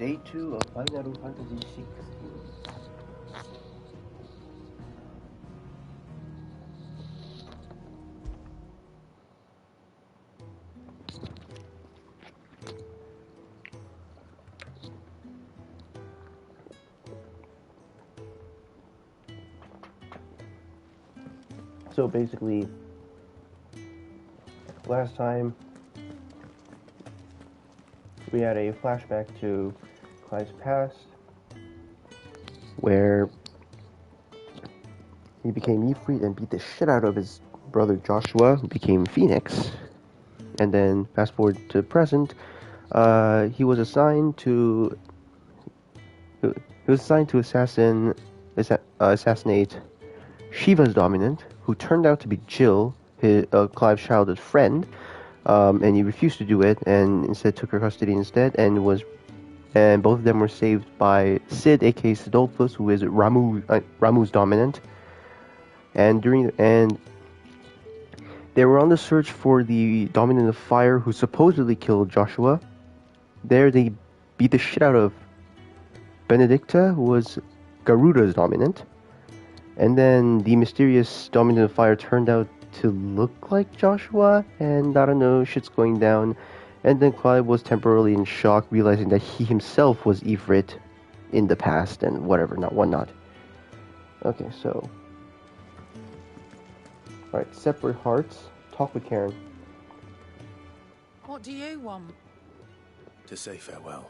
Day 2 of Final Fantasy 16. So basically, last time we had a flashback to Clive's past where he became Ifrit and beat the shit out of his brother Joshua, who became Phoenix. And then fast forward to present, he was assigned to assassinate Shiva's dominant, who turned out to be Jill, Clive's childhood friend, and he refused to do it, and instead took her custody instead, and both of them were saved by Sid, aka Sidolphus, who is Ramu's dominant, and they were on the search for the dominant of fire who supposedly killed Joshua. There they beat the shit out of Benedicta, who was Garuda's dominant. And then the mysterious dominant of fire turned out to look like Joshua, and I don't know, shit's going down. And then Clive was temporarily in shock, realizing that he himself was Ifrit in the past, and whatnot. Okay, so... Alright, separate hearts. Talk with Karen. What do you want? To say farewell.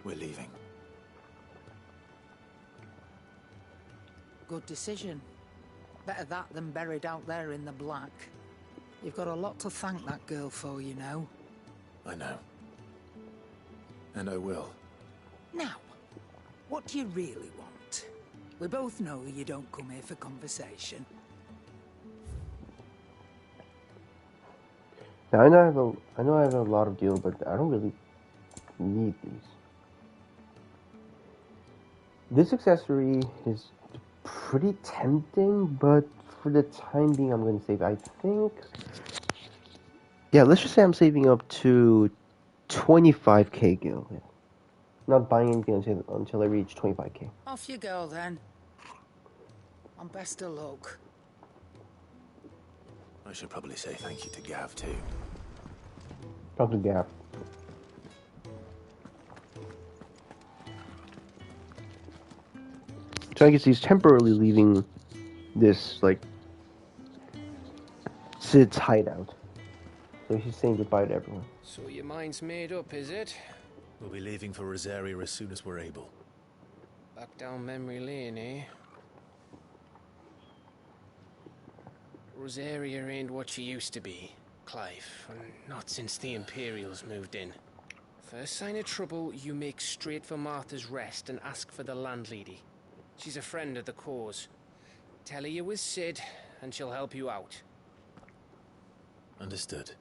We're leaving. Good decision. Better that than buried out there in the black. You've got a lot to thank that girl for, you know. I know. And I will. Now, what do you really want? We both know you don't come here for conversation. Now, I know I have a lot of deals, but I don't really need these. This accessory is pretty tempting, but for the time being, I'm going to save. I think... Yeah, let's just say I'm saving up to 25k gil. Yeah. Not buying anything until I reach 25k. Off you go, then. And best of luck. I should probably say thank you to Gav, too. Talk to Gav. So I guess he's temporarily leaving this, like, Sid's hideout. So he's saying goodbye to everyone. So your mind's made up, is it? We'll be leaving for Rosaria as soon as we're able. Back down memory lane, eh? Rosaria ain't what she used to be, Clive, and not since the Imperials moved in. First sign of trouble, you make straight for Martha's Rest and ask for the landlady. She's a friend of the cause. Tell her you was Sid, and she'll help you out. Understood.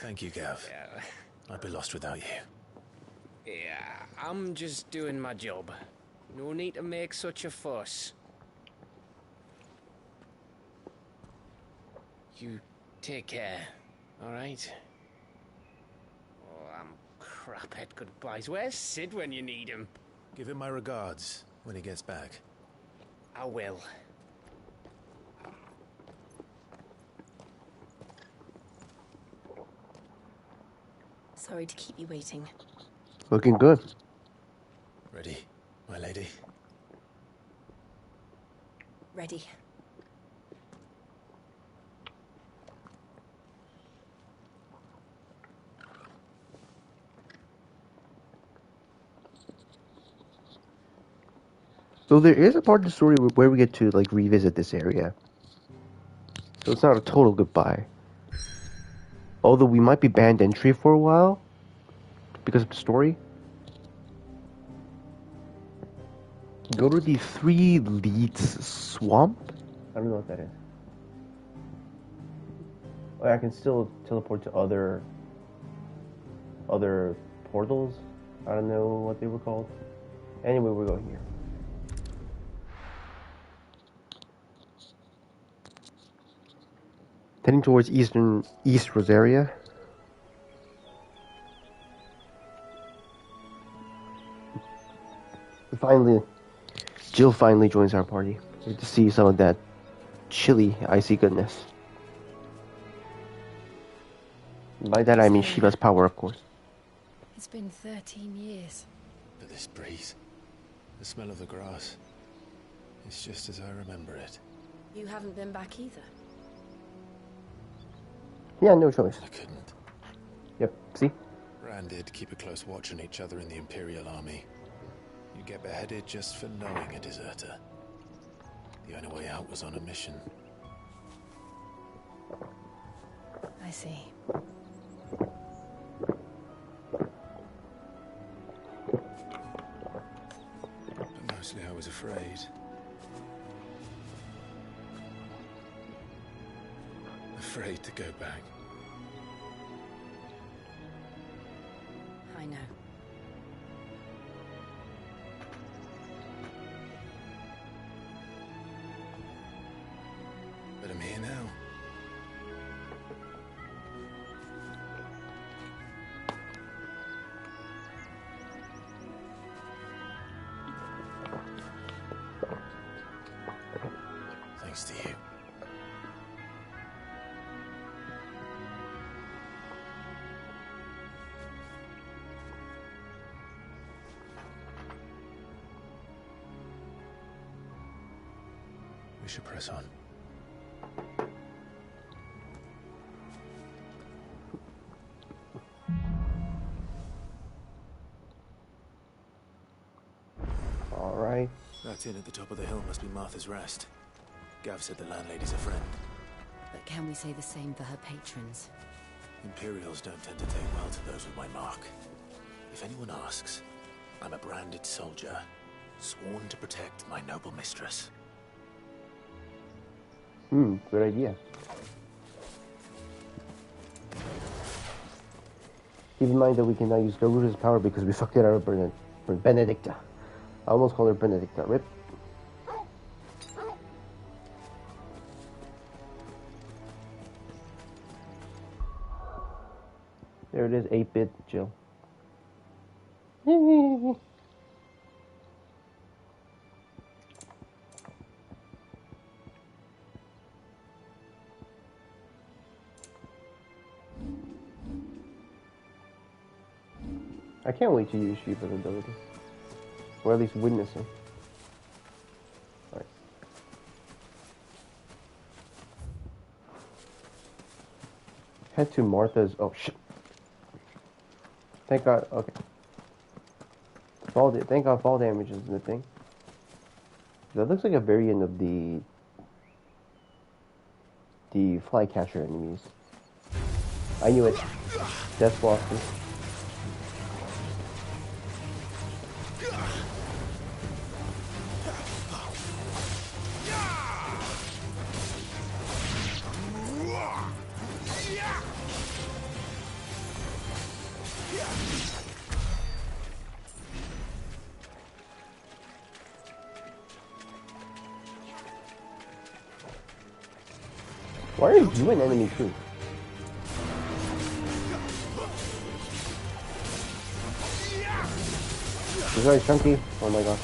Thank you, Gav. Yeah. I'd be lost without you. Yeah, I'm just doing my job. No need to make such a fuss. You take care, alright? Oh, I'm crap at goodbyes. Where's Sid when you need him? Give him my regards when he gets back. I will. Sorry to keep you waiting. Looking good. Ready, my lady? Ready. So there is a part of the story where we get to, like, revisit this area. So it's not a total goodbye. Although we might be banned entry for a while because of the story. Go to the Three Leads Swamp? I don't know what that is. Oh, I can still teleport to other portals. I don't know what they were called. Anyway, we're going here. Heading towards East Rosaria. Finally, Jill finally joins our party. We get to see some of that chilly, icy goodness. By that I mean Shiva's power, of course. It's been 13 years. But this breeze, the smell of the grass, it's just as I remember it. You haven't been back either. Yeah, no choice. I couldn't. Yep, see? Rand did keep a close watch on each other in the Imperial Army. You get beheaded just for knowing a deserter. The only way out was on a mission. I see. But mostly I was afraid. Afraid to go back. I know. But I'm here now. Thanks to you. We should press on. Alright. That inn at the top of the hill must be Martha's Rest. Gav said the landlady's a friend. But can we say the same for her patrons? Imperials don't tend to take well to those with my mark. If anyone asks, I'm a branded soldier, sworn to protect my noble mistress. Good idea. Keep in mind that we cannot use Garuda's power because we fucked it out of Benedicta. I almost called her Benedicta. Rip. There it is, 8-bit Jill. I can't wait to use Shiva's ability. Or at least witness him. Alright. Head to Martha's. Oh shit. Thank God. Okay. Thank God fall damage is the thing. That looks like a variant of the flycatcher enemies. I knew it. Death losses. Why are you an enemy too? This guy's chunky. Oh my god.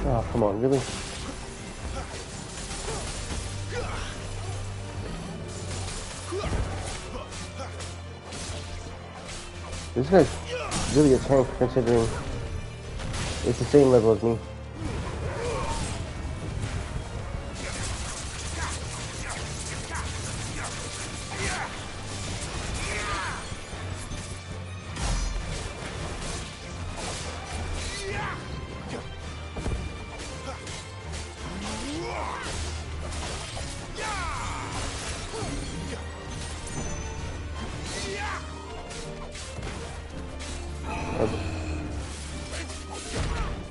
Oh, come on, really? This guy's really a tank considering it's the same level as me.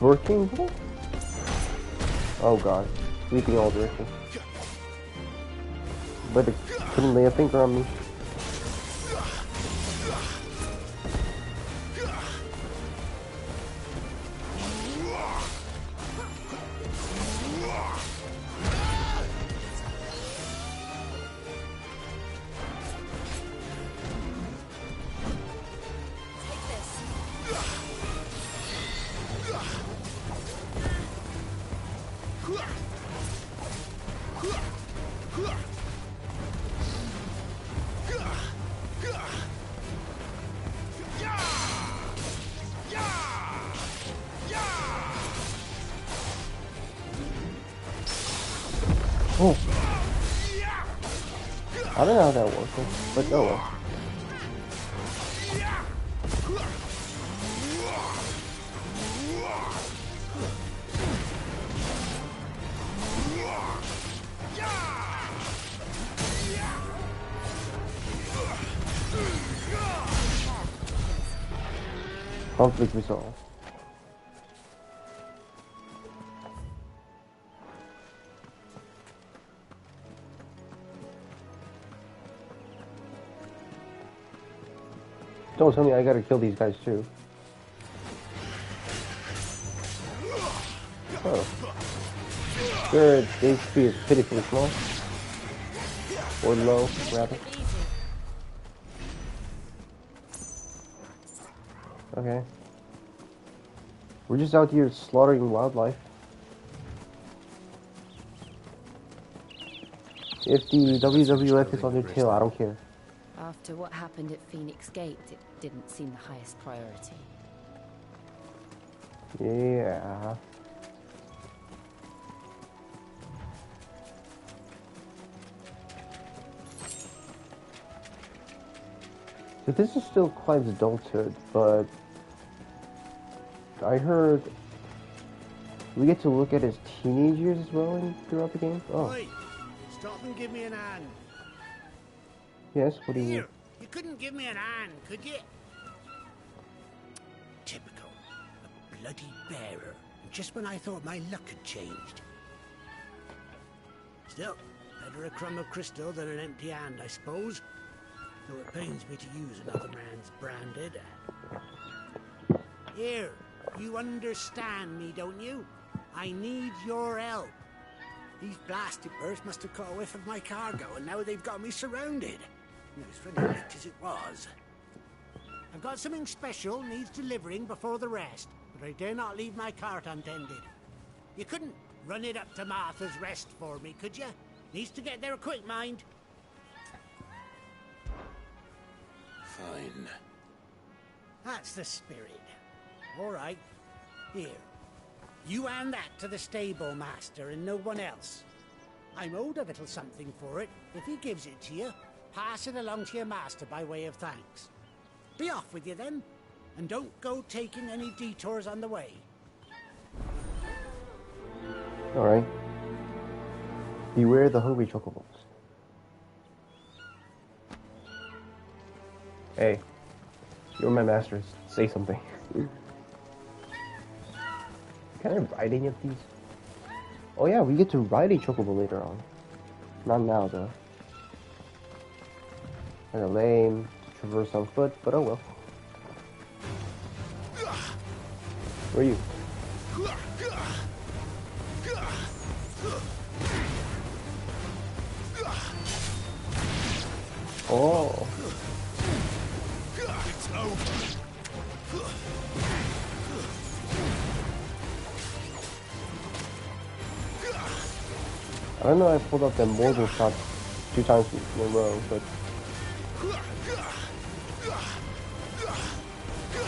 working? Oh god. Sleeping all directions. But it couldn't lay a finger on me. Oh. I don't know how that works, but oh well. Conflict resolved. Don't tell me I gotta kill these guys too. Oh. Their HP is pitifully small. Or low, rather. Okay. We're just out here slaughtering wildlife. If the WWF is on your tail, I don't care. After what happened at Phoenix Gate, it didn't seem the highest priority. Yeah. So this is still Clive's adulthood, but I heard we get to look at his teenage years as well throughout the game. Oh. Oi, stop and give me an hand. Yes, what do you mean? Here, you couldn't give me an hand, could you? Typical. A bloody bearer. Just when I thought my luck had changed. Still, better a crumb of crystal than an empty hand, I suppose. Though it pains me to use another man's branded. Here, you understand me, don't you? I need your help. These blasted birds must have caught a whiff of my cargo, and now they've got me surrounded. It was funny left as it was. I've got something special needs delivering before the rest, but I dare not leave my cart untended. You couldn't run it up to Martha's Rest for me, could you? Needs to get there quick, mind. Fine. That's the spirit. All right. Here. You hand that to the stable master and no one else. I'm owed a little something for it. If he gives it to you, pass it along to your master by way of thanks. Be off with you then, and don't go taking any detours on the way. Alright. Beware the hungry chocobos. Hey, you're my master. Say something. Can I ride any of these? Oh yeah, we get to ride a chocobo later on. Not now though. Kinda lame to traverse on foot, but oh well. Where are you? Oh. It's over. I don't know if I pulled up that mortal shot 2 times in a row, but...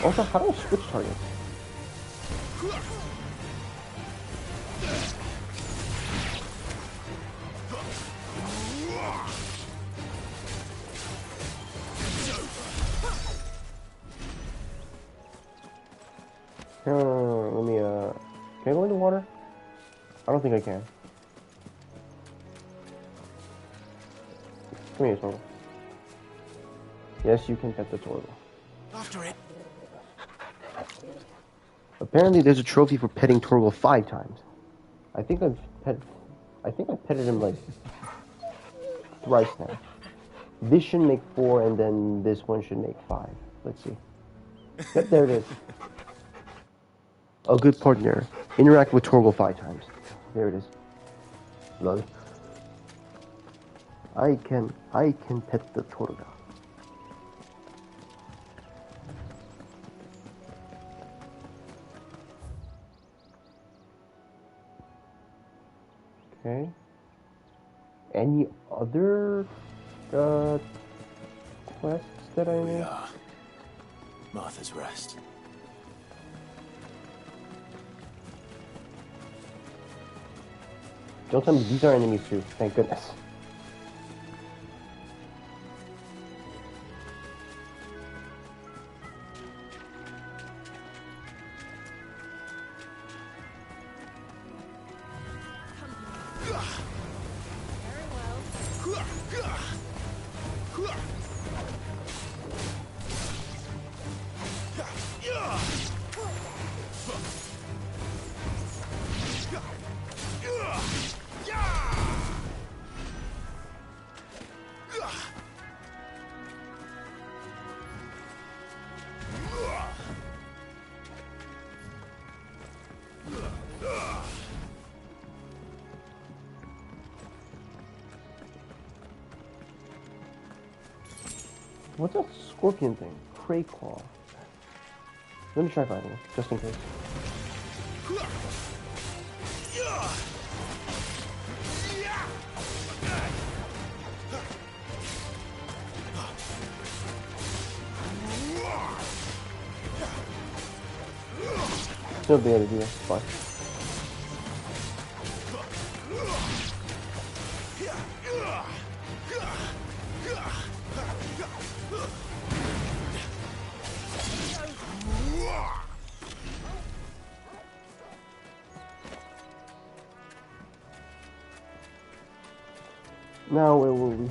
Also, how do I switch targets? Let me, can I go in the water? I don't think I can. Come here, turtle. Yes, you can pet the turtle. After it. Apparently, there's a trophy for petting Torgal 5 times. I think I petted him like thrice now. This should make 4, and then this one should make 5. Let's see. Yep, there it is. A good partner. Interact with Torgal 5 times. There it is. Lol. I can pet the Torgal. Okay. Any other quests that I Here we know? are. Martha's Rest. Don't tell me these are enemies too. Thank goodness. What's that scorpion thing? Cray claw. Let me try fighting it, just in case. No big idea. Fine. Now where will we?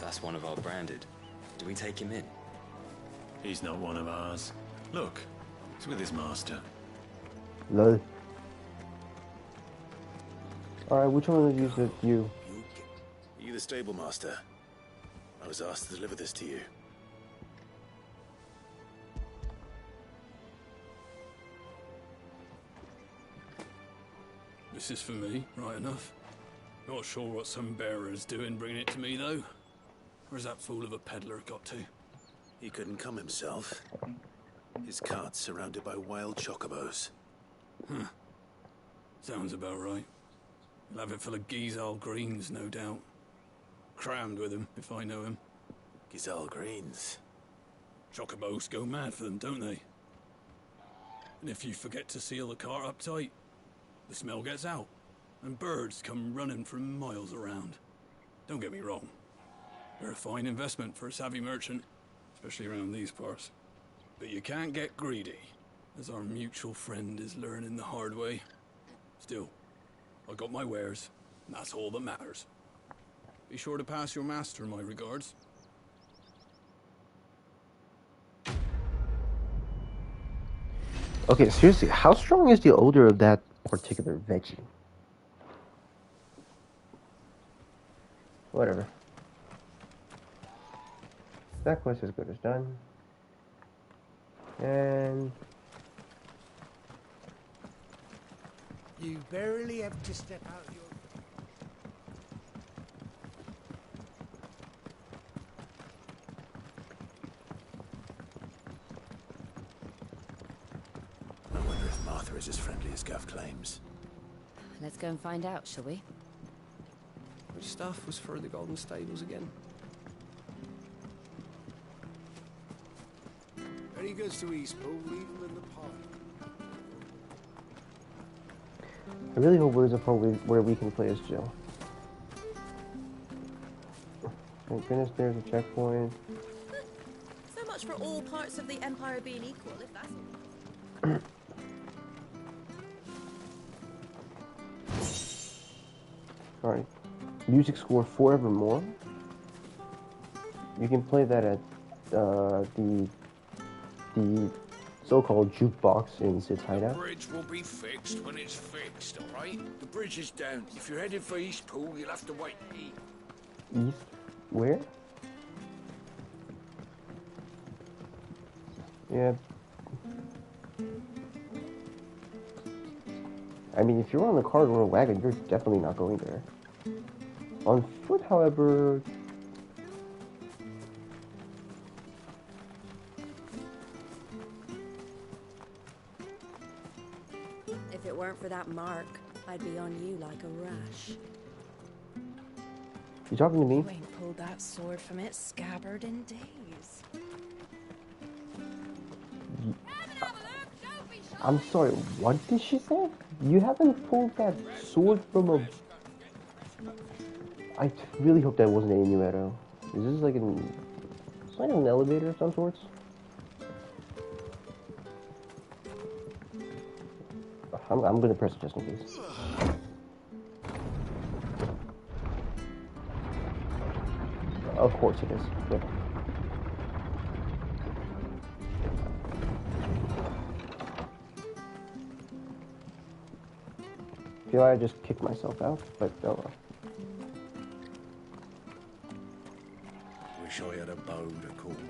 That's one of our branded. Do we take him in? He's not one of ours. Look, he's with his master. Lol. Alright, which one is you? Are you the stable master? I was asked to deliver this to you. This is for me, right enough. Not sure what some bearer's doing bringing it to me, though. Where's that fool of a peddler got to? He couldn't come himself. His cart's surrounded by wild chocobos. Huh. Sounds about right. He'll have it full of Gizal greens, no doubt. Crammed with him, if I know him. Gizal greens. Chocobos go mad for them, don't they? And if you forget to seal the cart up tight, the smell gets out, and birds come running from miles around. Don't get me wrong. They're a fine investment for a savvy merchant, especially around these parts. But you can't get greedy, as our mutual friend is learning the hard way. Still, I got my wares, and that's all that matters. Be sure to pass your master my regards. Okay, seriously, how strong is the odor of that particular veggie? Whatever. That quest is good as done. And You barely have to step out of your... I wonder if Martha is as friendly as Gav claims. Let's go and find out, shall we? Which staff was for the Golden Stables again? When he goes to East Pool, leave him in the pod. I really hope there's a part where we can play as Jill. Thank goodness there's a checkpoint. much for all parts of the Empire being equal, if that's all. Alright. Music score Forevermore. You can play that at the so-called jukebox in Sid's The hideout. bridge will be fixed when it's fixed, alright? The bridge is down. If you're headed for East Pool, you'll have to wait. East? Where? Yeah. I mean, if you're on the cart or a wagon, you're definitely not going there. On foot, however... If it weren't for that mark, I'd be on you like a rash. You talking to me? You ain't pulled that sword from its scabbard in days. I'm sorry, what did she say? You haven't pulled that sword from a... I really hope that wasn't an innuendo. Is this like an... It's like an elevator of some sorts? I'm gonna press it just in case. Of course it is. Yep. I feel like I just kicked myself out, but oh well. Wish I had a bow to call mine.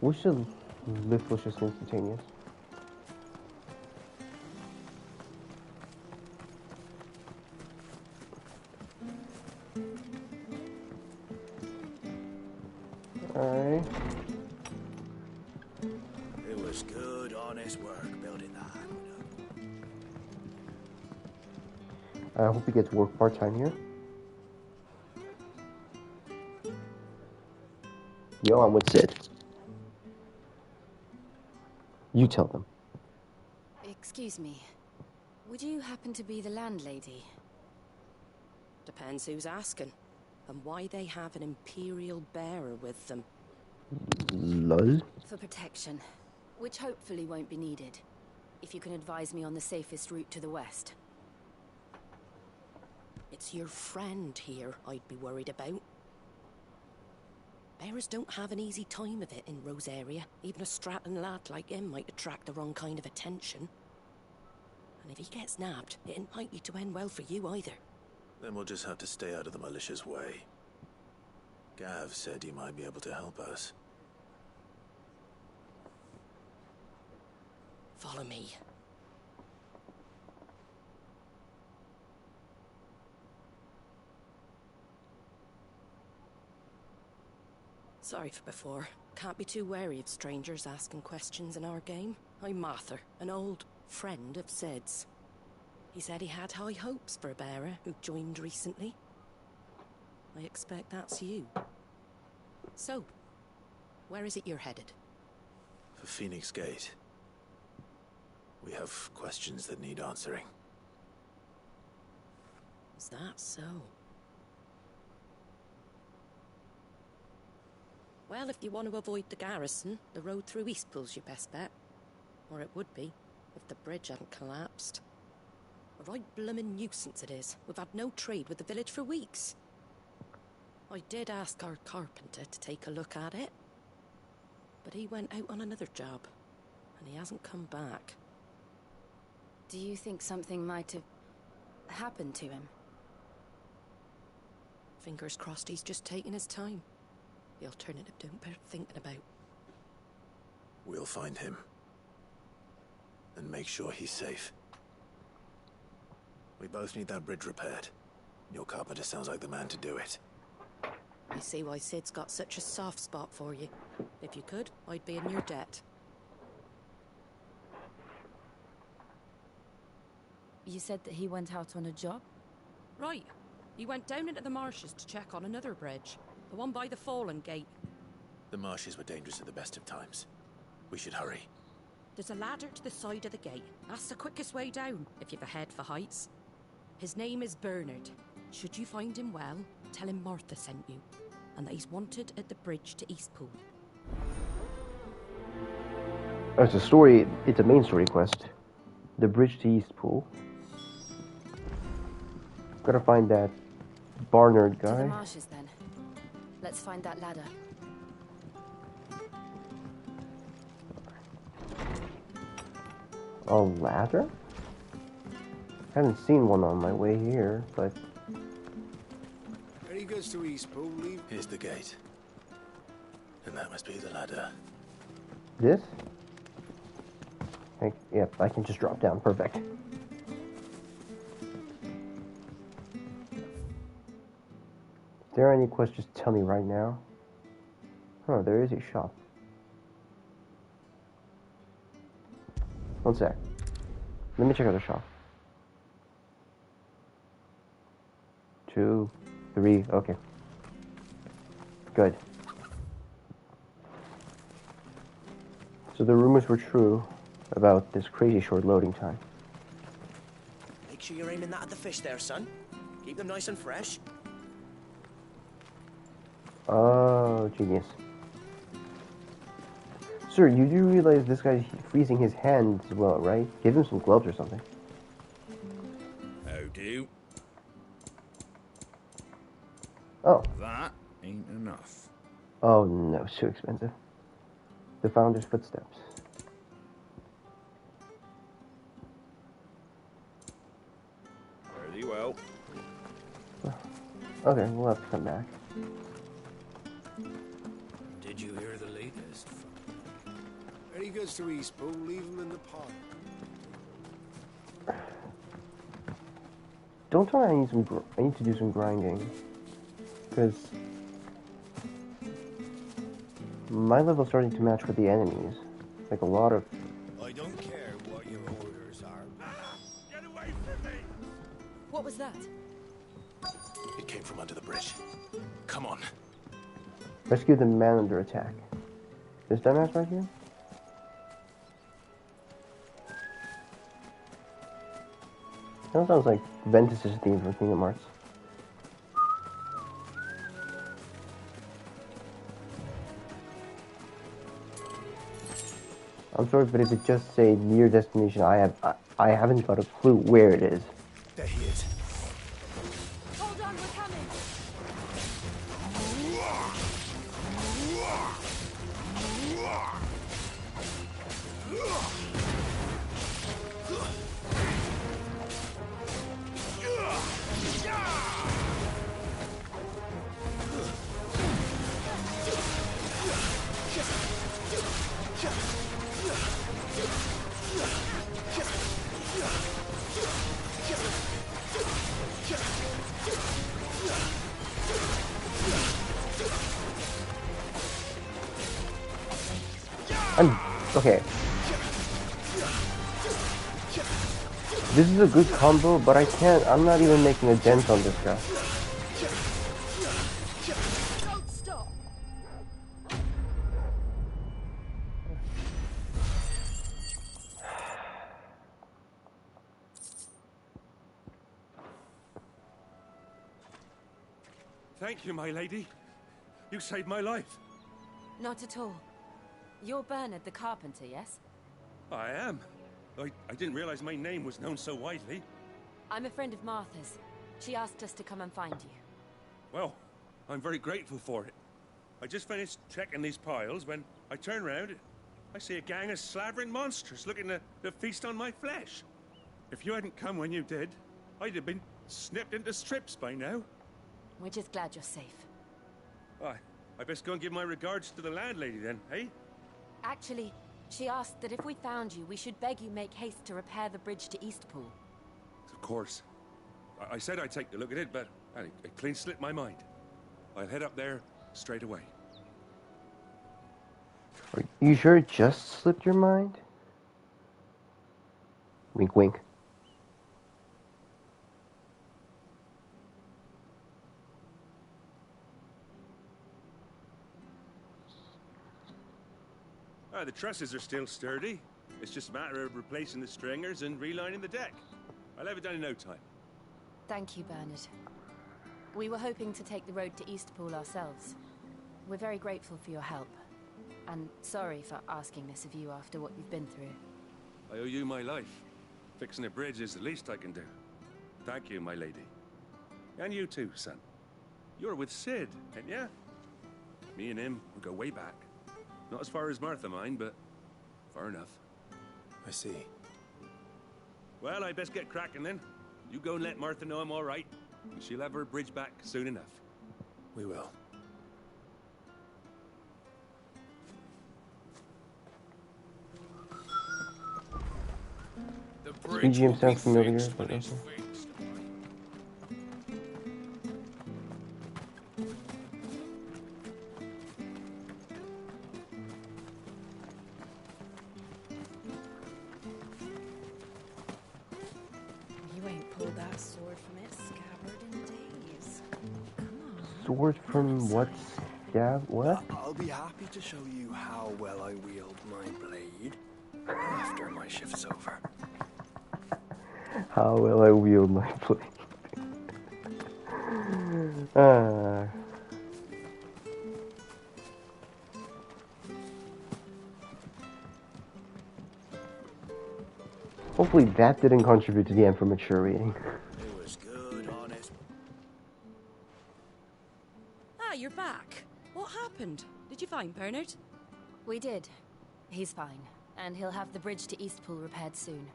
We should lift was just instantaneous. Alright. It was good, honest work building that aqueduct. I hope he gets work part-time here. Yo, I'm with Sid. You tell them. Excuse me. Would you happen to be the landlady? Depends who's asking, and why they have an Imperial bearer with them. Lol. For protection, which hopefully won't be needed. If you can advise me on the safest route to the west. It's your friend here I'd be worried about. Bearers don't have an easy time of it in Rosaria. Even a Stratton lad like him might attract the wrong kind of attention. And if he gets nabbed, it ain't likely to end well for you either. Then we'll just have to stay out of the malicious way. Gav said he might be able to help us. Follow me. Sorry for before. Can't be too wary of strangers asking questions in our game. I'm Martha, an old friend of Sid's. He said he had high hopes for a bearer who joined recently. I expect that's you. So, where is it you're headed? For Phoenix Gate. We have questions that need answering. Is that so? Well, if you want to avoid the garrison, the road through Eastpool's your best bet. Or it would be, if the bridge hadn't collapsed. A right bloomin' nuisance it is. We've had no trade with the village for weeks. I did ask our carpenter to take a look at it. But he went out on another job, and he hasn't come back. Do you think something might have happened to him? Fingers crossed he's just taking his time. The alternative don't bear thinking about. We'll find him. And make sure he's safe. We both need that bridge repaired. Your carpenter sounds like the man to do it. You see why Sid's got such a soft spot for you. If you could, I'd be in your debt. You said that he went out on a job? Right. He went down into the marshes to check on another bridge. The one by the Fallen Gate. The marshes were dangerous at the best of times. We should hurry. There's a ladder to the side of the gate. That's the quickest way down, if you've a head for heights. His name is Bernard. Should you find him well, tell him Martha sent you, and that he's wanted at the bridge to Eastpool. Oh, it's a story. It's a main story quest. The bridge to Eastpool. Gotta find that Barnard To the guy. marshes, then. Let's find that ladder. A ladder? Haven't seen one on my way here, but There he goes to Eastpool, leave. Here's the gate. And that must be the ladder. this? Yep, I can just drop down. Perfect. Is there any quest? Just tell me right now. Oh, there is a shop. One sec. Let me check out the shop. 2, 3, okay. Good. So the rumors were true about this crazy short loading time. Make sure you're aiming that at the fish there, son. Keep them nice and fresh. Oh, genius. Sir, you do realize this guy's freezing his hands as well, right? Give him some gloves or something. How do? Oh. That ain't enough. Oh no, it's too expensive. The Founder's Footsteps. Fairly well. Okay, we'll have to come back. Did you hear the latest? There he goes to Eastpool, leave him in the pond. Don't tell me I need to do some grinding, because my level's starting to match with the enemies. Like a lot of. I don't care what your orders are. Get away from me! What was that? It came from under the bridge. Come on. Rescue the man under attack. This dumbass right here? That sounds like Ventus's theme for Kingdom Hearts. I'm sorry, but if it just say near destination, I haven't got a clue where it is. There he is. Hold on, we're coming. Okay. This is a good combo, but I'm not even making a dent on this guy. Don't stop. Thank you, my lady. You saved my life. Not at all. You're Bernard the carpenter, yes? I am. I didn't realize my name was known so widely. I'm a friend of Martha's. She asked us to come and find you. Well, I'm very grateful for it. I just finished checking these piles when I turn around. I see a gang of slavering monsters looking to feast on my flesh. If you hadn't come when you did, I'd have been snipped into strips by now. We're just glad you're safe. I best go and give my regards to the landlady then, eh? Actually, she asked that if we found you, we should beg you make haste to repair the bridge to Eastpool. Of course. I said I'd take a look at it, but it clean slipped my mind. I'll head up there straight away. Are you sure it just slipped your mind? Wink, wink. The trusses are still sturdy. It's just a matter of replacing the stringers and relining the deck. I'll have it done in no time. Thank you, Bernard. We were hoping to take the road to Eastpool ourselves. We're very grateful for your help. And sorry for asking this of you after what you've been through. I owe you my life. Fixing a bridge is the least I can do. Thank you, my lady. And you too, son. You're with Sid, ain't ya? Me and him, we go way back. Not as far as Martha mine, but far enough. I see. Well, I best get cracking then. You go and let Martha know I'm all right, and she'll have her bridge back soon enough. We will. BGM sounds familiar, but okay. You ain't pulled that sword from its scabbard in days. Come on. Sword from what? Yeah, what? I'll be happy to show you how well I wield my blade after my shift's over. How will I wield my blade? Hopefully that didn't contribute to the M for mature reading. It was good, honest. Ah, you're back. What happened? Did you find Bernard? We did. He's fine. And he'll have the bridge to Eastpool repaired soon.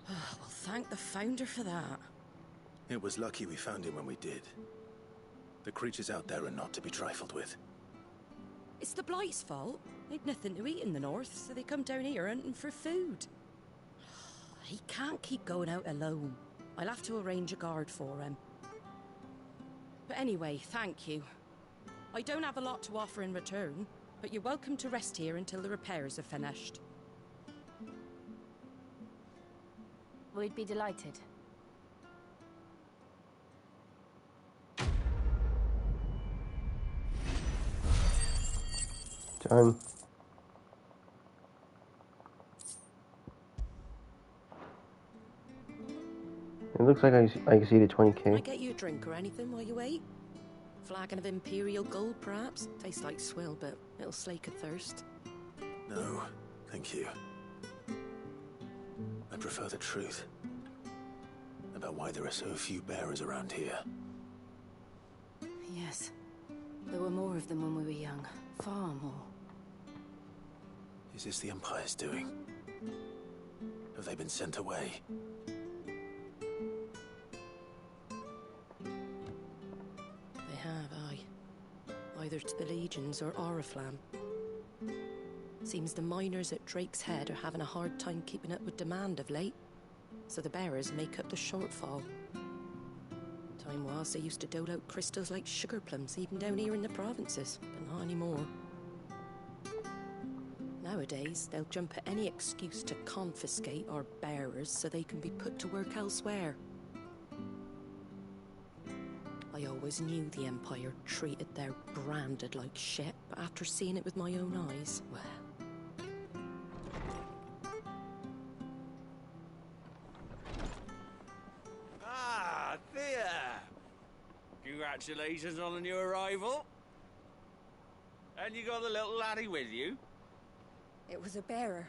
Well, thank the Founder for that. It was lucky we found him when we did. The creatures out there are not to be trifled with. It's the Blight's fault. They'd nothing to eat in the north, so they come down here hunting for food. He can't keep going out alone. I'll have to arrange a guard for him. But anyway, thank you. I don't have a lot to offer in return, but you're welcome to rest here until the repairs are finished. We'd be delighted. Done. It looks like I exceeded 20k. Can I get you a drink or anything while you wait? Flagon of Imperial Gold, perhaps? Tastes like swill, but it'll slake a thirst. No, thank you. I prefer the truth about why there are so few bearers around here. Yes. There were more of them when we were young. Far more. Is this the Empire's doing? Have they been sent away? They have, aye. Either to the Legions or Oriflamme. Seems the miners at Drake's Head are having a hard time keeping up with demand of late, so the bearers make up the shortfall. Time was they used to dole out crystals like sugar plums even down here in the provinces, but not anymore. Nowadays, they'll jump at any excuse to confiscate our bearers so they can be put to work elsewhere. I always knew the Empire treated their branded like shit, but after seeing it with my own eyes, well... Ah, Thea! Congratulations on the new arrival. And you got the little laddie with you? It was a bearer.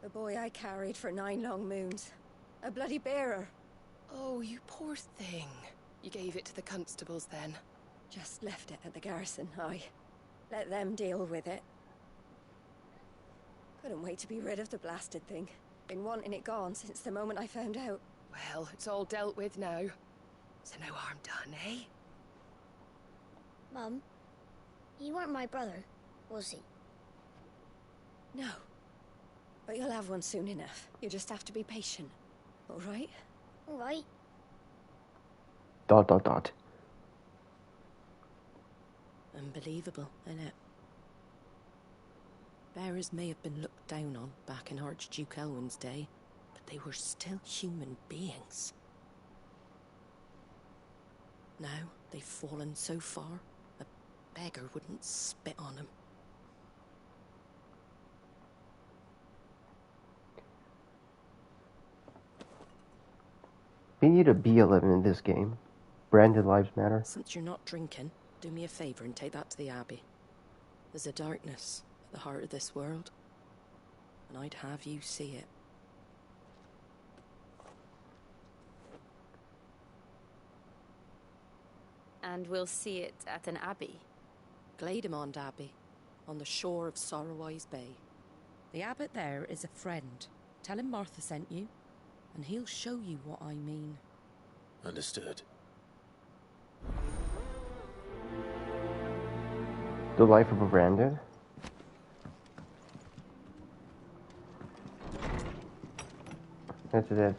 The boy I carried for 9 long moons. A bloody bearer. Oh, you poor thing. You gave it to the constables then? Just left it at the garrison, I let them deal with it. Couldn't wait to be rid of the blasted thing. Been wanting it gone since the moment I found out. Well, it's all dealt with now. So no harm done, eh? Mum, he weren't my brother, was he? No. But you'll have one soon enough. You just have to be patient. All right? All right. ... Unbelievable, innit? Bearers may have been looked down on back in Archduke Elwin's day, but they were still human beings. Now they've fallen so far, a beggar wouldn't spit on them. They need a B11 in this game. Branded lives matter. Since you're not drinking, do me a favor and take that to the Abbey. There's a darkness at the heart of this world, and I'd have you see it. And we'll see it at an abbey. Glademond Abbey, on the shore of Sorrowwise Bay. The abbot there is a friend. Tell him Martha sent you, and he'll show you what I mean. Understood. The life of a branded. That's it.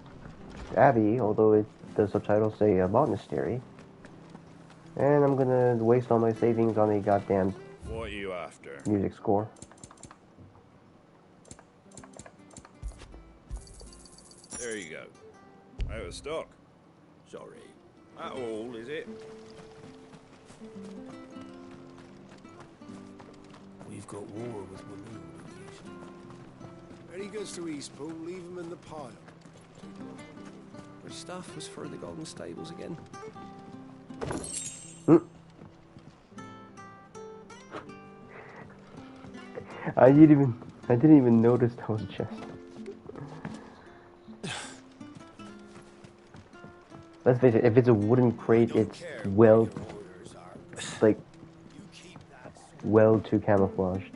Abbey, although the subtitles say a monastery. And I'm gonna waste all my savings on a goddamn What are you after? music score. There you go. Out of stock. Sorry. That all, is it? We've got war with Walloon. When he goes to Eastpool, leave him in the pile. Which stuff was for the Golden Stables again? I didn't even notice that was a chest. Let's face it, if it's a wooden crate, it's well too camouflaged.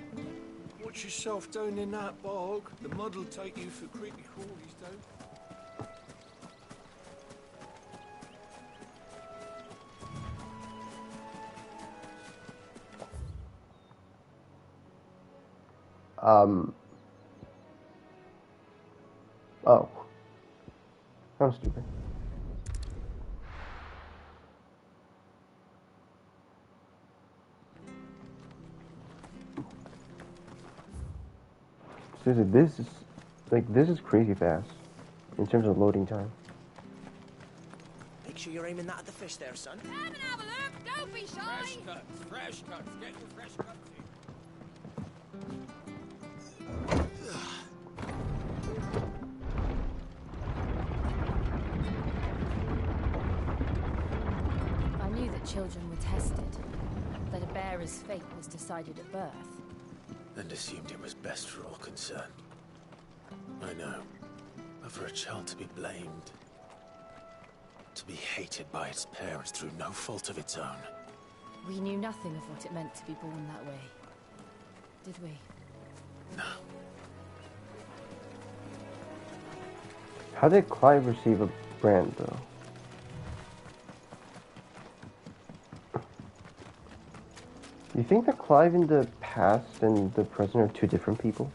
Watch yourself down in that bog. The mud'll take you for creepy crawlies, don't. Oh. I'm stupid. Seriously, this is crazy fast in terms of loading time. Make sure you're aiming that at the fish there, son. Come and have a look. Don't be shy. Fresh cuts. Get your fresh cuts in. I knew that children were tested, that a bearer's fate was decided at birth. And assumed it was best for all concerned. I know. But for a child to be blamed, to be hated by its parents through no fault of its own. We knew nothing of what it meant to be born that way, did we? No. How did Clive receive a brand, though? You think that Clive in the past and the present are two different people?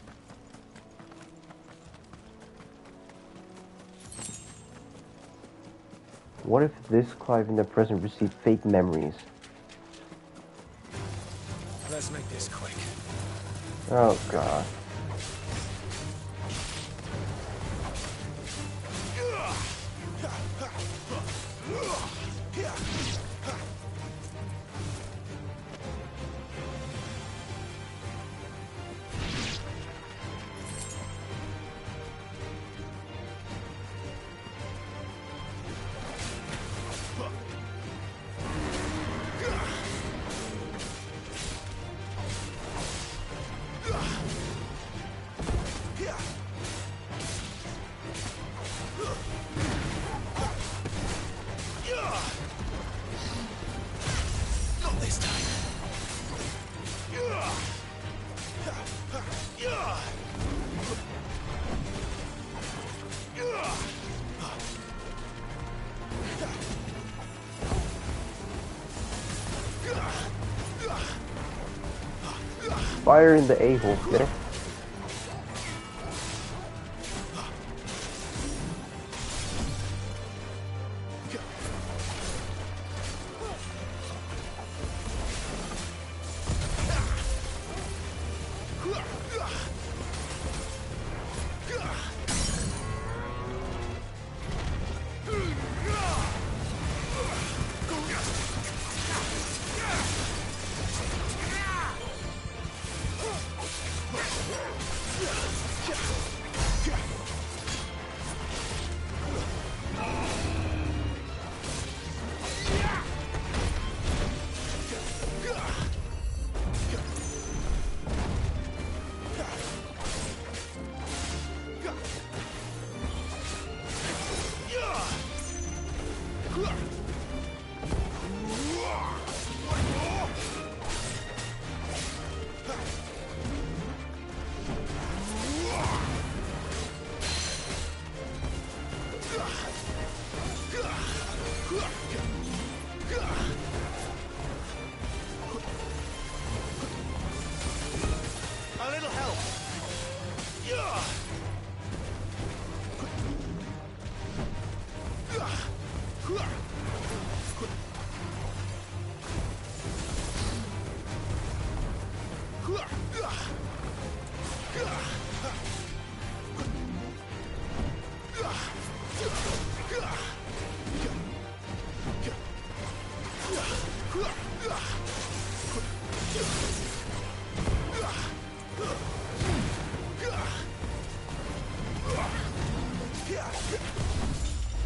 What if this Clive in the present received fake memories? Let's make this quick. Oh god. Fire in the a-hole, get it?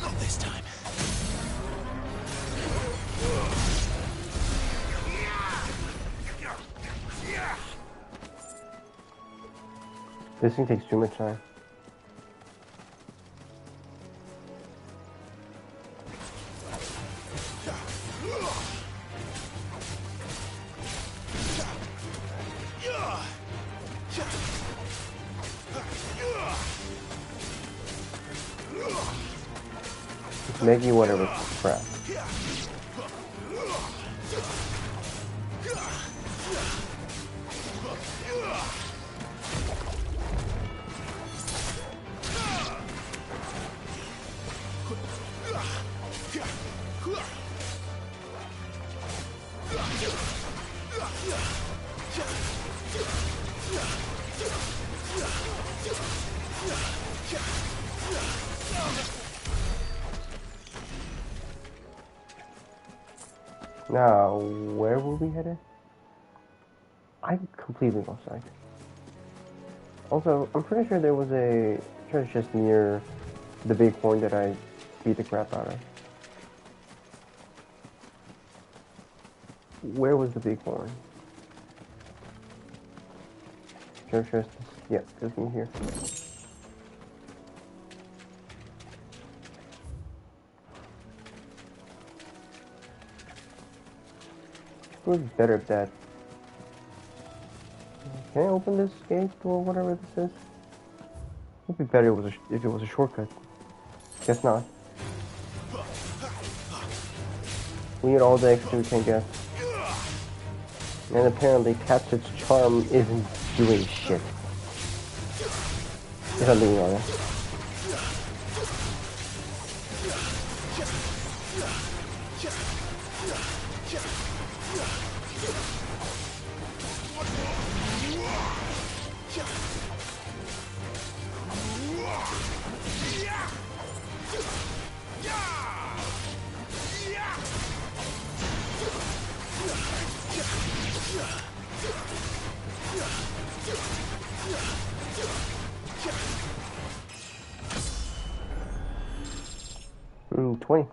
Not this time. This thing takes too much time. It's making whatever crap. Now, where will we headed? I completely lost sight. Also, I'm pretty sure there was a treasure chest near the big horn that I beat the crap out of. Where was the big horn? Treasure chest, yeah, just in here. It would be better if that. Can I open this gate or whatever this is? It would be better if it was a shortcut. Guess not. We need all the extra we can get. And apparently Captured's charm isn't doing shit. If I'm being honest. Mm, 20.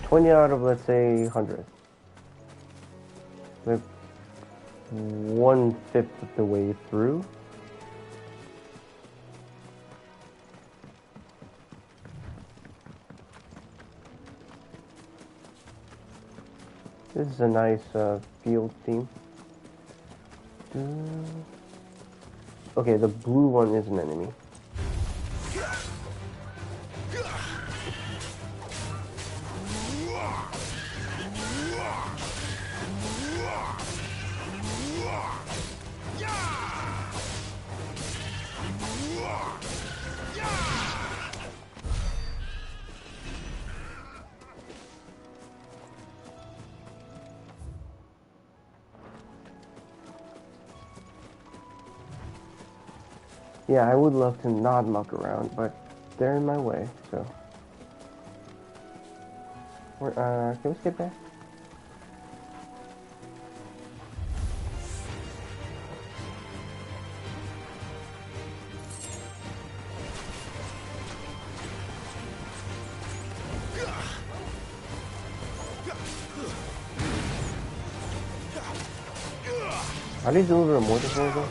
20 out of, let's say, 100. Like 1/5 of the way through. This is a nice field theme. Okay, the blue one is an enemy. Yeah, I would love to not muck around, but they're in my way, so. Can we skip back? How do you deliver a mortar again?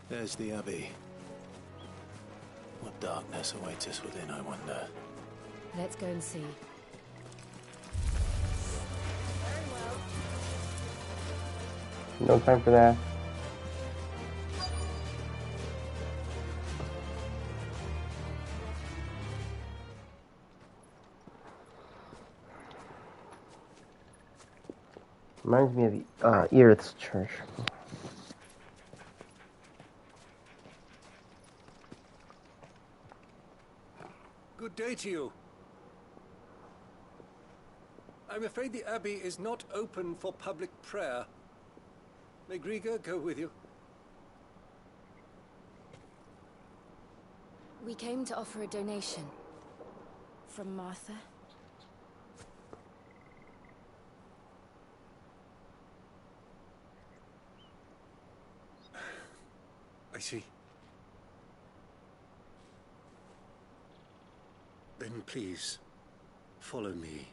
There's the Abbey. What darkness awaits us within, I wonder? Let's go and see. No time for that. Reminds me of the Earth's church. Good day to you. I'm afraid the Abbey is not open for public prayer. May Griga go with you? We came to offer a donation. From Martha. I see. Then please, follow me.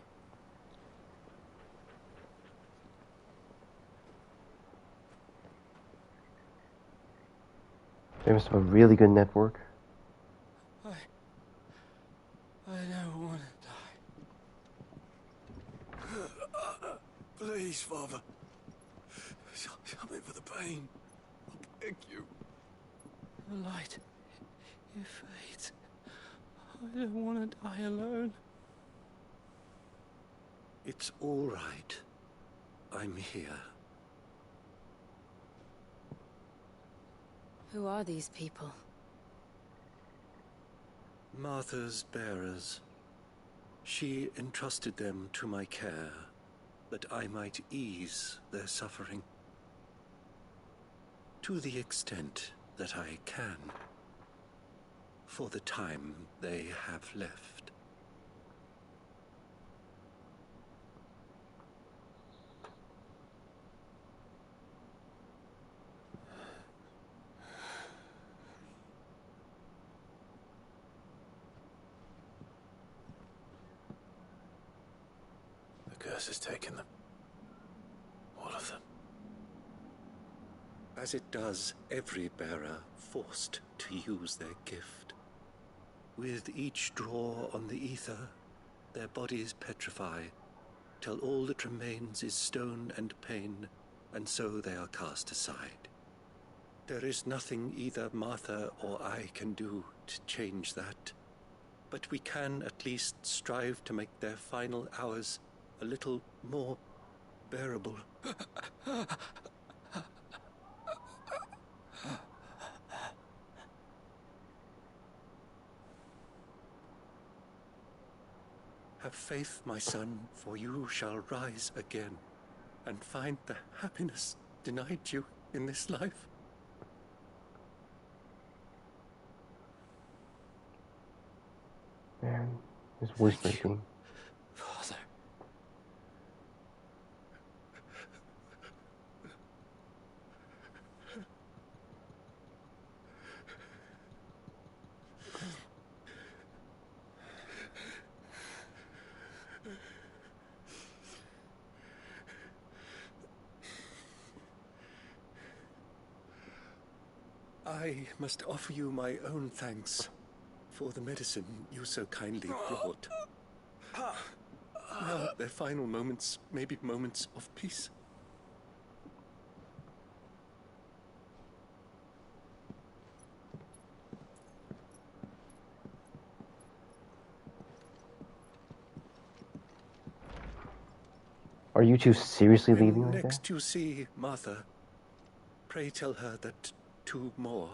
They must have a really good network. I don't want to die. Please, Father. Help me for the pain. I beg you. The light. It fades. I don't want to die alone. It's all right. I'm here. Who are these people? Martha's bearers. She entrusted them to my care, that I might ease their suffering. To the extent that I can. For the time they have left. The curse has taken them. All of them. As it does every bearer forced to use their gift. With each draw on the ether, their bodies petrify, till all that remains is stone and pain, and so they are cast aside. There is nothing either Martha or I can do to change that, but we can at least strive to make their final hours a little more bearable. Have faith, my son, for you shall rise again, and find the happiness denied you in this life. Man, his voice breaking. Father. I must offer you my own thanks for the medicine you so kindly brought. Now their final moments may be moments of peace. Are you two seriously leaving When like that? next you see Martha, pray tell her that 2 more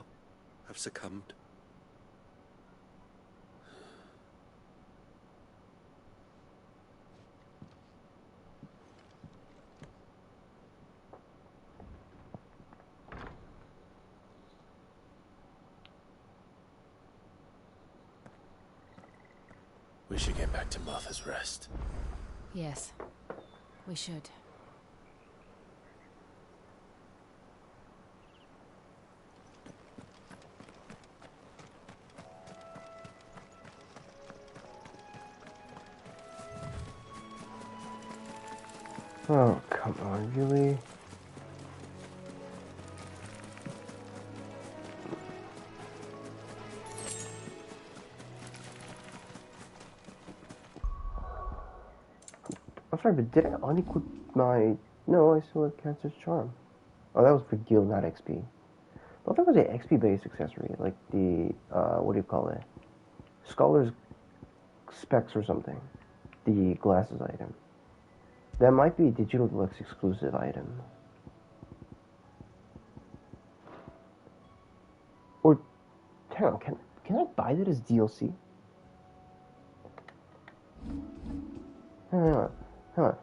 have succumbed. We should get back to Martha's Rest. Yes, we should. Oh, come on, really? I'm sorry, but did I unequip my... No, I still have Cancer's Charm. Oh, that was for guild, not XP. I thought there was an XP-based accessory, like the, what do you call it? Scholar's Specs or something. The glasses item. That might be a Digital Deluxe exclusive item. Or, hang on, can I buy that as DLC? Hang on.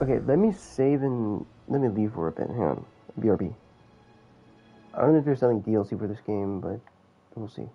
Okay, let me save and let me leave for a bit. Hang on. BRB. I don't know if they're selling DLC for this game, but we'll see.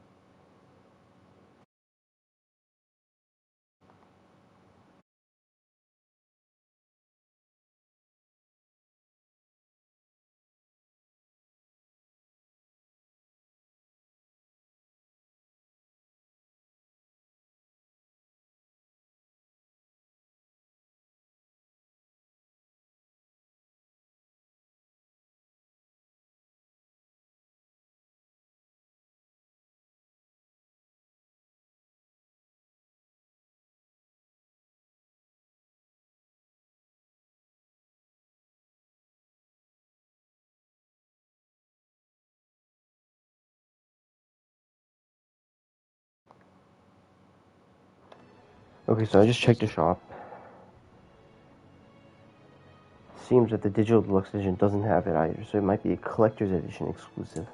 Okay, so I just checked the shop. Seems that the Digital Deluxe Edition doesn't have it either, so it might be a collector's edition exclusive.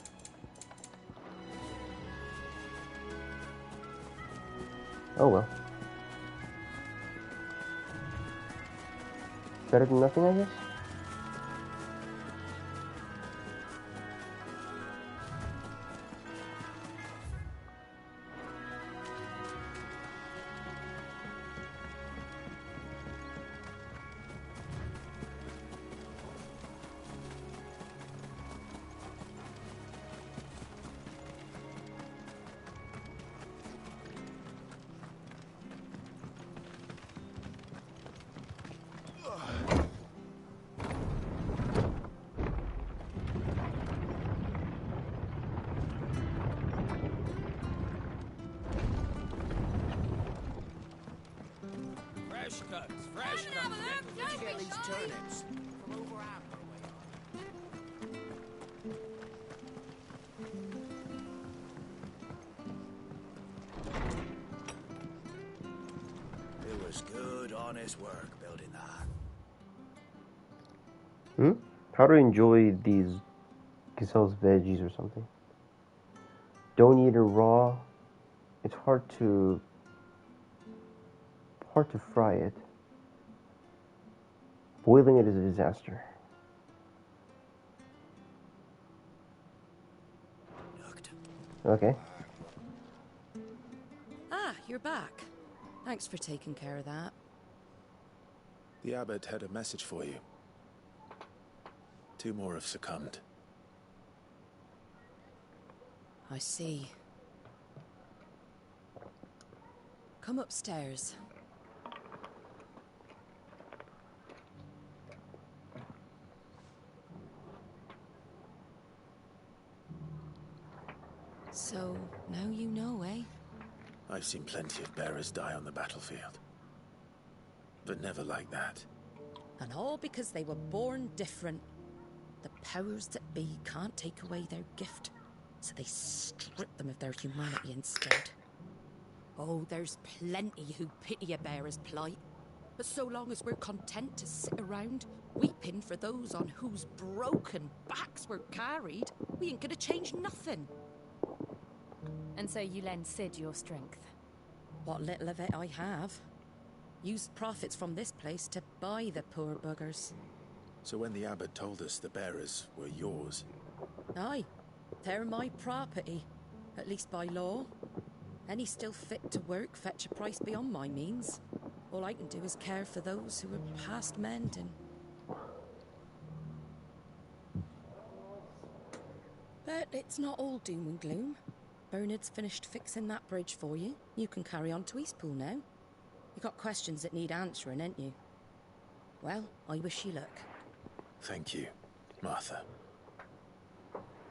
Oh well. Better than nothing, I guess? Fresh cuts. Get these turnips from over after It was good, honest work building that. How to enjoy these Gazelle's veggies or something. Don't eat it raw. It's hard to fry it. Boiling it is a disaster. Okay. Ah, you're back. Thanks for taking care of that. The abbot had a message for you. 2 more have succumbed. I see. Come upstairs. So, now you know, eh? I've seen plenty of bearers die on the battlefield. But never like that. And all because they were born different. The powers that be can't take away their gift, so they strip them of their humanity instead. Oh, there's plenty who pity a bearer's plight. But so long as we're content to sit around, weeping for those on whose broken backs we're carried, we ain't gonna change nothing. And so you lend Sid your strength? What little of it I have. Used profits from this place to buy the poor buggers. So when the abbot told us the bearers were yours... Aye, they're my property, at least by law. Any still fit to work fetch a price beyond my means. All I can do is care for those who are past mending. But it's not all doom and gloom. Bernard's finished fixing that bridge for you. You can carry on to Eastpool now. You got questions that need answering, ain't you? Well, I wish you luck. Thank you, Martha.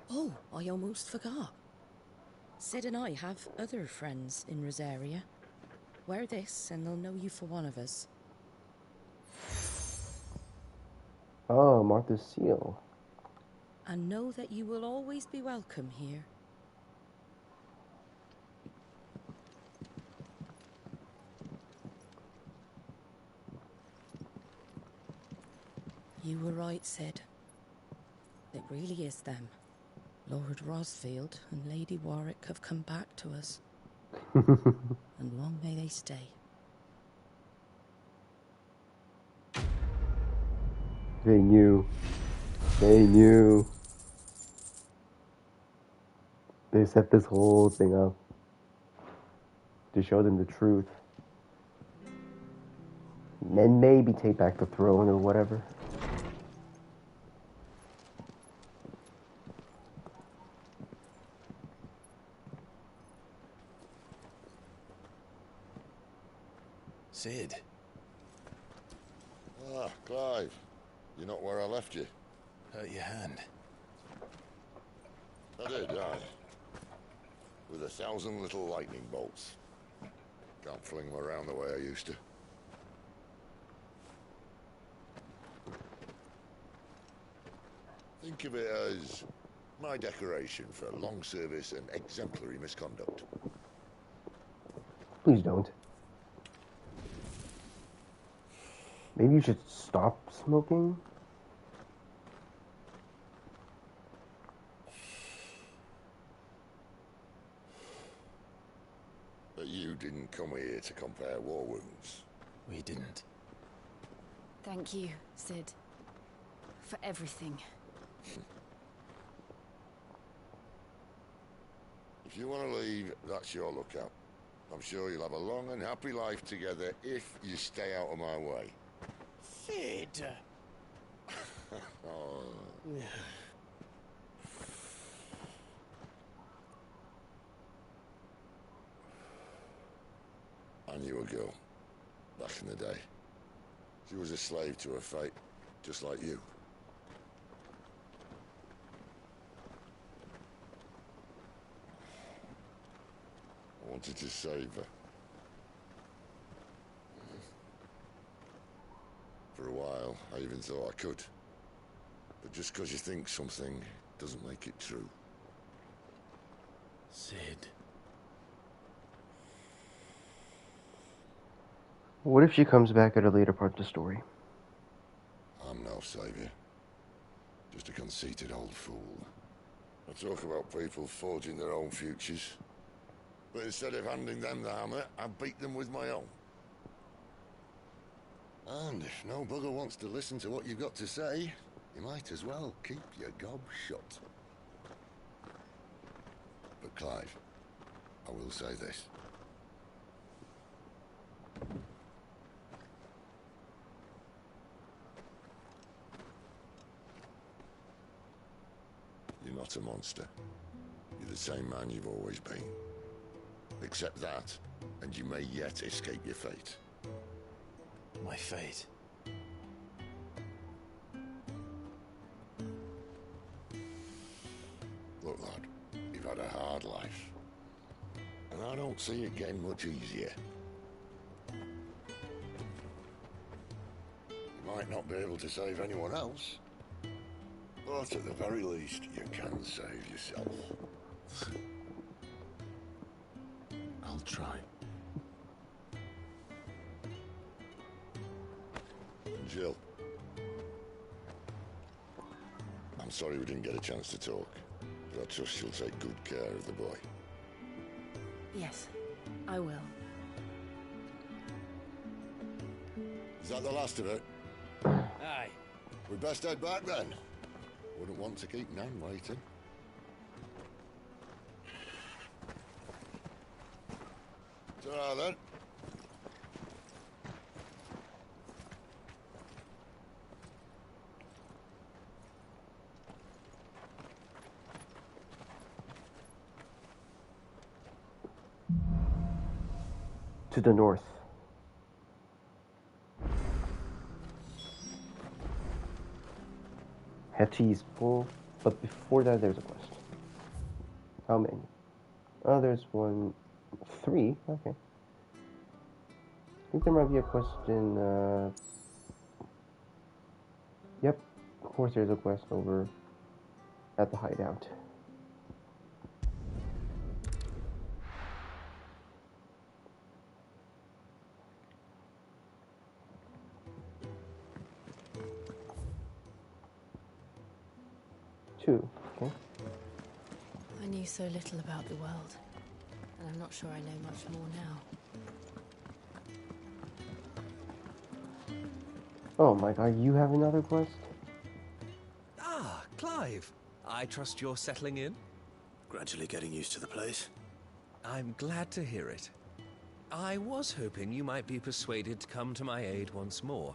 Oh, I almost forgot. Sid and I have other friends in Rosaria. Wear this and they'll know you for one of us. Oh, Martha's seal. And know that you will always be welcome here. You were right, Sid. It really is them. Lord Rosfield and Lady Warwick have come back to us. And long may they stay. They knew. They knew. They set this whole thing up to show them the truth. And then maybe take back the throne or whatever. Sid. Ah, Clive. You're not where I left you. Hurt your hand. I did, aye. With 1,000 little lightning bolts. Can't fling them around the way I used to. Think of it as my decoration for long service and exemplary misconduct. Please don't. Maybe you should stop smoking? But you didn't come here to compare war wounds. We didn't. Thank you, Sid. For everything. If you want to leave, that's your lookout. I'm sure you'll have a long and happy life together if you stay out of my way. Sid! Oh. I knew a girl, back in the day. She was a slave to her fate, just like you. I wanted to save her. For a while, I even thought I could. But just because you think something doesn't make it true. Sid. What if she comes back at a later part of the story? I'm no savior. Just a conceited old fool. I talk about people forging their own futures. But instead of handing them the hammer, I beat them with my own. And if no bugger wants to listen to what you've got to say, you might as well keep your gob shut. But Clive, I will say this. You're not a monster. You're the same man you've always been. Accept that, and you may yet escape your fate. My fate. Look, lad, you've had a hard life. And I don't see it getting much easier. You might not be able to save anyone else, but at the very least, you can save yourself. I'll try. And Jill, I'm sorry we didn't get a chance to talk, but I trust she'll take good care of the boy. Yes, I will. Is that the last of it? Aye. We'd best head back then. Wouldn't want to keep Nan waiting. Ta-ra then. To the north. Hetty's full, but before that there's a quest. How many? Oh, there's 1, 3, okay. I think there might be a quest in, yep, course, there's a quest over at the hideout. Okay. I knew so little about the world, and I'm not sure I know much more now. Oh my god, you have another quest? Ah, Clive. I trust you're settling in? Gradually getting used to the place. I'm glad to hear it. I was hoping you might be persuaded to come to my aid once more.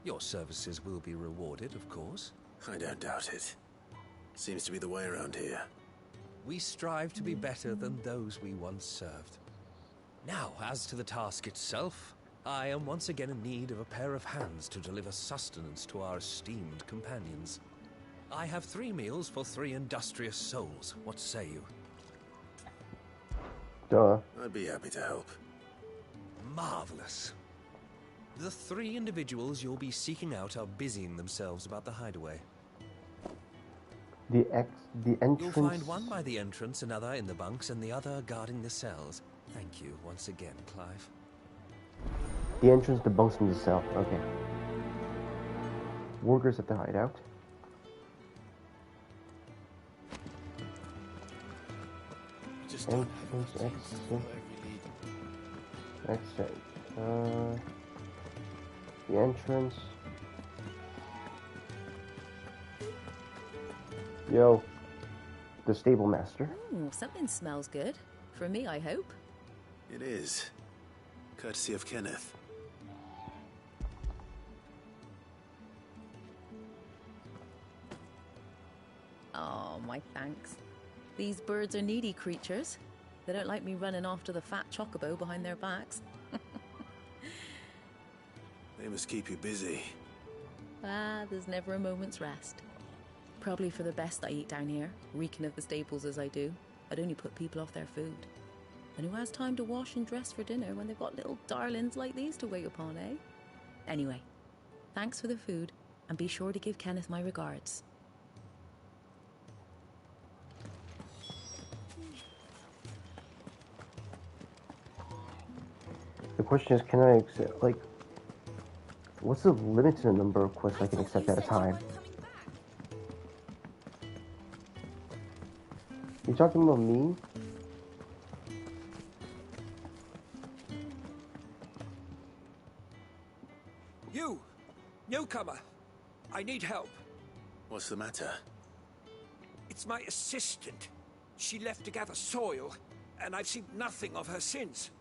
Your services will be rewarded, of course. I don't doubt it. Seems to be the way around here. We strive to be better than those we once served. Now, as to the task itself, I am once again in need of a pair of hands to deliver sustenance to our esteemed companions. I have 3 meals for 3 industrious souls. What say you? Duh. I'd be happy to help. Marvelous. The 3 individuals you'll be seeking out are busying themselves about the hideaway. The entrance... You'll find one by the entrance, another in the bunks, and the other guarding the cells. Thank you once again, Clive. The entrance, the bunks, and the cell. Okay. Workers at the hideout. Just don't exit. The entrance. Yo, the stable master. Ooh, something smells good. For me, I hope. It is. Courtesy of Kenneth. Oh, my thanks. These birds are needy creatures. They don't like me running after the fat chocobo behind their backs. They must keep you busy. Ah, there's never a moment's rest. Probably for the best I eat down here, reeking of the staples as I do. I'd only put people off their food. And who has time to wash and dress for dinner when they've got little darlings like these to wait upon, eh? Anyway, thanks for the food, and be sure to give Kenneth my regards. The question is, can I accept, like, what's the limit to the number of quests I can accept at a time? You talking about me? You! Newcomer! I need help. What's the matter? It's my assistant. She left to gather soil, and I've seen nothing of her since.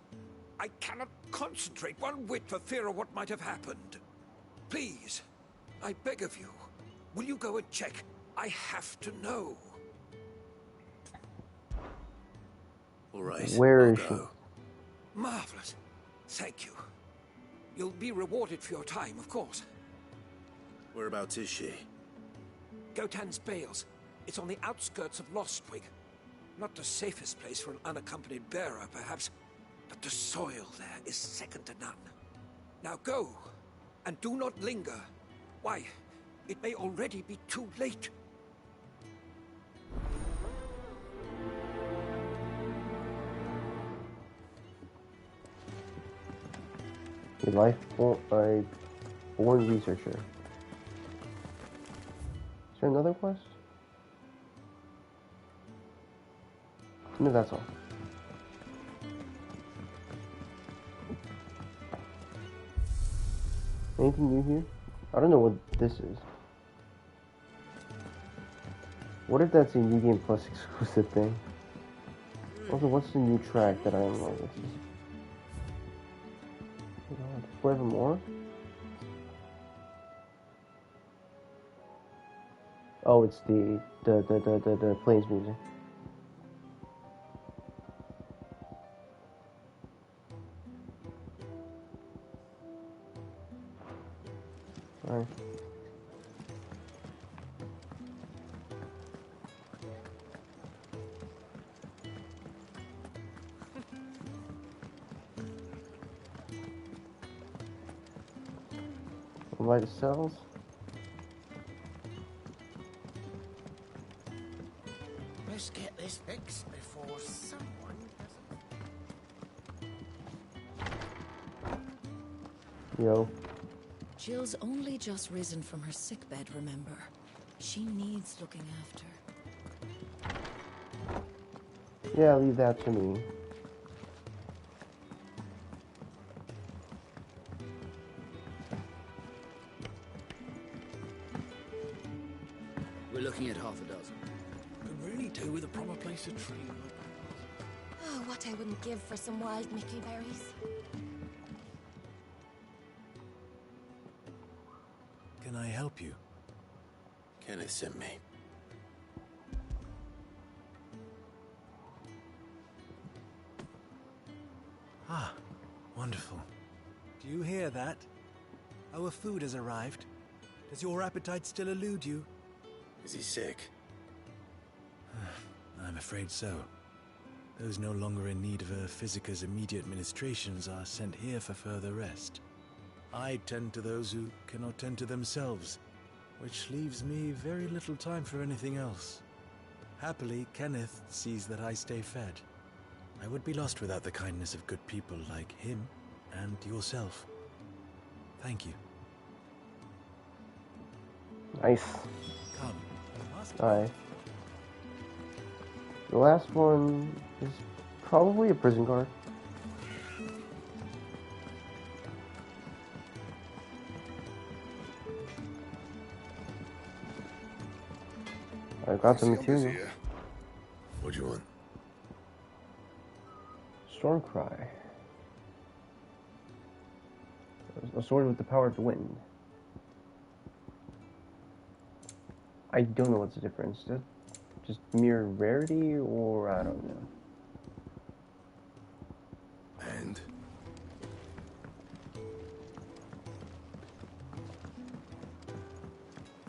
I cannot concentrate one whit for fear of what might have happened. Please, I beg of you, will you go and check? I have to know. All right. Where is she? Marvelous. Thank you. You'll be rewarded for your time, of course. Whereabouts is she? Gotan's Bales. It's on the outskirts of Lostwig. Not the safest place for an unaccompanied bearer, perhaps, but the soil there is second to none. Now go, and do not linger. Why, it may already be too late. A born researcher. Is there another quest? No, that's all. Anything new here? I don't know what this is. What if that's a New Game Plus exclusive thing? Also, what's the new track that I don't know? Forevermore? Oh, it's the Plains music. Alright. Light cells. this fixed before someone doesn't... Yo. Jill's only just risen from her sickbed, remember? She needs looking after. Yeah, leave that to me. We're looking at half a dozen. Could really do with a proper place to train. Oh, what I wouldn't give for some wild mickleberries. Can I help you? Kenneth sent me. Ah, wonderful. Do you hear that? Our food has arrived. Does your appetite still elude you? Is he sick? I'm afraid so. Those no longer in need of a Physica's immediate ministrations are sent here for further rest. I tend to those who cannot tend to themselves, which leaves me very little time for anything else. Happily, Kenneth sees that I stay fed. I would be lost without the kindness of good people like him and yourself. Thank you. Nice. Come. Alright. The last one is probably a prison guard. I got the material. What do you want? Stormcry. A sword with the power of the wind. I don't know what's the difference. Just mere rarity, or I don't know. And?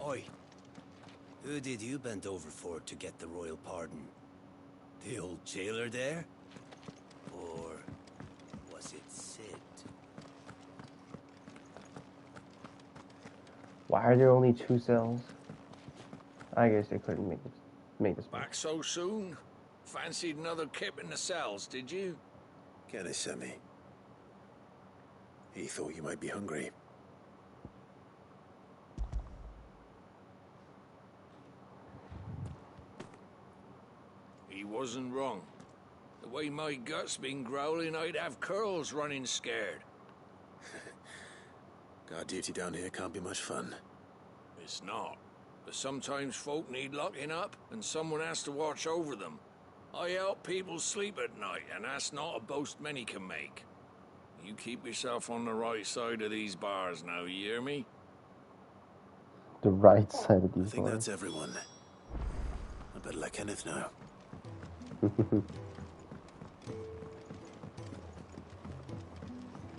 Oi. Who did you bend over for to get the royal pardon? The old jailer there? Or was it Sid? Why are there only 2 cells? I guess they couldn't make this Back so soon? Fancied another kip in the cells, did you? Kenneth sent me. He thought you might be hungry. He wasn't wrong. The way my gut's been growling, I'd have curls running scared. Guard duty down here can't be much fun. It's not. But sometimes folk need locking up, and someone has to watch over them. I help people sleep at night, and that's not a boast many can make. You keep yourself on the right side of these bars now, you hear me? The right side of these I think bars. that's everyone. I better let Kenneth know. We're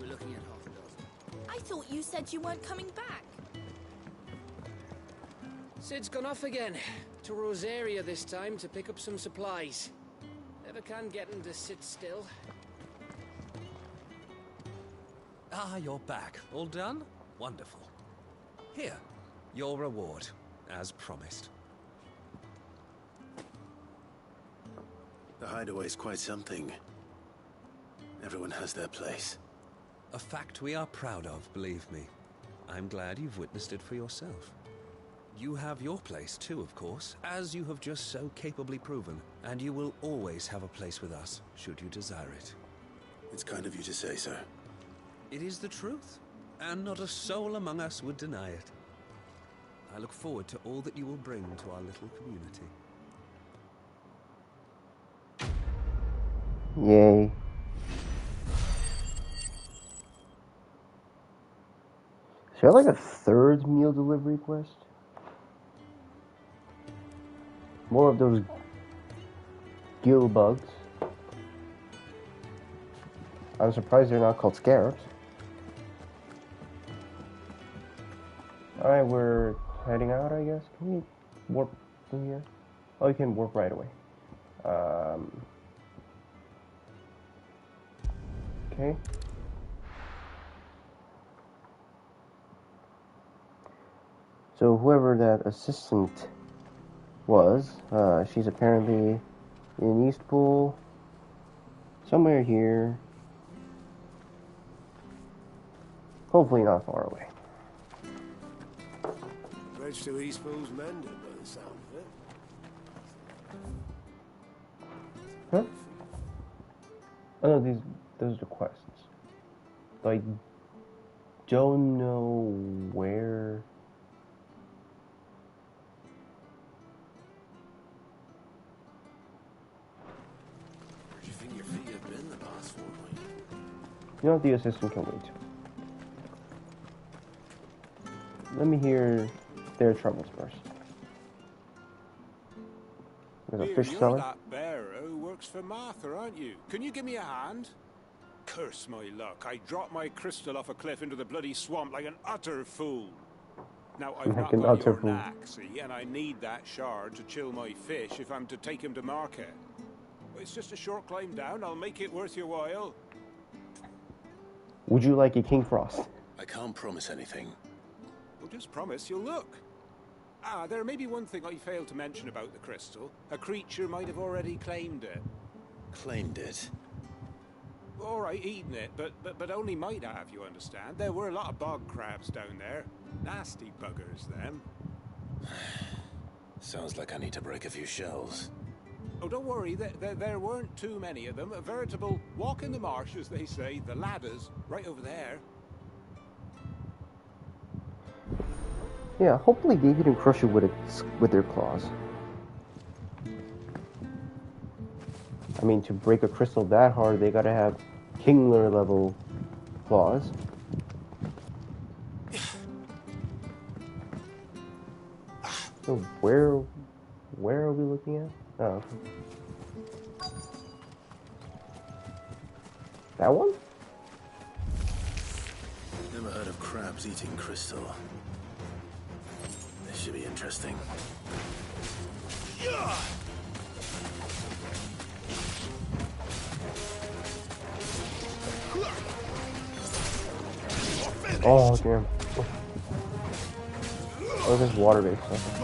looking at half a dozen. I thought you said you weren't coming back. Sid's gone off again. To Rosaria this time to pick up some supplies. Never can get him to sit still. Ah, you're back. All done? Wonderful. Here, your reward, as promised. The hideaway's quite something. Everyone has their place. A fact we are proud of, believe me. I'm glad you've witnessed it for yourself. You have your place too, of course, as you have just so capably proven, and you will always have a place with us, should you desire it. It's kind of you to say so. It is the truth, and not a soul among us would deny it. I look forward to all that you will bring to our little community. Yay. Is there like a 3rd meal delivery quest? More of those gill bugs. I'm surprised they're not called scarabs. Alright, we're heading out, I guess. Can we warp from here? Oh, you can warp right away. Okay. So whoever that assistant was, she's apparently In Eastpool. Somewhere here. Hopefully not far away. Bridge to Eastpool's mended by the sound of it. Huh? Oh no, those are quests. I don't know where. Where do you think your feet have been the past fortnight? You know what, the assistant can wait. Let me hear their troubles first. There's a fish You're seller. that bearer who works for Martha, aren't you? Can you give me a hand? Curse my luck. I dropped my crystal off a cliff into the bloody swamp like an utter fool. Now, I've Like not an got utter your fool. knack, see, and I need that shard to chill my fish if I'm to take him to market. It's just a short climb down. I'll make it worth your while. Would you like a King Frost? I can't promise anything. Well, just promise you'll look. Ah, there may be one thing I failed to mention about the crystal. A creature might have already claimed it. Claimed it? All right, eaten it, but only might have, you understand. There were a lot of bog crabs down there. Nasty buggers, them. Sounds like I need to break a few shells. Oh, don't worry, there weren't too many of them. A veritable walk in the marsh, as they say. The ladders, right over there. Yeah, hopefully they didn't crush you with their claws. I mean, to break a crystal that hard, they gotta have Kingler level claws. So where are we looking at? Oh, okay. That one? Never heard of crabs eating crystal. This should be interesting. Oh, damn. Oh, this is water-based stuff.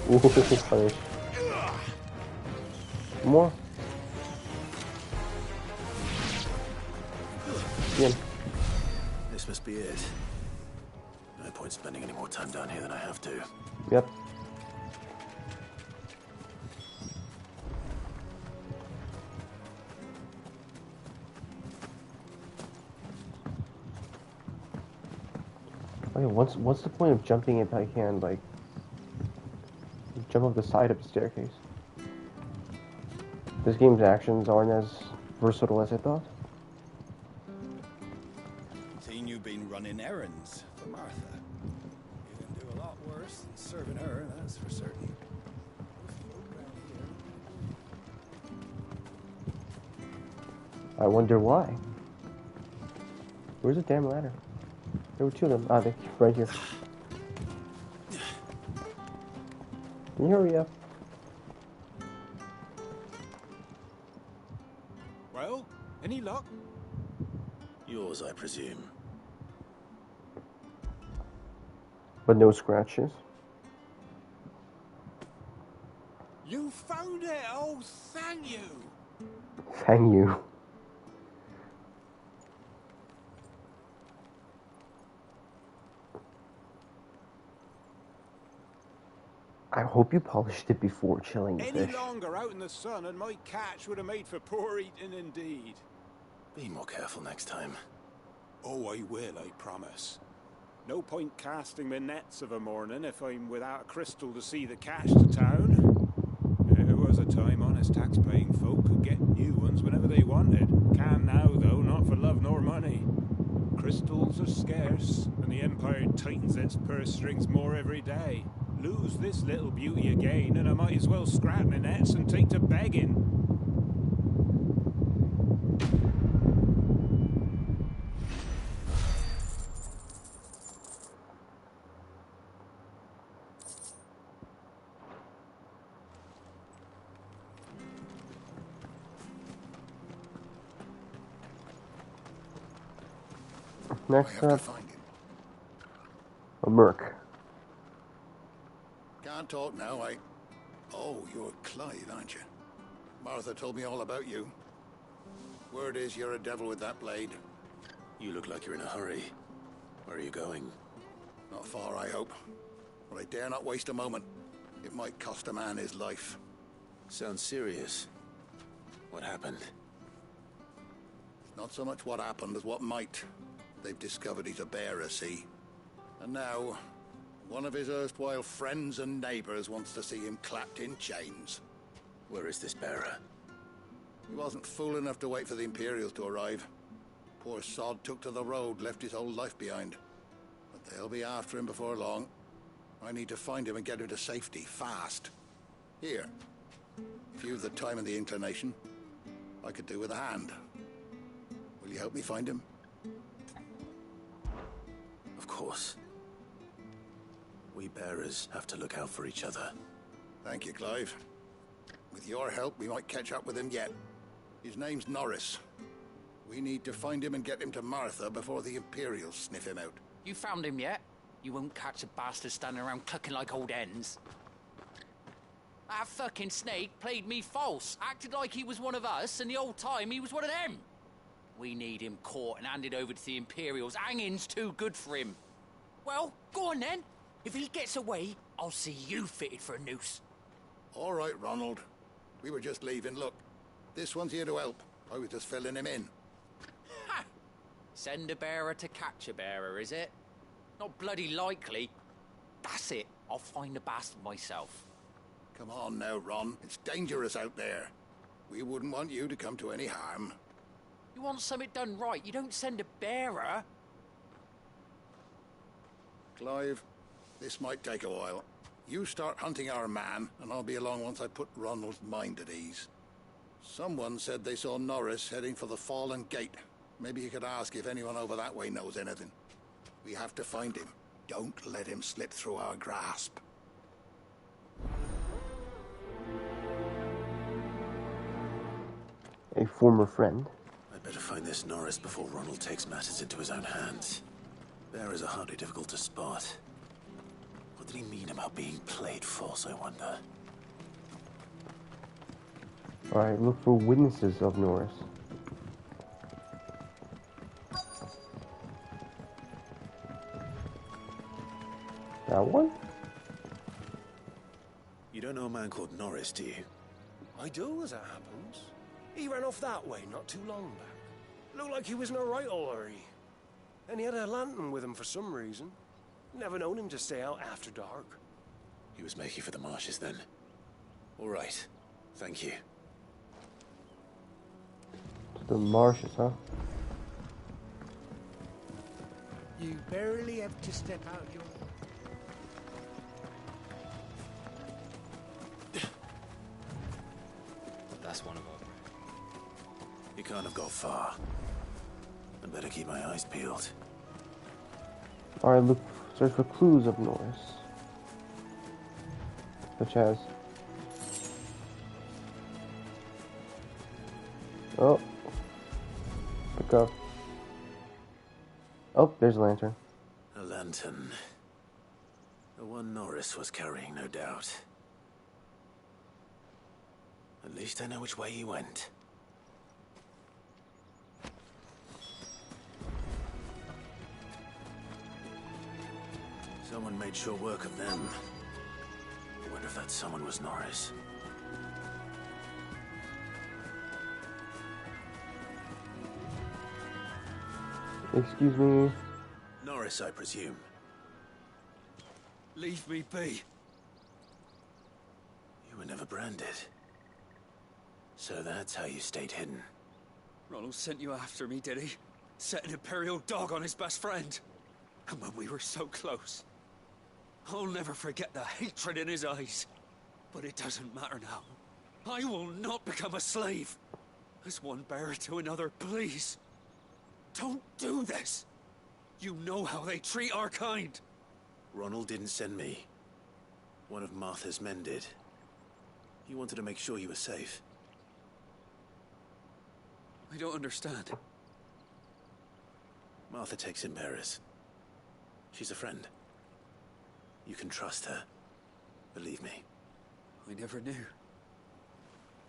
Ooh, punish. More. Yeah. This must be it. No point spending any more time down here than I have to. Yep. Okay, what's the point of jumping if I can, like, jump up the side of the staircase? This game's actions aren't as versatile as I thought. Seen you've been running errands for Martha. You can do a lot worse than serving her, that's for certain. I wonder why. Where's the damn ladder? There were two of them. Ah, they're right here. Can you hurry up? Well, any luck? Yours, I presume. But no scratches. You found it! Oh, thank you! Thank you. I hope you polished it before chilling the Any fish. longer out in the sun and my catch would have made for poor eating indeed. Be more careful next time. Oh, I will, I promise. No point casting my nets of a morning if I'm without a crystal to see the catch to town. There was a time honest tax-paying folk could get new ones whenever they wanted. Can't now, though, not for love nor money. Crystals are scarce, and the Empire tightens its purse strings more every day. Lose this little beauty again, and I might as well scrap my nets and take to begging. Next up, a smirk. Can't talk now, Oh, you're Clive, aren't you? Martha told me all about you. Word is you're a devil with that blade. You look like you're in a hurry. Where are you going? Not far, I hope. But I dare not waste a moment. It might cost a man his life. Sounds serious. What happened? Not so much what happened as what might. They've discovered he's a bearer, see? And now, one of his erstwhile friends and neighbors wants to see him clapped in chains. Where is this bearer? He wasn't fool enough to wait for the Imperials to arrive. Poor sod took to the road, left his whole life behind. But they'll be after him before long. I need to find him and get him to safety, fast. Here. If you've the time and the inclination, I could do with a hand. Will you help me find him? Of course. We bearers have to look out for each other. Thank you, Clive. With your help, we might catch up with him yet. His name's Norris. We need to find him and get him to Martha before the Imperials sniff him out. You found him yet? You won't catch a bastard standing around clucking like old hens. That fucking snake played me false, acted like he was one of us, and the whole time he was one of them. We need him caught and handed over to the Imperials. Hanging's too good for him. Well, go on then. If he gets away, I'll see you fitted for a noose. All right, Ronald. We were just leaving. Look, this one's here to help. I was just filling him in. Ha! Send a bearer to catch a bearer, is it? Not bloody likely. That's it. I'll find the bastard myself. Come on now, Ron. It's dangerous out there. We wouldn't want you to come to any harm. You want something done right, you don't send a bearer. Clive, this might take a while. You start hunting our man, and I'll be along once I put Ronald's mind at ease. Someone said they saw Norris heading for the Fallen Gate. Maybe you could ask if anyone over that way knows anything. We have to find him. Don't let him slip through our grasp. A former friend. I'd better find this Norris before Ronald takes matters into his own hands. Bearers are hardly difficult to spot. What did he mean about being played false, I wonder? Alright, look for witnesses of Norris. That one? You don't know a man called Norris, do you? I do, as it happens. He ran off that way not too long back. Looked like he was in a right old hurry. And he had a lantern with him for some reason. Never known him to stay out after dark. He was making for the marshes then. All right. Thank you. To the marshes, huh? You barely have to step out your... That's one of our... He can't have got far. I'd better keep my eyes peeled. Alright, look, search for clues of Norris. Such as... Oh. Pick up. Oh, there's a lantern. A lantern. The one Norris was carrying, no doubt. At least I know which way he went. Someone made sure work of them. I wonder if that someone was Norris. Excuse me. Norris, I presume. Leave me be. You were never branded. So that's how you stayed hidden. Ronald sent you after me, did he? Set an Imperial dog on his best friend. And when we were so close. I'll never forget the hatred in his eyes. But it doesn't matter now. I will not become a slave. As one bearer to another, please. Don't do this. You know how they treat our kind. Ronald didn't send me. One of Martha's men did. He wanted to make sure you were safe. I don't understand. Martha takes in bearers. She's a friend. You can trust her. Believe me. I never knew.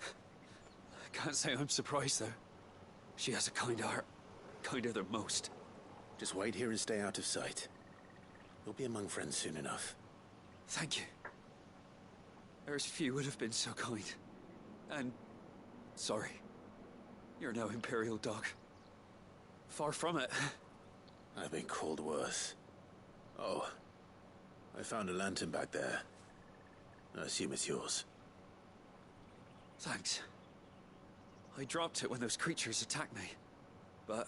I can't say I'm surprised, though. She has a kind heart. Kinder than most. Just wait here and stay out of sight. You'll be among friends soon enough. Thank you. There's few would have been so kind. And... sorry. You're no Imperial dog. Far from it. I've been called worse. Oh. I found a lantern back there. I assume it's yours. Thanks. I dropped it when those creatures attacked me. But...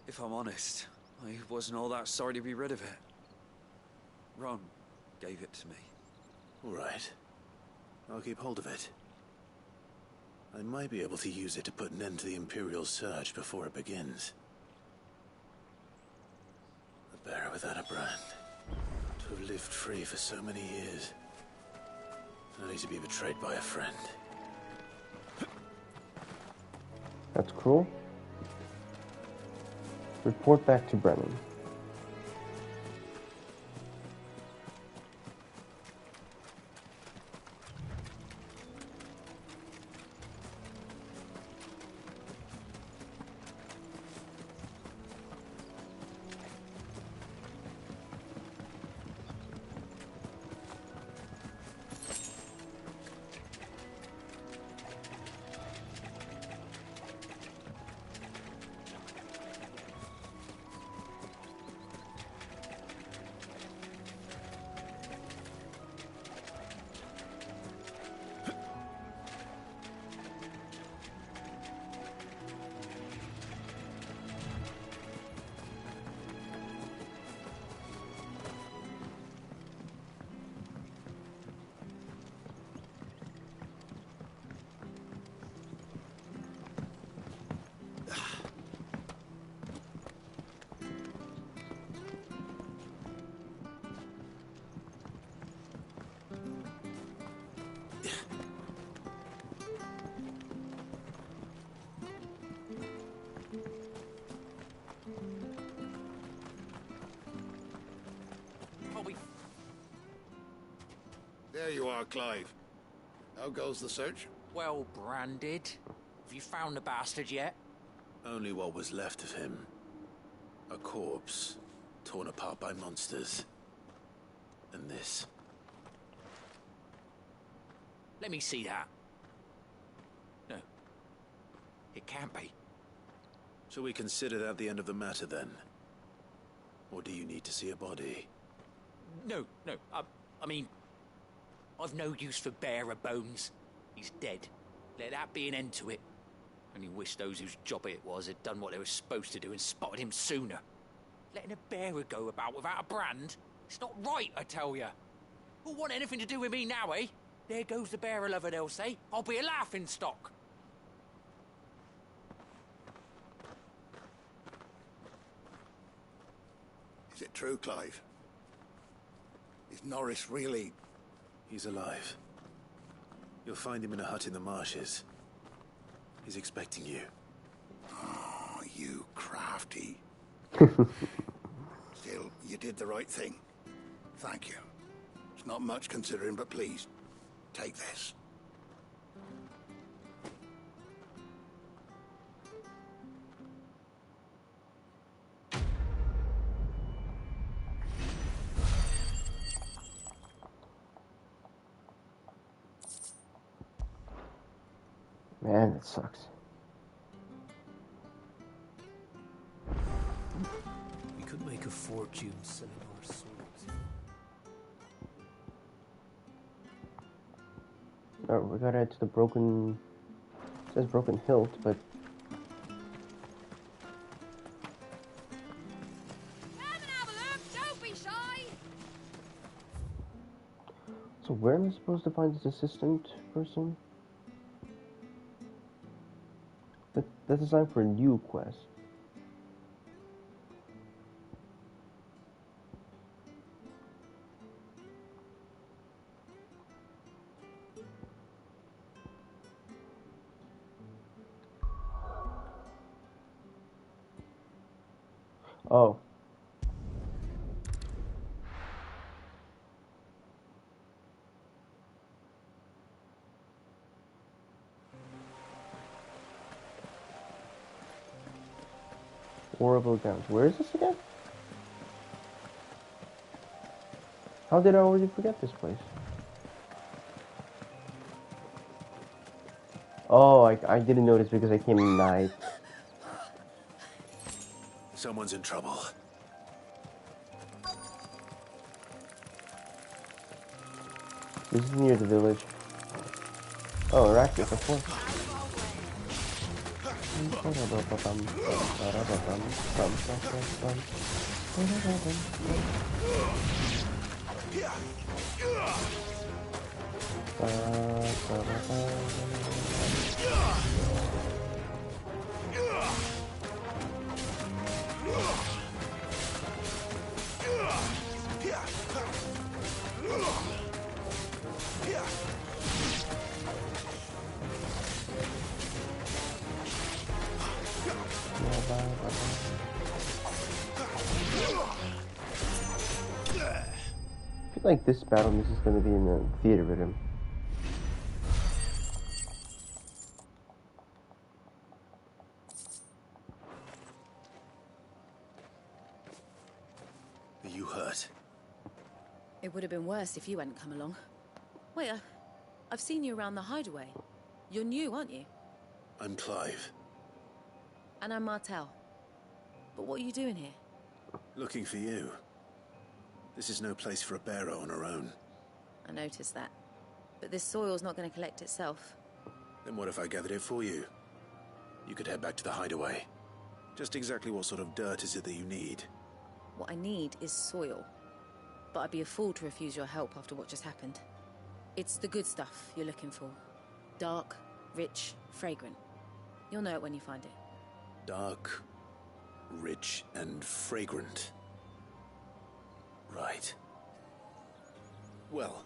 if I'm honest, I wasn't all that sorry to be rid of it. Ron gave it to me. All right. I'll keep hold of it. I might be able to use it to put an end to the Imperial surge before it begins. A bearer without a brand. To have lived free for so many years. Only to be betrayed by a friend. That's cool. Report back to Brennan. There you are, Clive. How goes the search? Well branded. Have you found the bastard yet? Only what was left of him. A corpse, torn apart by monsters. And this. Let me see that. No. It can't be. Shall we consider that the end of the matter, then? Or do you need to see a body? No. I mean... I've no use for bearer bones. He's dead. Let that be an end to it. Only wish those whose job it was had done what they were supposed to do and spotted him sooner. Letting a bearer go about without a brand? It's not right, I tell ya. Who'll want anything to do with me now, eh? There goes the bearer lover, they'll say. I'll be a laughing stock. Is it true, Clive? Is Norris really... He's alive. You'll find him in a hut in the marshes. He's expecting you. Oh, you crafty. Still, you did the right thing. Thank you. It's not much considering, but please, take this. Man, that sucks. We could make a fortune selling our souls. Oh, we gotta head to the broken... It says broken hilt, but... Come and have a look, don't be shy! So where am I supposed to find this assistant person? That's a sign for a new quest. Oh. Horrible grounds. Where is this again? How did I already forget this place? Oh, I didn't notice because I came in night. Someone's in trouble. This is near the village. Oh, Arachnis, of course. I feel like this battle this is going to be in the theater with him. Are you hurt? It would have been worse if you hadn't come along. Wait, I've seen you around the hideaway. You're new, aren't you? I'm Clive. And I'm Martel. But what are you doing here? Looking for you. This is no place for a bearer on her own. I noticed that. But this soil's not going to collect itself. Then what if I gathered it for you? You could head back to the hideaway. Just exactly what sort of dirt is it that you need? What I need is soil. But I'd be a fool to refuse your help after what just happened. It's the good stuff you're looking for. Dark, rich, fragrant. You'll know it when you find it. Dark, rich, and fragrant. Right. Well,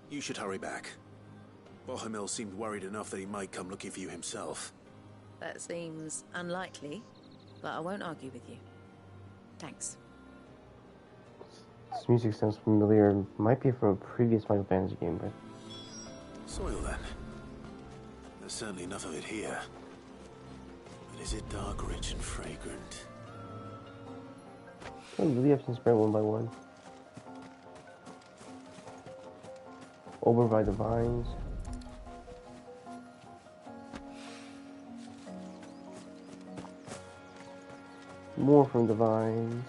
you should hurry back. Bohemil seemed worried enough that he might come looking for you himself. That seems unlikely, but I won't argue with you. Thanks. This music sounds familiar. Might be from a previous Final Fantasy game, but... Soil, then. There's certainly enough of it here. But is it dark, rich, and fragrant? I really have to spread one by one. Over by the vines. More from the vines.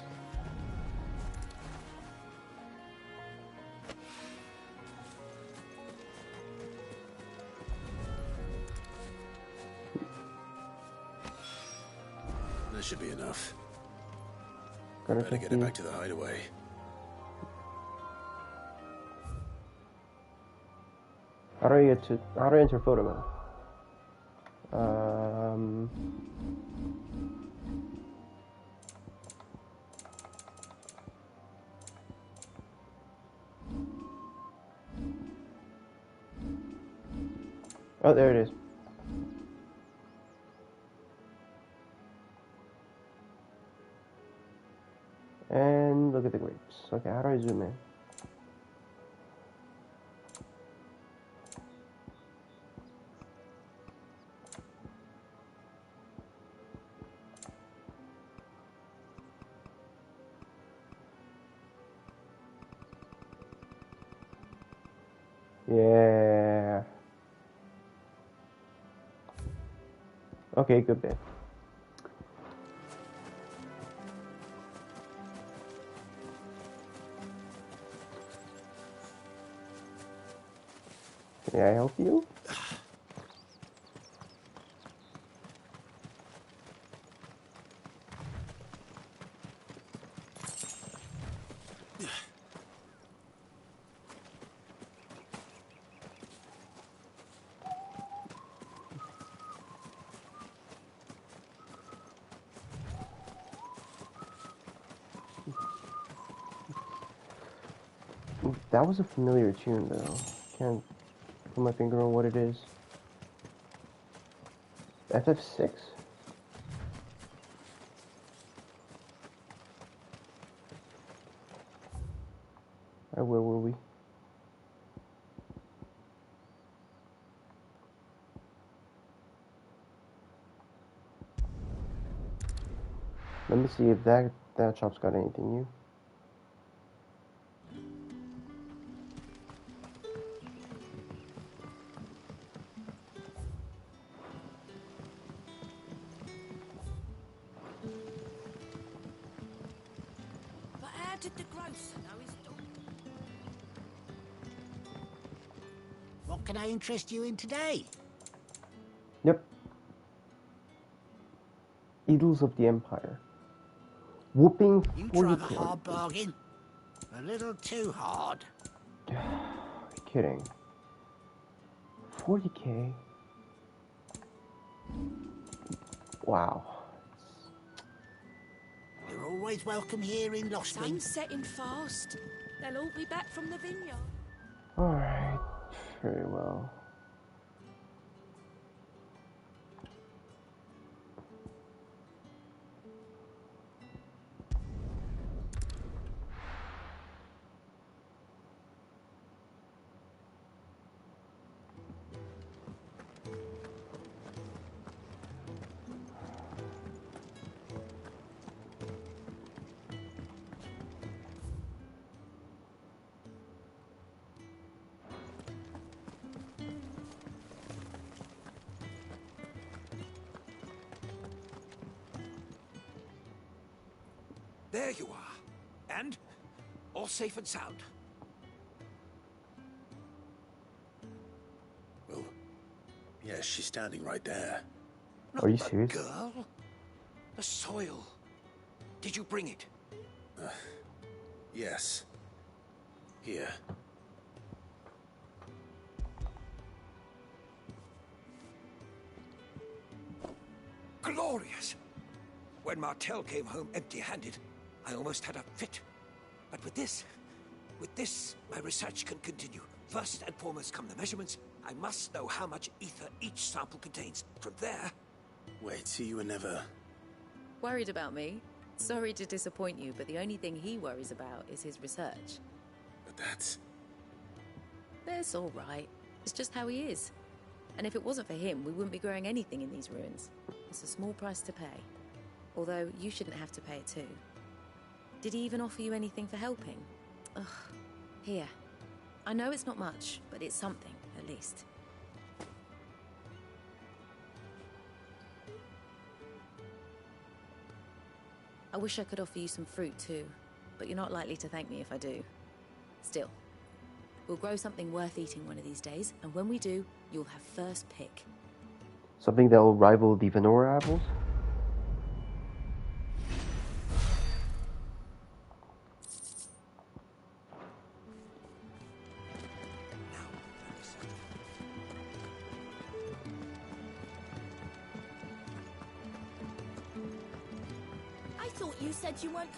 That should be enough. Better get it back to the hideaway. How do I enter photo mode? Oh, there it is. And look at the grapes. Okay, how do I zoom in? Yeah. Okay, good bit. May I help you? That was a familiar tune, though. Can't put my finger on what it is. FF6? Where were we? Let me see if that shop's got anything new. But how did the grocer know his dog? What can I interest you in today? Yep. Eagles of the Empire. Whooping You 40 drive a hard bargain. A little too hard. Kidding. 40k. Wow. You're always welcome here in Lostman. Sun's setting fast. They'll all be back from the vineyard. Alright. Very well. There you are. And all safe and sound. Well, yes, she's standing right there. Are you serious? Girl? The soil. Did you bring it? Yes. Here. Glorious! When Martel came home empty-handed, I almost had a fit. But with this, my research can continue. First and foremost come the measurements. I must know how much ether each sample contains. From there... Wait, so you were never... Worried about me? Sorry to disappoint you, but the only thing he worries about is his research. But that's... That's all right. It's just how he is. And if it wasn't for him, we wouldn't be growing anything in these ruins. It's a small price to pay. Although, you shouldn't have to pay it too. Did he even offer you anything for helping? Ugh. Here. I know it's not much, but it's something, at least. I wish I could offer you some fruit too, but you're not likely to thank me if I do. Still, we'll grow something worth eating one of these days, and when we do, you'll have first pick. Something that'll rival the Venora apples? I thought you said you weren't...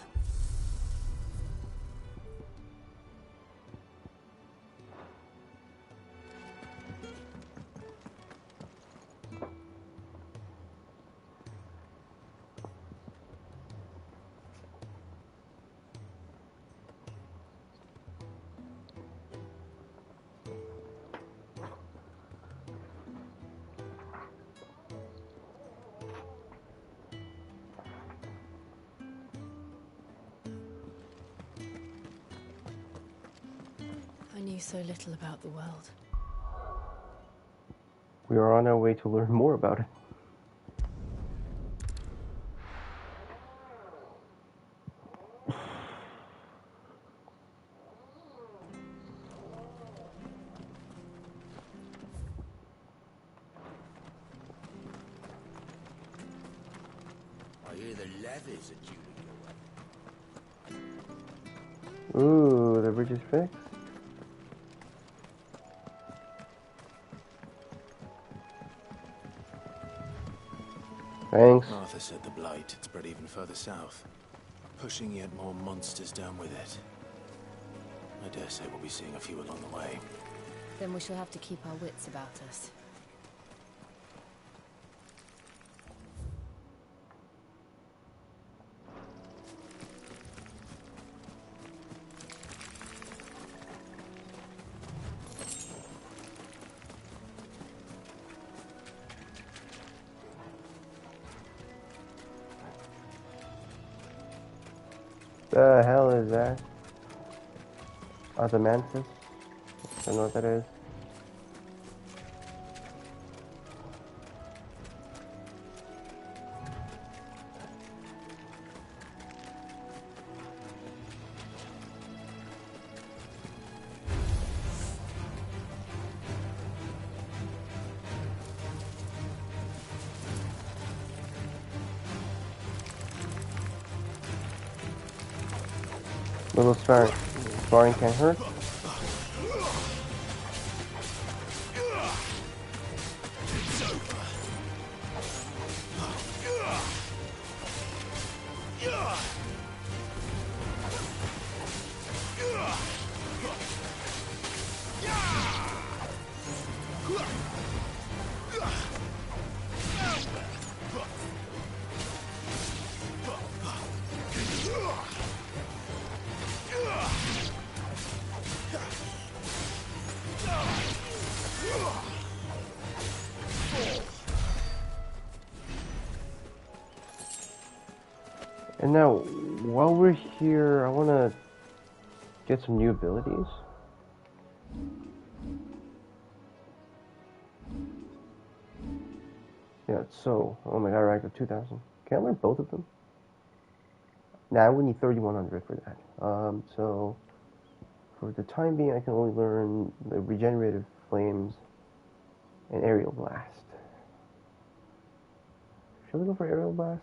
I knew so little about the world. We are on our way to learn more about it. I hear the levies are due to go up. Ooh, the bridge is fixed. Thanks. Martha said the blight had spread even further south, pushing yet more monsters down with it. I dare say we'll be seeing a few along the way. Then we shall have to keep our wits about us. The hell is that? Ozymanthus? I don't know what that is. Little sparring can't hurt. And now, while we're here, I want to get some new abilities. Yeah, so, oh my god, I racked up 2,000. Can I learn both of them? Nah, I would need 3,100 for that. So, for the time being, I can only learn the regenerative flames and aerial blast. Should we go for aerial blast?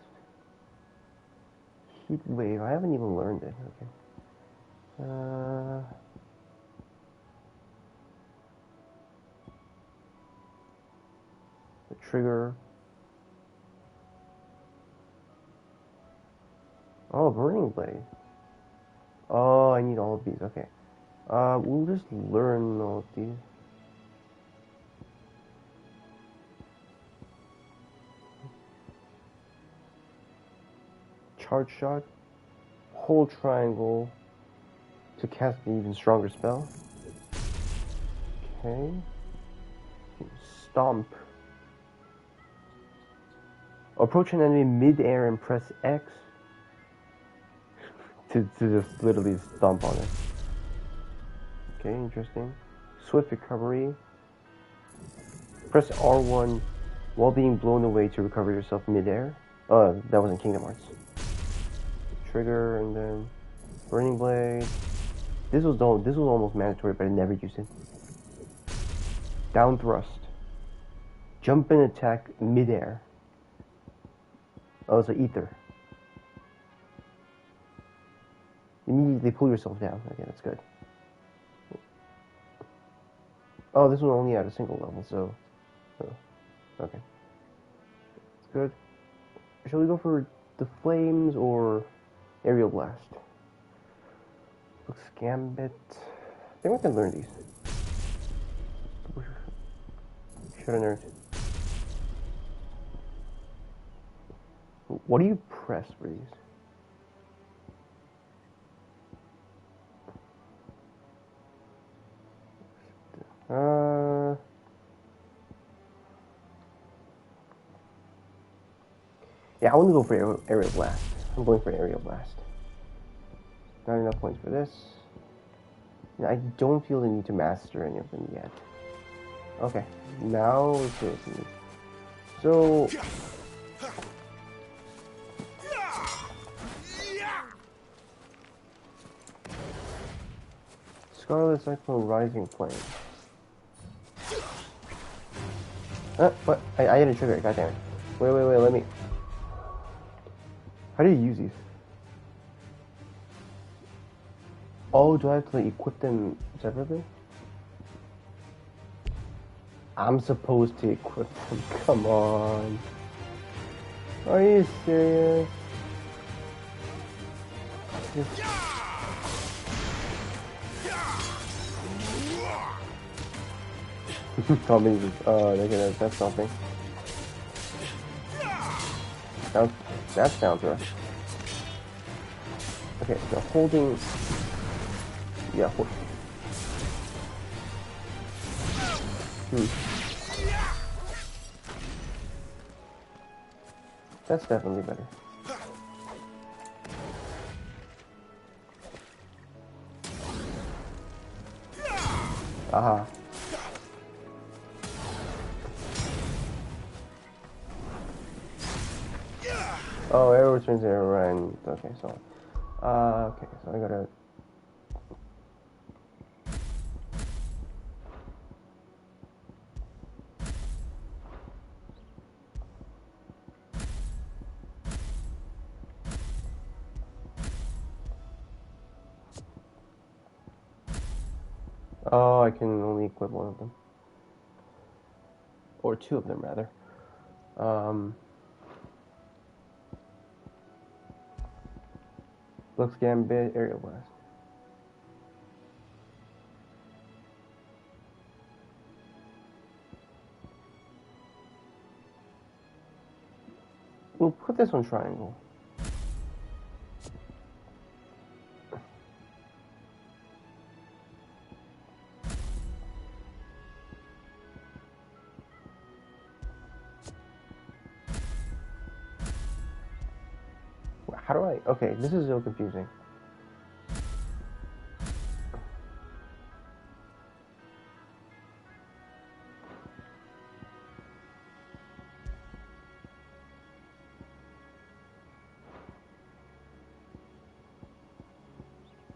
Heat wave, I haven't even learned it. Okay. The trigger. Oh, burning blade. Oh, I need all of these. Okay. We'll just learn all of these. Charge shot. Hold triangle to cast an even stronger spell. Okay. Stomp. Approach an enemy mid-air and press X to just literally stomp on it. Okay, interesting. Swift recovery. Press R1 while being blown away to recover yourself mid-air. That was in Kingdom Hearts. Trigger and then burning blade. This was almost mandatory, but I never used it. Down thrust. Jump and attack mid-air. Oh, it's an ether. Immediately pull yourself down. Okay, that's good. Oh, this one only at a single level, so... Oh, okay. That's good. Shall we go for the flames or aerial blast? Looks gambit. I think we can learn these. Should have learned. What do you press for these? Yeah, I want to go for aerial blast. I'm going for aerial blast. Not enough points for this. I don't feel the need to master any of them yet. Okay, now it's it. So... Scarlet Cyclone Rising Flame. What? I didn't trigger it, goddammit. Wait, let me... How do you use these? Oh, do I have to like, equip them separately? I'm supposed to equip them, come on. Are you serious? Tell me, that's something. That's down thrust. Okay, so holding... Yeah, That's definitely better. Aha. Oh, arrow returns arrow and okay, so okay, so I gotta. Oh, I can only equip one of them. Or two of them, rather. Looks Gambit, Aerial Blast. We'll put this on Triangle. How do I... Okay, this is so confusing.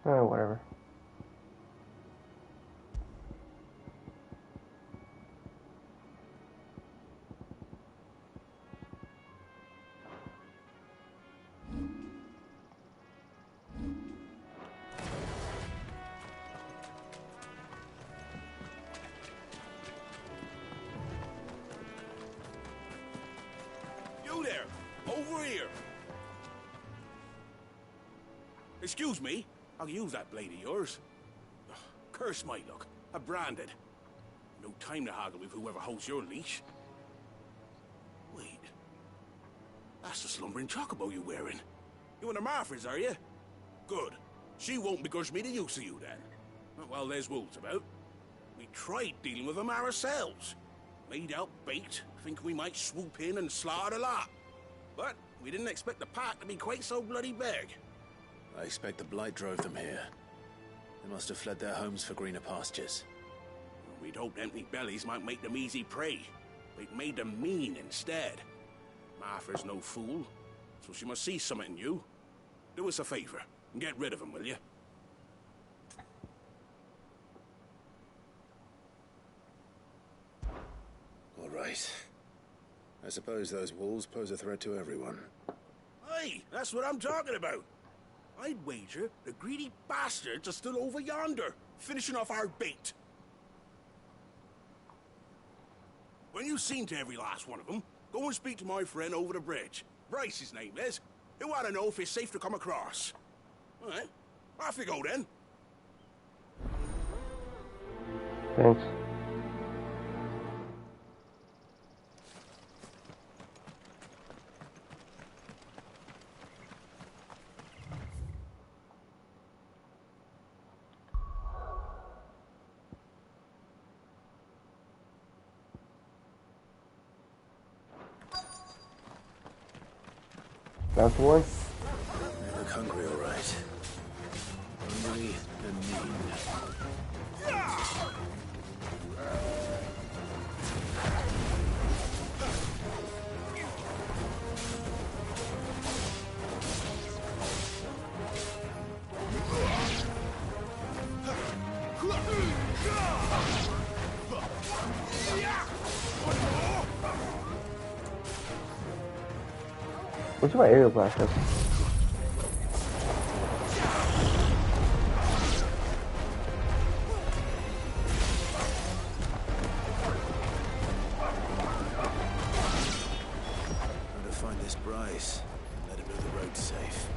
Whatever. You there! Over here! Excuse me, I'll use that blade of yours. Ugh, curse my luck. I'm branded. No time to haggle with whoever holds your leash. Wait. That's the slumbering chocobo you're wearing. You and the Marfors, are you? Good. She won't begrudge me the use of you, then. Not while there's wolves about. We tried dealing with them ourselves. Made out bait, think we might swoop in and slaughter the lot. But we didn't expect the pack to be quite so bloody big. I expect the blight drove them here. They must have fled their homes for greener pastures. We'd hoped empty bellies might make them easy prey. But it made them mean instead. Martha's no fool, so she must see something in you. Do us a favor and get rid of them, will you? All right. I suppose those wolves pose a threat to everyone. Hey, that's what I'm talking about. I'd wager the greedy bastards are still over yonder, finishing off our bait. When you've seen to every last one of them, go and speak to my friend over the bridge. Bryce, his name is. He'll want to know if it's safe to come across. All right, off you go then. Thanks. That's the one? They look hungry, all right. Hungry and mean. What's my aerial blast? Up? Gotta find this Bryce and let him know the road's safe.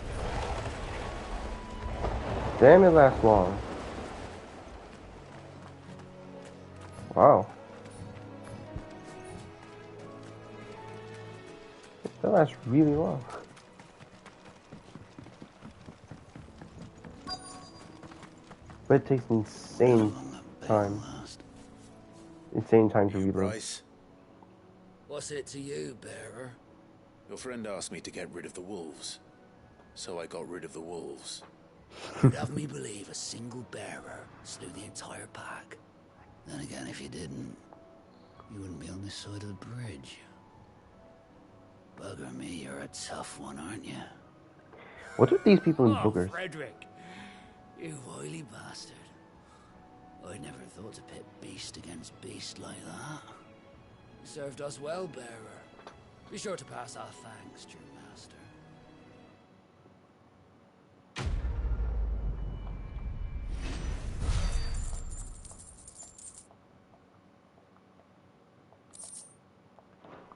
Damn, it lasts long. Wow. That lasts really long. But it takes insane time. Insane time to reload. Bryce, What's it to you, bearer? your friend asked me to get rid of the wolves. So I got rid of the wolves. You'd have me believe a single bearer slew the entire pack. Then again, if you didn't, you wouldn't be on this side of the bridge. Bugger me, you're a tough one, aren't you? What are these people in boogers? Frederick, you wily bastard. I'd never thought to pit beast against beast like that. You served us well, bearer. Be sure to pass our thanks to your master.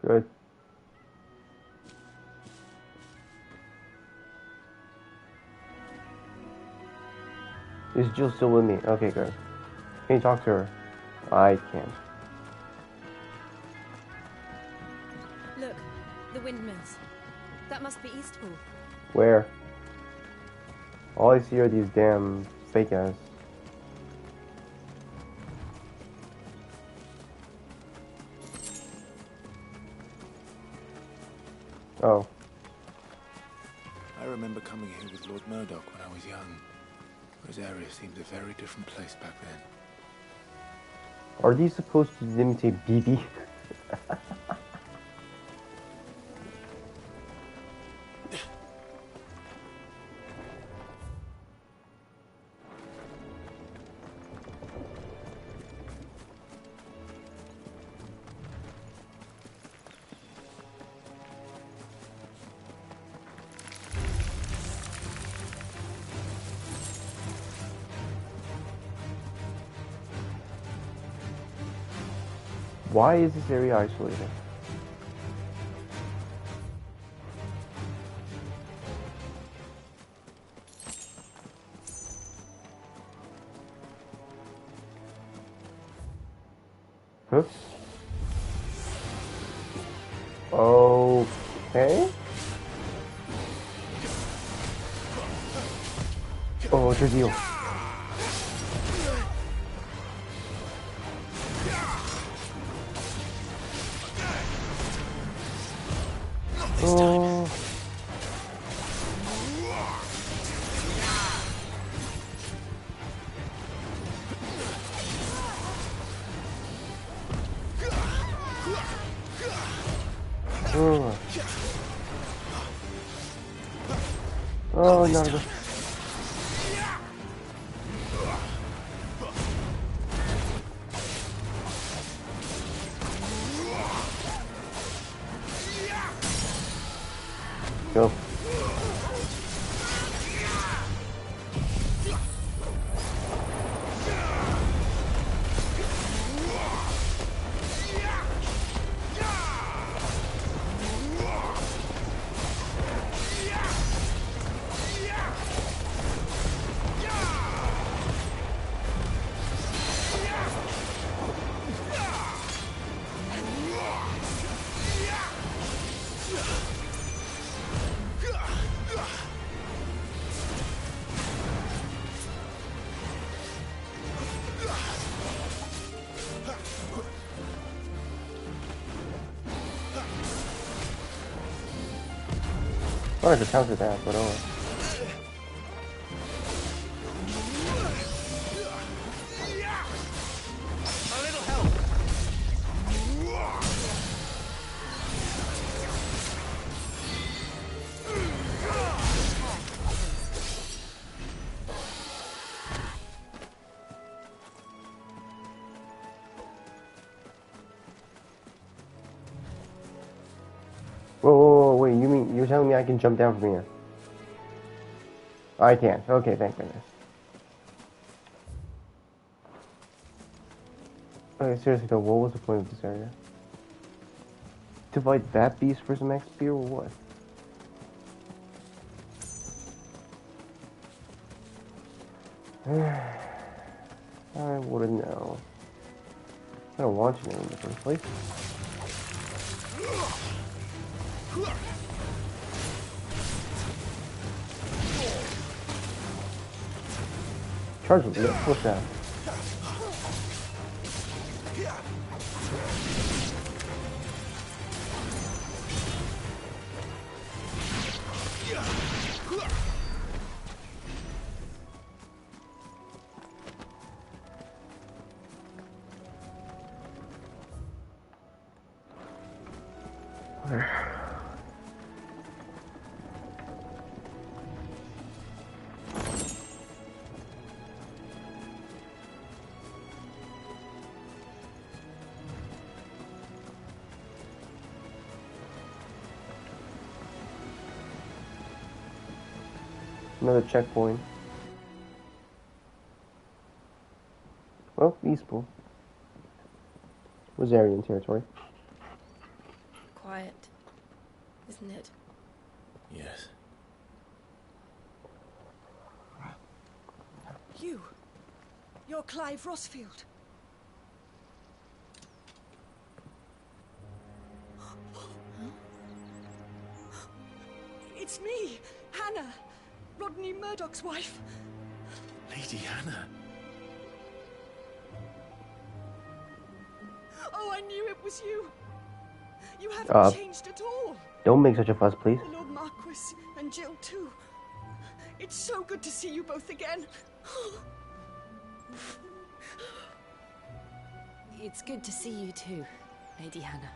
Good. Is Jill still with me? Okay, good. Can you talk to her? I can't. Look, the windmills. That must be Eastpool. Where? All I see are these damn fake ass. Oh. I remember coming here with Lord Murdoch when I was young. This area seems a very different place back then. Are these supposed to imitate BB? Why is this area isolated? Huh? Okay. Oh, what's your deal? Oh. Oh. Oh, not again. Go. I wanted to counter that, but oh. Whoa, wait, you mean, you're telling me I can jump down from here? I can't. Okay, thank goodness. Okay, seriously though, what was the point of this area? To fight that beast for some XP or what? I wouldn't know. I don't want to know in the first place. Charge with it. What's that? Another checkpoint. Well, peaceful. Was Aryan territory. Quiet, isn't it? Yes. You're Clive Rossfield. It's me, Hannah, Rodney Murdoch's wife. Lady Hannah. Oh, I knew it was you. You haven't changed at all. Don't make such a fuss, please. The Lord Marquis and Jill too. It's so good to see you both again. It's good to see you too, Lady Hannah.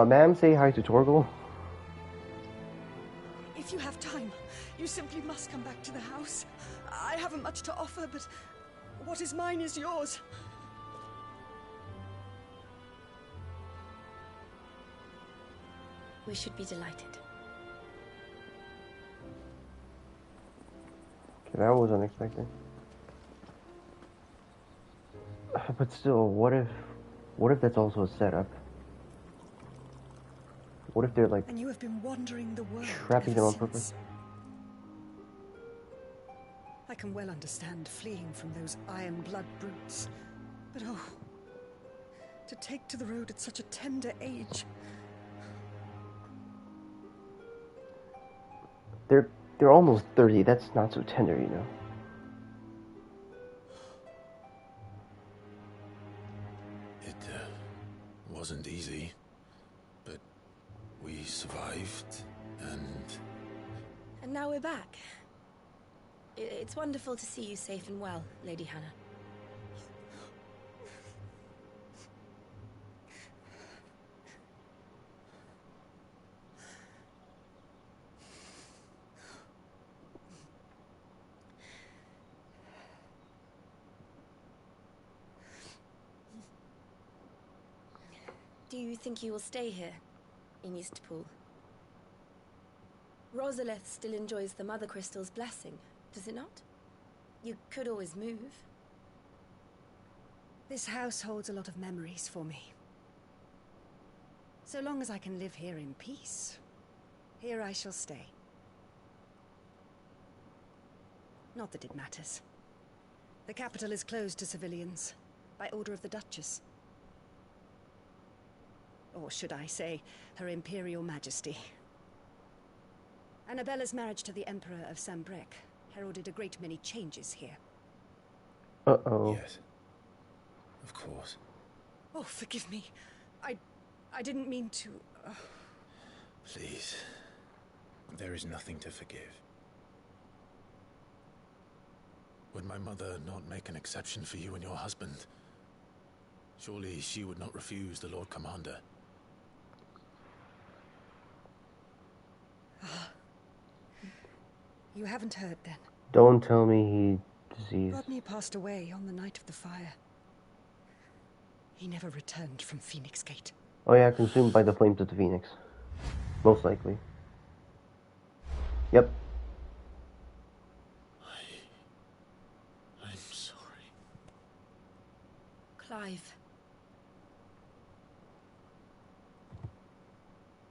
Ma'am, say hi to Torgal. If you have time, you simply must come back to the house. I haven't much to offer, but what is mine is yours. We should be delighted. Okay, that was unexpected. But still, what if that's also a setup? What if they're like And you have been wandering the world trapping them ever on since. purpose? I can well understand fleeing from those iron blood brutes. But oh, to take to the road at such a tender age. They're almost 30. That's not so tender, you know. It wasn't easy, but we survived, and... And now we're back. It's wonderful to see you safe and well, Lady Hannah. Do you think you will stay here, in Eastpool? Rosalith still enjoys the Mother Crystal's blessing, does it not? You could always move. This house holds a lot of memories for me. So long as I can live here in peace, here I shall stay. Not that it matters. The capital is closed to civilians, by order of the Duchess. Or should I say, Her Imperial Majesty. Annabella's marriage to the Emperor of Sambrec heralded a great many changes here. Uh-oh. Yes. Of course. Oh, forgive me. I didn't mean to... Please. There is nothing to forgive. Would my mother not make an exception for you and your husband? Surely she would not refuse the Lord Commander. You haven't heard, then? Don't tell me he diseased. Rodney passed away on the night of the fire. He never returned from Phoenix Gate. Oh yeah, consumed by the flames of the Phoenix. Most likely. Yep. I'm sorry. Clive.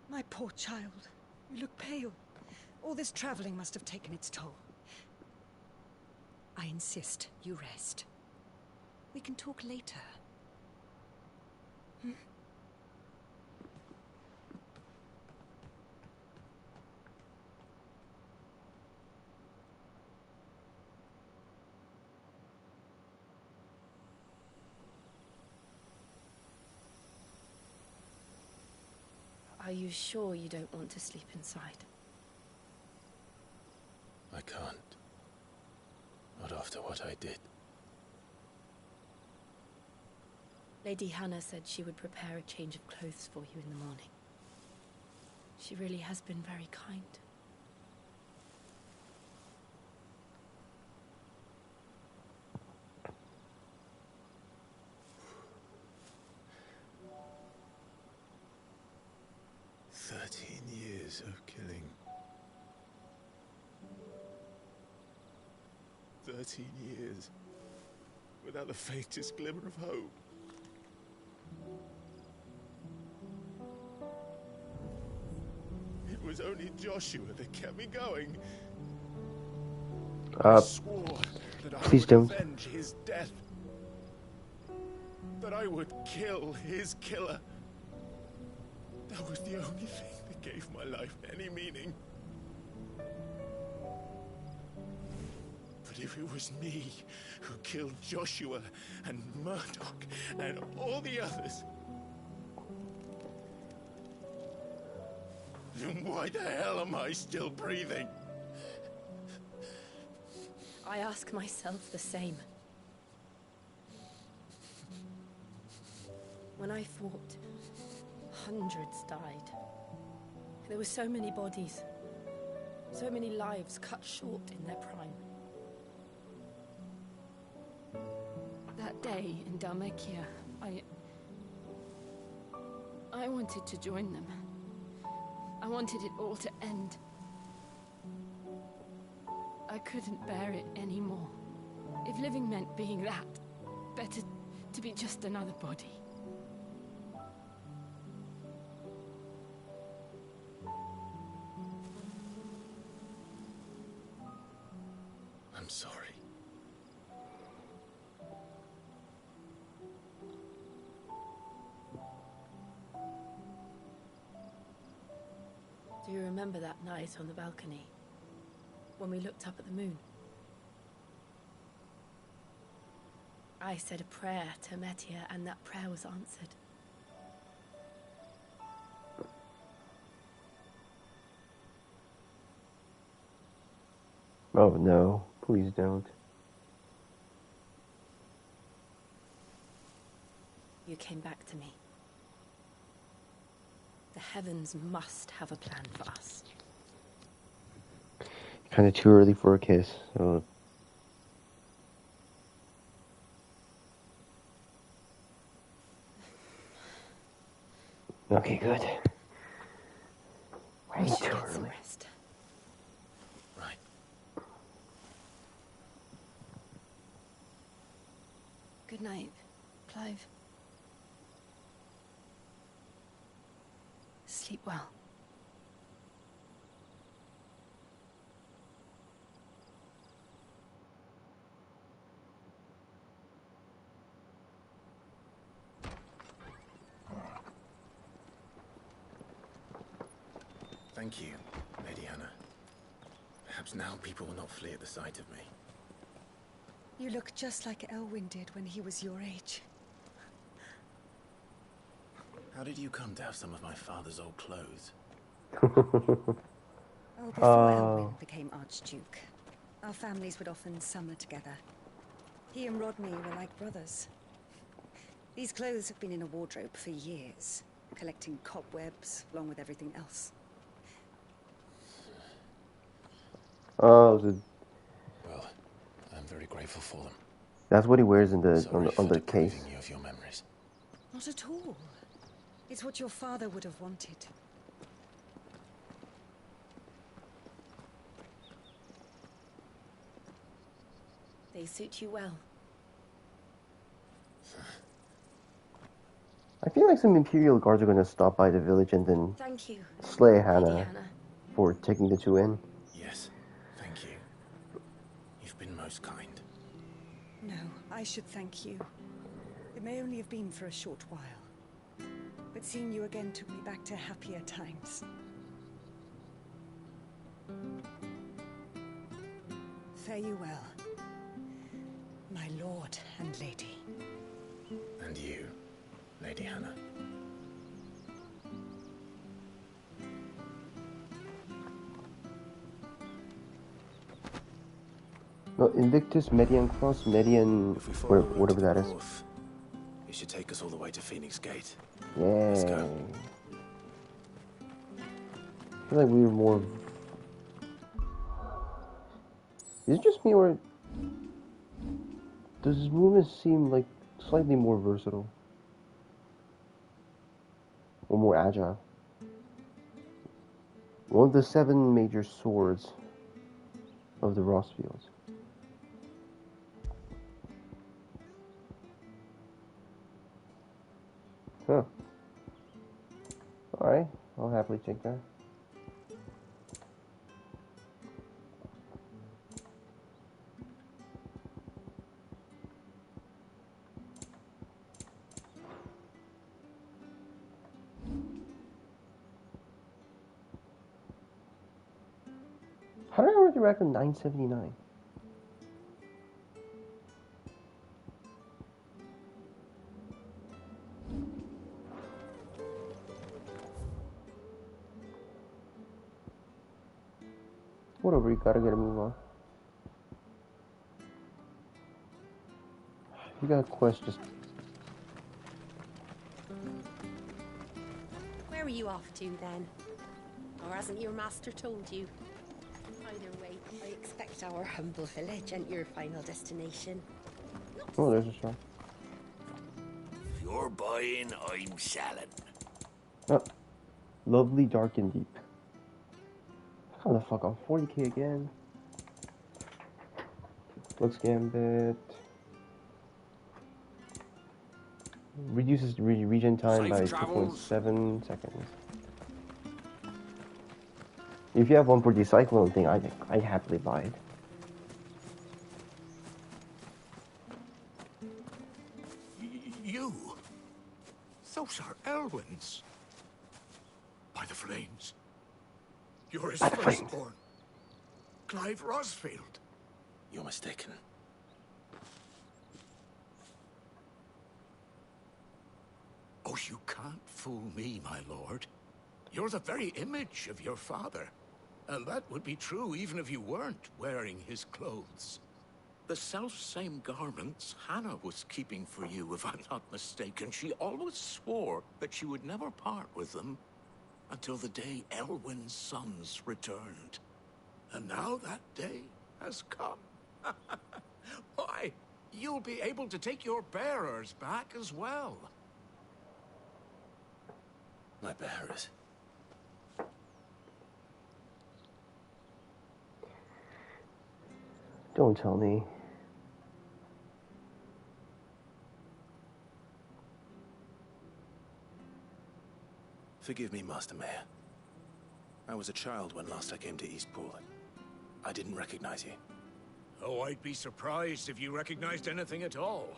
My poor child. You look pale. All this traveling must have taken its toll. I insist you rest. We can talk later. Hmm? Are you sure you don't want to sleep inside? I can't. after what I did. Lady Hannah said she would prepare a change of clothes for you in the morning. She really has been very kind. Years of killing. 13 years without the faintest glimmer of hope. It was only Joshua that kept me going. I swore that I please would don't. avenge his death. That I would kill his killer. That was the only thing that gave my life any meaning. But if it was me who killed Joshua and Murdoch and all the others, then why the hell am I still breathing? I ask myself the same. When I fought, hundreds died. There were so many bodies, so many lives cut short in their prime. That day in Dalmekia, I wanted to join them. I wanted it all to end. I couldn't bear it anymore. If living meant being that, better to be just another body. I'm sorry. Do you remember that night on the balcony, when we looked up at the moon? I said a prayer to Metia, and that prayer was answered. Oh no, please don't. You came back to me. The heavens must have a plan for us. Kind of too early for a kiss. So. Okay, good. We Way should too get some early. rest. Right. Good night, Clive. Sleep well. Thank you, Lady Hannah. Perhaps now people will not flee at the sight of me. You look just like Elwyn did when he was your age. How did you come to have some of my father's old clothes? Oh, before Elwyn became Archduke, our families would often summer together. He and Rodney were like brothers. These clothes have been in a wardrobe for years, collecting cobwebs along with everything else. Oh, Well, I'm very grateful for them. that's what he wears in the Sorry on for the case. depriving you of your memories. Not at all. It's what your father would have wanted. They suit you well. I feel like some Imperial guards are going to stop by the village and then Thank you, slay Lady Hannah Hannah. for taking the two in. Yes, thank you. You've been most kind. No, I should thank you. It may only have been for a short while, but seeing you again took me back to happier times. Fare you well, my lord and lady. And you, Lady Hannah. No, Invictus, Median Cross, Median, If we follow the route whatever to the that is. north, it should take us all the way to Phoenix Gate. Yeah. Let's go. I feel like we were more. Is it just me, or does his movement seem like slightly more versatile or more agile? One of the 7 major swords of the Rossfields. Huh. Alright, I'll happily take that. How did I already reckon 979? Whatever, you gotta get a move on. You got a quest, just... Where are you off to, then? Or hasn't your master told you? Either way, I expect our humble village and your final destination. Oh, there's a shop. If you're buying, I'm selling. Oh, lovely, dark, and deep. How the fuck on 40k again? Looks Gambit. Reduces regen time by 2.7 seconds. If you have one for the cyclone thing, I happily buy it. You? Those are Elwyn's. By the flames. You're his firstborn. Clive Rosfield. You're mistaken. Oh, you can't fool me, my lord. You're the very image of your father. And that would be true even if you weren't wearing his clothes. The self-same garments Hannah was keeping for you, if I'm not mistaken. She always swore that she would never part with them until the day Elwyn's sons returned. And now that day has come. Why, you'll be able to take your bearers back as well. My bearers. Don't tell me. Forgive me, Master Mayor. I was a child when last I came to Eastpool. I didn't recognize you. Oh, I'd be surprised if you recognized anything at all.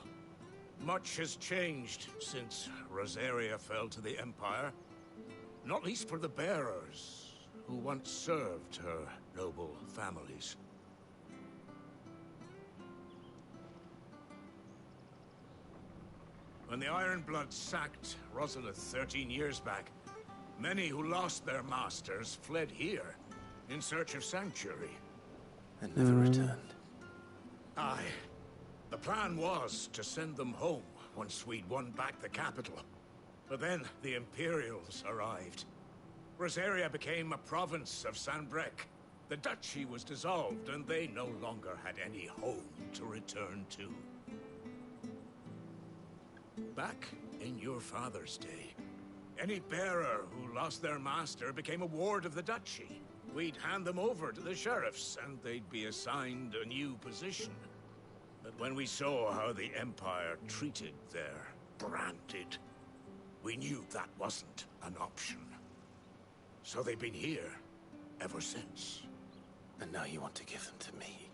Much has changed since Rosaria fell to the Empire. Not least for the bearers, who once served her noble families. When the Ironbloods sacked Rosalith 13 years back, many who lost their masters fled here in search of sanctuary. And never returned. Aye. The plan was to send them home once we'd won back the capital. But then the Imperials arrived. Rosaria became a province of Sanbreque. The duchy was dissolved, and they no longer had any home to return to. Back in your father's day, any bearer who lost their master became a ward of the duchy. We'd hand them over to the sheriffs, and they'd be assigned a new position. But when we saw how the Empire treated their branded, we knew that wasn't an option. So they've been here ever since. And now you want to give them to me?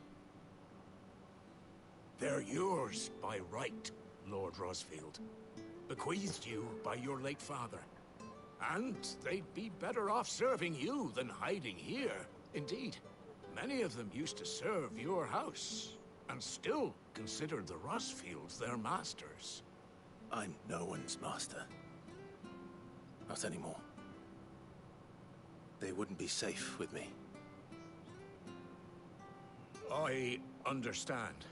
They're yours by right, Lord Rosfield. Bequeathed you by your late father. And they'd be better off serving you than hiding here. Indeed, many of them used to serve your house, and still considered the Rosfields their masters. I'm no one's master. Not anymore. They wouldn't be safe with me. I understand.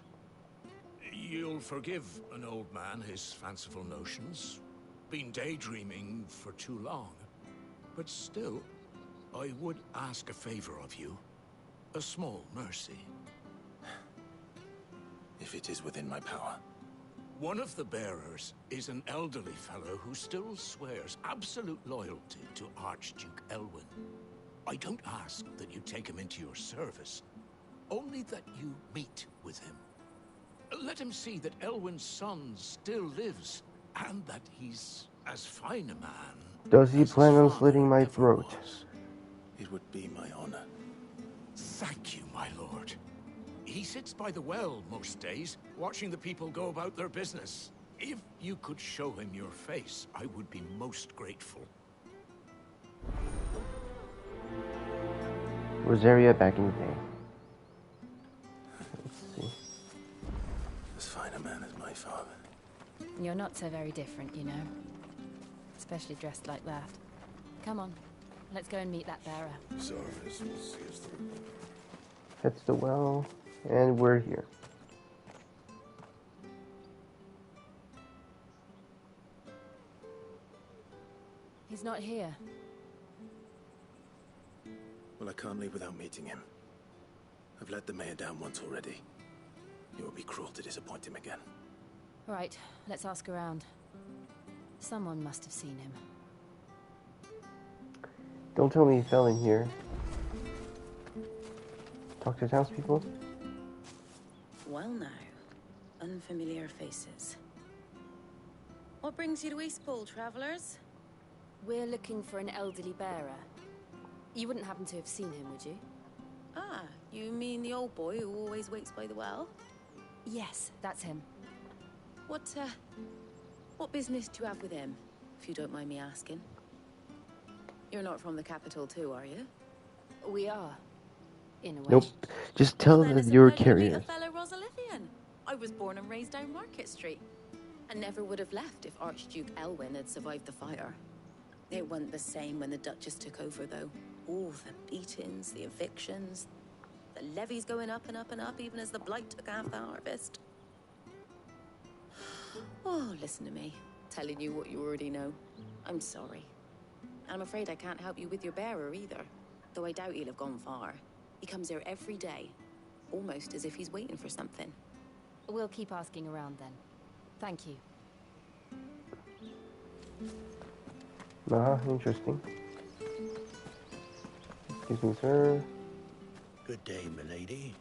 You'll forgive an old man his fanciful notions. Been daydreaming for too long. But still, I would ask a favor of you. A small mercy. If it is within my power. One of the bearers is an elderly fellow who still swears absolute loyalty to Archduke Elwyn. I don't ask that you take him into your service, only that you meet with him. Let him see that Elwyn's son still lives, and that he's as fine a man. Does he plan on slitting my throat? It would be my honor. Thank you, my lord. He sits by the well most days, watching the people go about their business. If you could show him your face, I would be most grateful. Rosaria back in the day. Let's see. As fine a man as my father. You're not so very different, you know. Especially dressed like that. Come on, let's go and meet that bearer. Service will see us through. That's the well, and we're here. He's not here. Well, I can't leave without meeting him. I've let the mayor down once already. It would be cruel to disappoint him again. Right, let's ask around. Someone must have seen him. Don't tell me he fell in here. Talk to townspeople? Well now, unfamiliar faces. What brings you to Eastpool, travellers? We're looking for an elderly bearer. You wouldn't happen to have seen him, would you? Ah, you mean the old boy who always waits by the well? Yes, that's him. What business do you have with him, if you don't mind me asking? You're not from the capital too, are you? We are, in a way. Nope. Just tell Then that it's a you're pleasure to meet carriers. a fellow Rosalifian. I was born and raised down Market Street, and never would have left if Archduke Elwyn had survived the fire. It wasn't the same when the Duchess took over, though. All the beatings, the evictions, the levies going up and up and up, even as the blight took half the harvest. Oh, listen to me, telling you what you already know. I'm sorry. And I'm afraid I can't help you with your bearer either, though I doubt he'll have gone far. He comes here every day, almost as if he's waiting for something. We'll keep asking around then. Thank you. Interesting. Excuse me, sir. Good day, milady.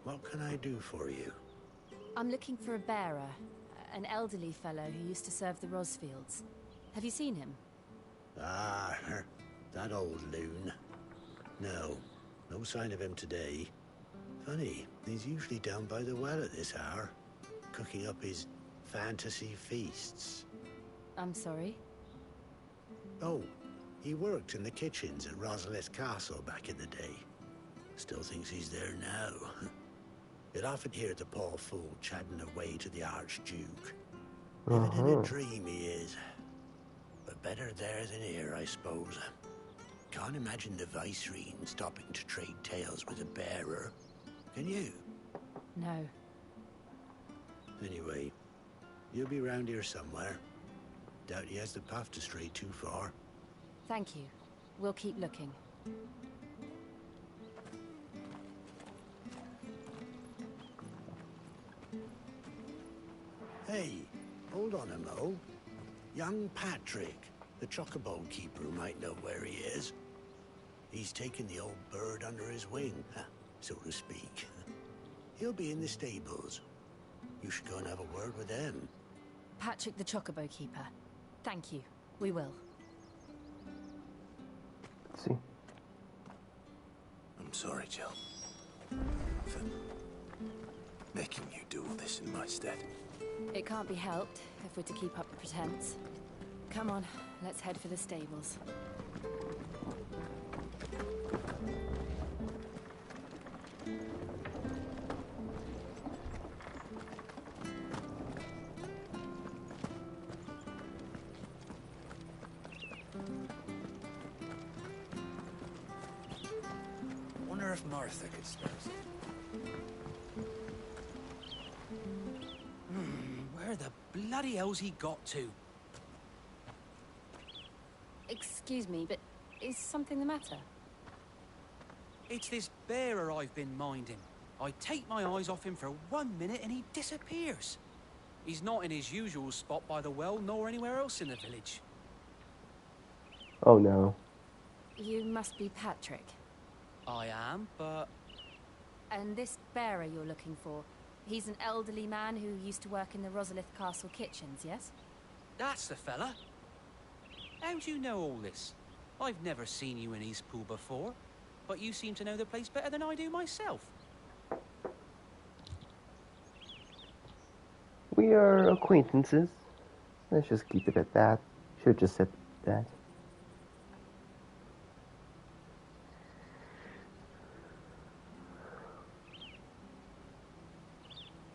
What can I do for you? I'm looking for a bearer, an elderly fellow who used to serve the Rosfields. Have you seen him? Ah, that old loon. No sign of him today. Funny, he's usually down by the well at this hour, cooking up his fantasy feasts. I'm sorry? Oh, he worked in the kitchens at Rosalith Castle back in the day. Still thinks he's there now. You'll often hear the poor fool chatting away to the Archduke. Living in a dream he is. But better there than here, I suppose. Can't imagine the Viceroy stopping to trade tales with a bearer. Can you? No. Anyway, you'll be round here somewhere. Doubt he has the path to stray too far. Thank you. We'll keep looking. Hey, hold on a mo. Young Patrick, the chocobo keeper, might know where he is. He's taken the old bird under his wing, so to speak. He'll be in the stables. You should go and have a word with them. Patrick the Chocobo Keeper. Thank you. We will. Let's see. I'm sorry, Jill. For making you do all this in my stead. It can't be helped if we're to keep up the pretense. Come on, let's head for the stables. Wonder if Martha could spare some. bloody hell's he got to? Excuse me, but is something the matter? It's this bearer I've been minding. I take my eyes off him for 1 minute and he disappears. He's not in his usual spot by the well, nor anywhere else in the village. Oh no. You must be Patrick. I am, but... And this bearer you're looking for, he's an elderly man who used to work in the Rosalith Castle kitchens, yes? That's the fella. How do you know all this? I've never seen you in Eastpool before, but you seem to know the place better than I do myself. We are acquaintances. Let's just keep it at that. Should have just said that.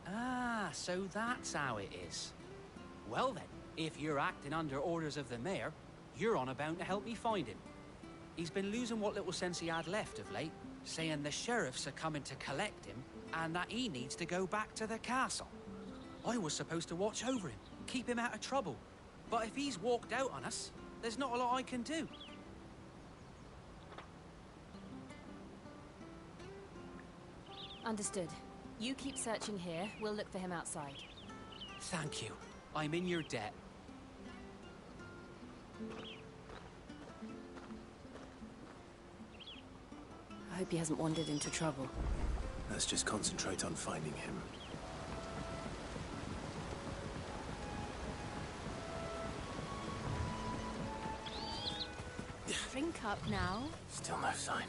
Ah, so that's how it is. Well then, if you're acting under orders of the mayor, you're on about to help me find him. He's been losing what little sense he had left of late, saying the sheriffs are coming to collect him and that he needs to go back to the castle. I was supposed to watch over him, keep him out of trouble. But if he's walked out on us, there's not a lot I can do. Understood. You keep searching here, we'll look for him outside. Thank you. I'm in your debt. I hope he hasn't wandered into trouble. Let's just concentrate on finding him. Drink up now. Still no sign.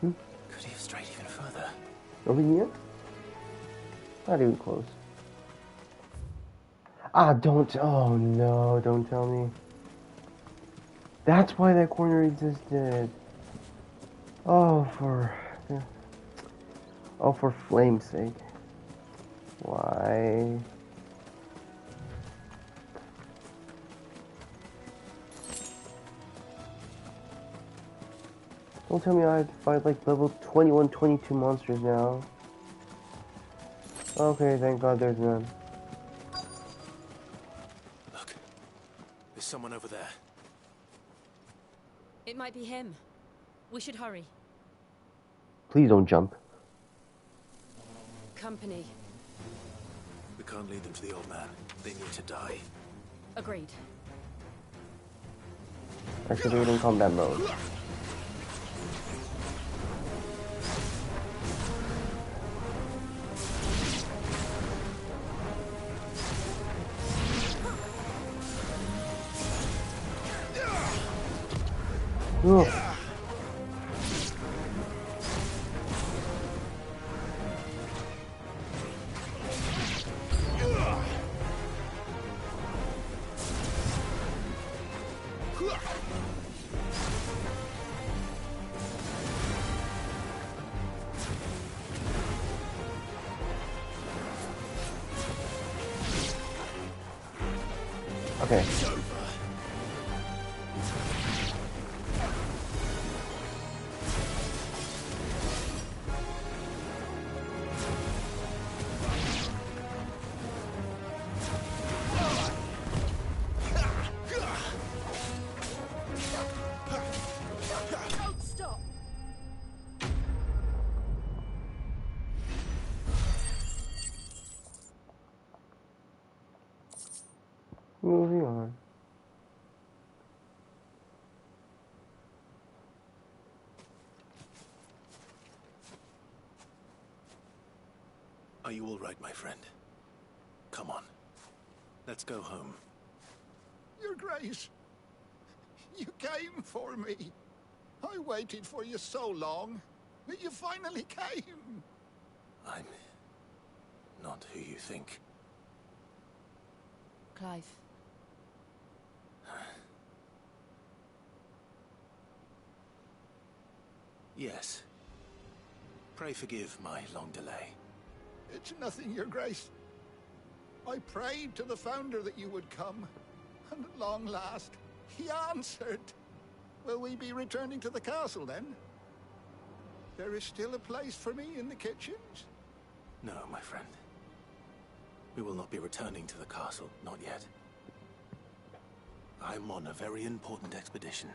Hmm? Could he have strayed even further? Over here? Not even close. Ah, don't. Oh no, don't tell me. That's why that corner existed. Oh, for flame's sake. Why? Don't tell me I have to fight like level 21, 22 monsters now. Okay, thank God there's none. Look, there's someone over there. It might be him. We should hurry. Please don't jump. Company. We can't lead them to the old man. They need to die. Agreed. Activating combat mode. Ugh. Okay. Don't stop. Moving on. Are you all right, my friend? Come on. Let's go home. Your Grace, you came for me. I waited for you so long, but you finally came. I'm not who you think. Clive. Yes. Pray forgive my long delay. It's nothing, Your Grace. I prayed to the Founder that you would come, and at long last, he answered. Will we be returning to the castle, then? There is still a place for me in the kitchens? No, my friend. We will not be returning to the castle, not yet. I'm on a very important expedition,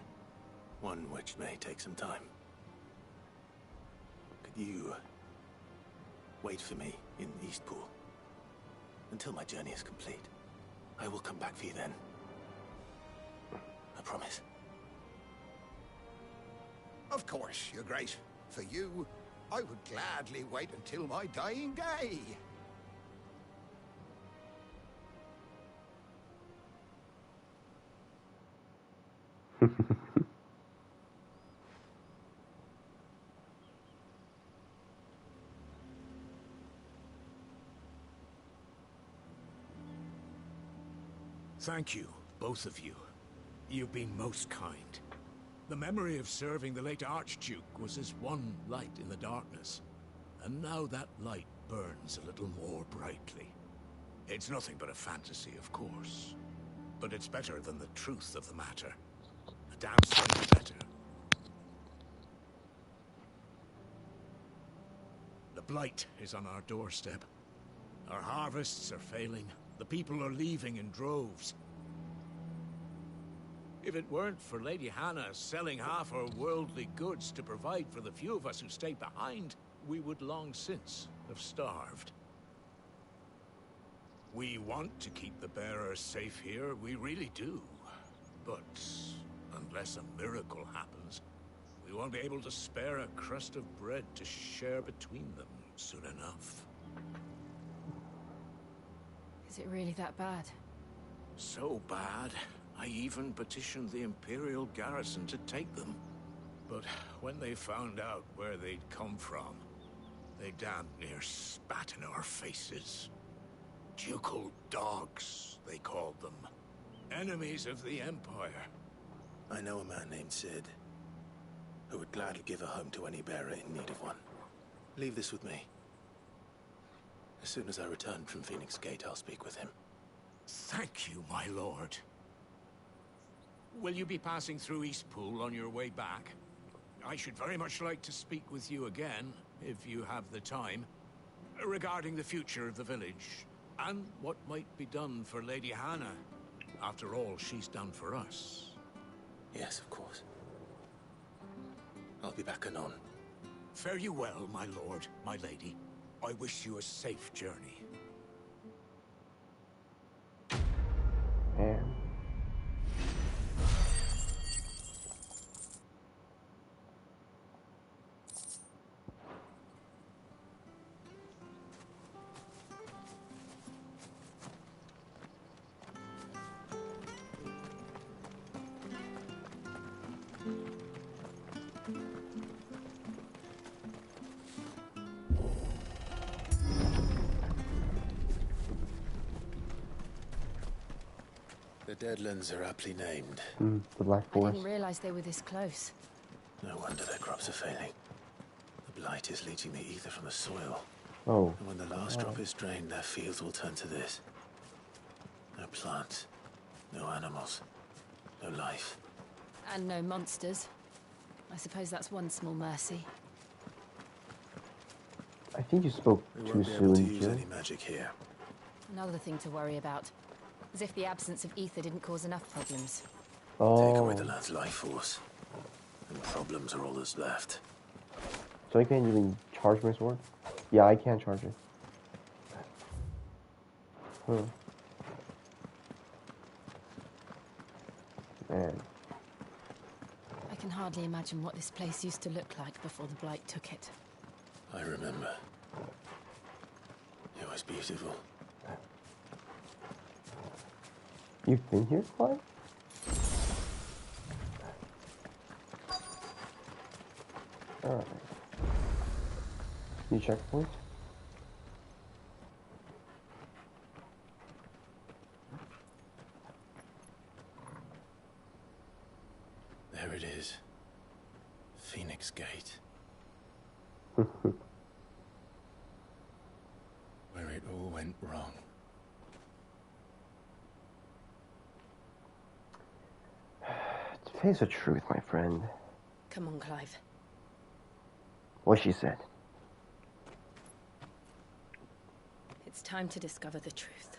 one which may take some time. Could you wait for me in Eastpool until my journey is complete? I will come back for you then. I promise. Of course, Your Grace. For you, I would gladly wait until my dying day. Thank you, both of you. You've been most kind. The memory of serving the late Archduke was as one light in the darkness, and now that light burns a little more brightly. It's nothing but a fantasy, of course, but it's better than the truth of the matter. A damn sight better. The blight is on our doorstep. Our harvests are failing. The people are leaving in droves. If it weren't for Lady Hannah selling half her worldly goods to provide for the few of us who stayed behind, we would long since have starved. We want to keep the bearers safe here, we really do. But unless a miracle happens, we won't be able to spare a crust of bread to share between them soon enough. Is it really that bad? So bad, I even petitioned the Imperial garrison to take them. But when they found out where they'd come from, they damn near spat in our faces. Ducal dogs, they called them. Enemies of the Empire. I know a man named Sid, who would gladly give a home to any bearer in need of one. Leave this with me. As soon as I return from Phoenix Gate, I'll speak with him. Thank you, my lord. Will you be passing through Eastpool on your way back? I should very much like to speak with you again, if you have the time, regarding the future of the village, and what might be done for Lady Hannah. After all, she's done for us. Yes, of course. I'll be back anon. Fare you well, my lord, my lady. I wish you a safe journey. And The Deadlands are aptly named. The Black I Forest. didn't realize they were this close. No wonder their crops are failing. The blight is leaching the ether from the soil. Oh. And when the last drop is drained, their fields will turn to this. No plants, no animals, no life. And no monsters. I suppose that's one small mercy. I think you spoke We too won't be able to soon, use Jill. any magic here. Another thing to worry about. As if the absence of ether didn't cause enough problems. Take away Oh. the lad's life force, and problems are all that's left. So I can't even charge my sword? Yeah, I can charge it. Huh. Man. I can hardly imagine what this place used to look like before the blight took it. I remember. It was beautiful. You've been here, Clive? Alright. New checkpoint. There it is. Phoenix Gate. Where it all went wrong. Face the truth, my friend. Come on, Clive. What she said. It's time to discover the truth.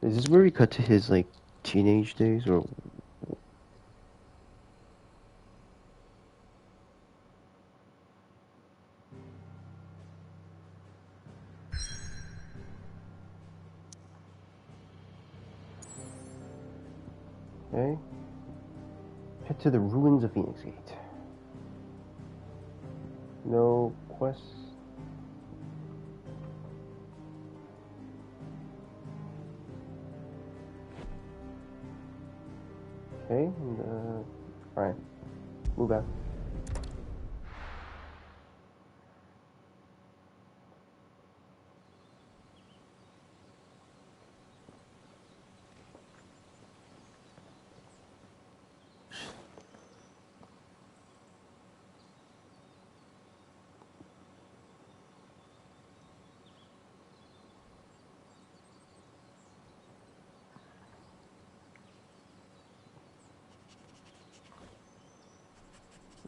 Is this where we cut to his, like, teenage days, or... Okay. Head to the ruins of Phoenix Gate. No quests. Okay, and, alright. Move out.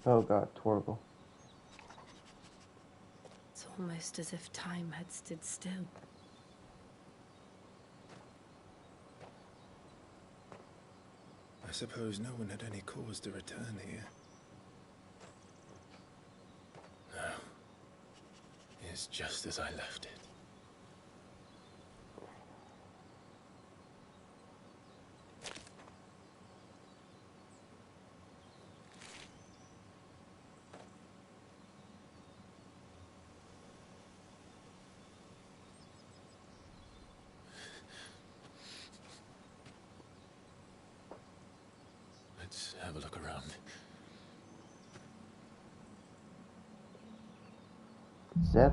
Oh god, it's horrible. It's almost as if time had stood still. I suppose no one had any cause to return here. No. It's just as I left it. Let's have a look around. Is that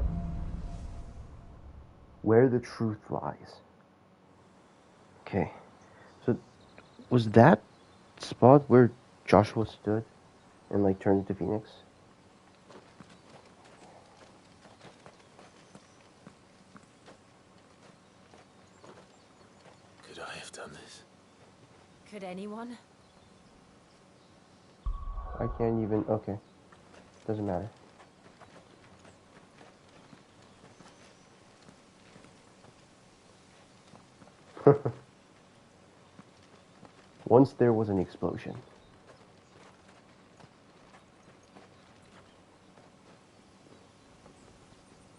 where the truth lies? Okay. So, was that spot where Joshua stood and, like, turned into Phoenix? Could I have done this? Could anyone? I can't even... Okay. Doesn't matter. Once there was an explosion.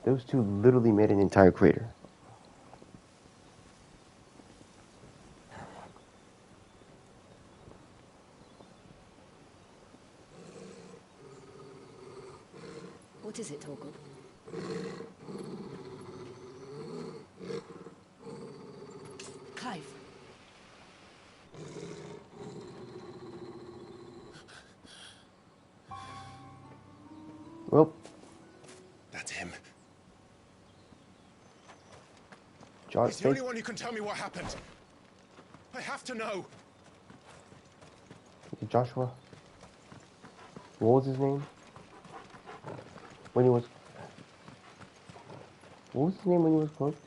Those two literally made an entire crater. What is it, Torgal? Clive. Well, that's him. He's the only one who can tell me what happened. I have to know. Joshua. What was his name? When he was... What was his name when he was cloaked?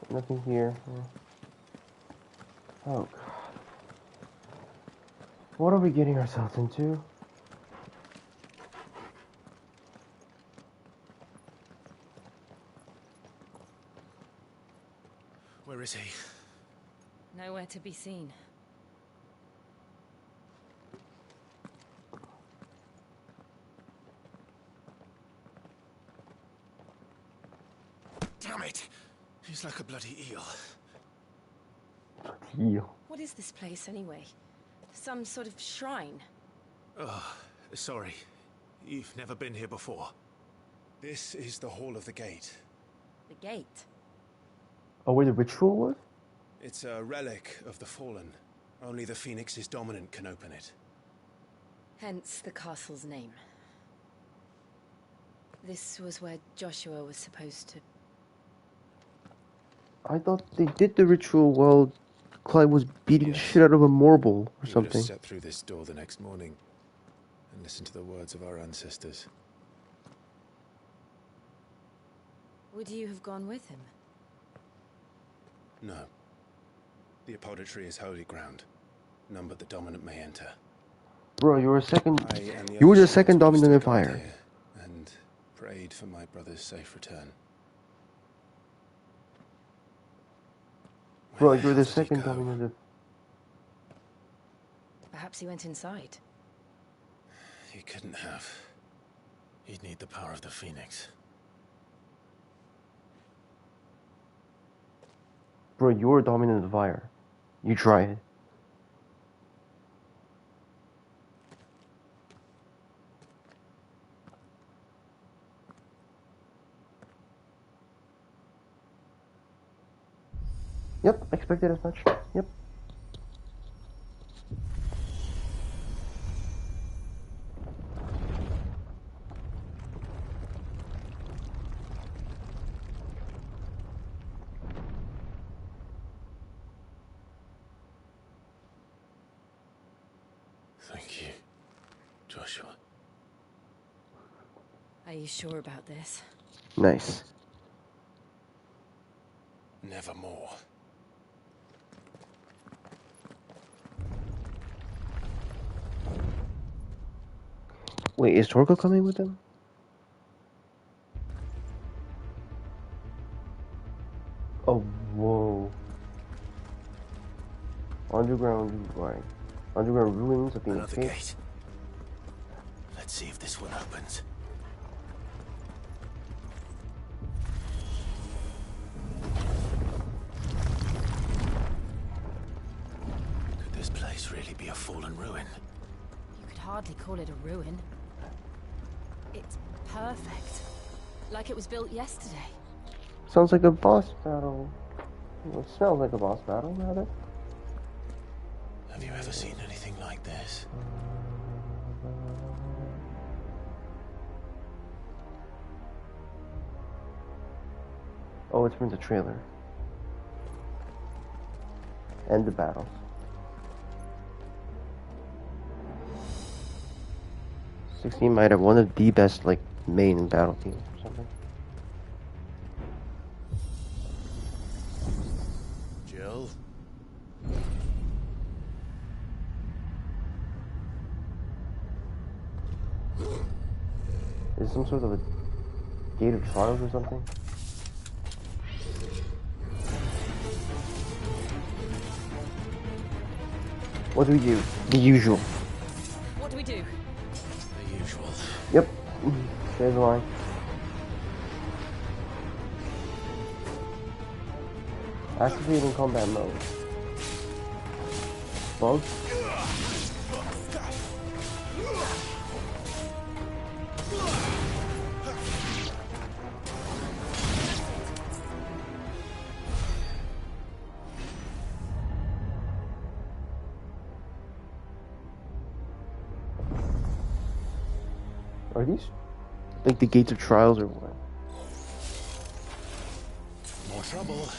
Nothing here. Oh, God. What are we getting ourselves into? Where is he? Nowhere to be seen. Damn it! He's like a bloody eel. Eel. What is this place, anyway? Some sort of shrine? Oh, sorry. You've never been here before. This is the Hall of the Gate. The gate? Oh, where the ritual was? It's a relic of the Fallen. Only the Phoenix's dominant can open it. Hence the castle's name. This was where Joshua was supposed to... I thought they did the ritual while Clive was beating the shit out of a marble or We would something. have stepped through this door the next morning and listened to the words of our ancestors. Would you have gone with him? No. The apodatory is holy ground. None but the dominant may enter. Bro, you were second. I and the You were other the second Shepherds dominant in stood guard fire. here and prayed for my brother's safe return. Bro, you were the second dominant in... Perhaps he went inside. He couldn't have. He'd need the power of the Phoenix. Bro, you were dominant in fire. You try it. Yep, expected as much. Yep. Thank you, Joshua. Are you sure about this? Nice. Nevermore. Wait, is Torko coming with them? Oh, whoa. Underground, right. Underground ruins of the Another escape. gate. Let's see if this one opens. Could this place really be a fallen ruin? You could hardly call it a ruin. It's perfect. Like it was built yesterday. Sounds like a boss battle. Well, it smells like a boss battle, rather. Have you ever seen anything like this? Oh, it's from the trailer. And the battles. '16 might have one of the best, like, main battle teams or something. Jill? Is it some sort of a gate of trials or something? What do we do? The usual. What do we do? The usual. Yep. There's the line. Activating combat mode. Bug. Are these like the gates of trials or what? More trouble.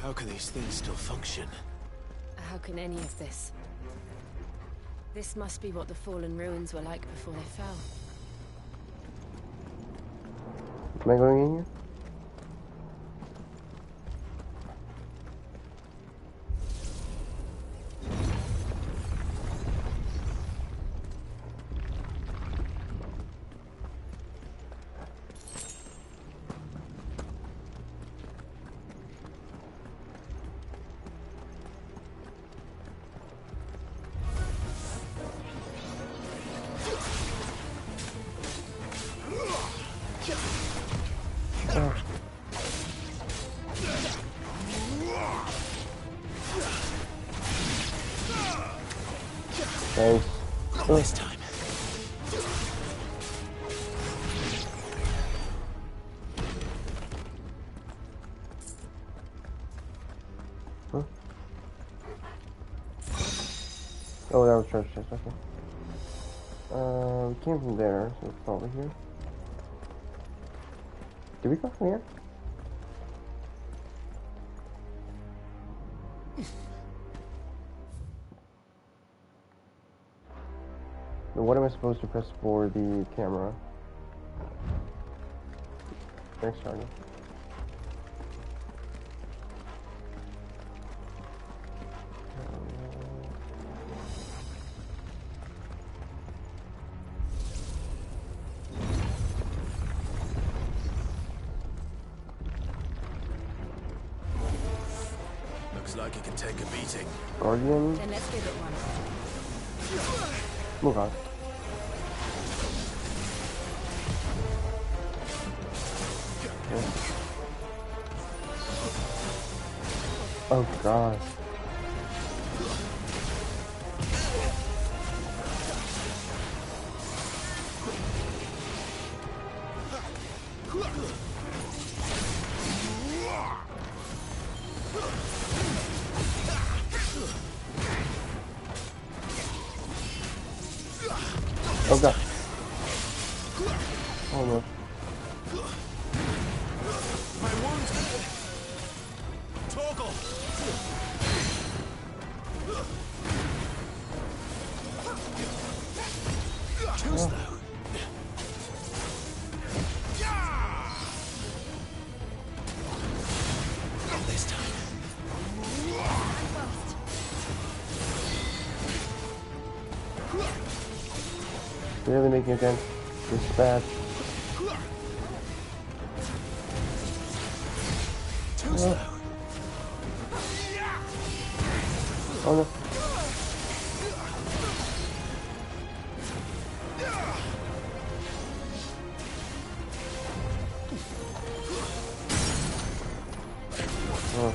How can these things still function? How can any of this? This must be what the fallen ruins were like before they fell. Am I going in here? Thanks. Not this time. Huh? Oh, that was treasure chest, okay. We came from there, so let's go over here. Did we go from here? Then what am I supposed to press for the camera? Thanks, Charlie. Looks like it can take a beating. Guardian. Then let's give it one. Move on. Okay. Oh god. Oh god. Oh no. My wound's Toggle. Too slow. Not this time. Really making it again. This is bad. Too slow. Oh no. Oh.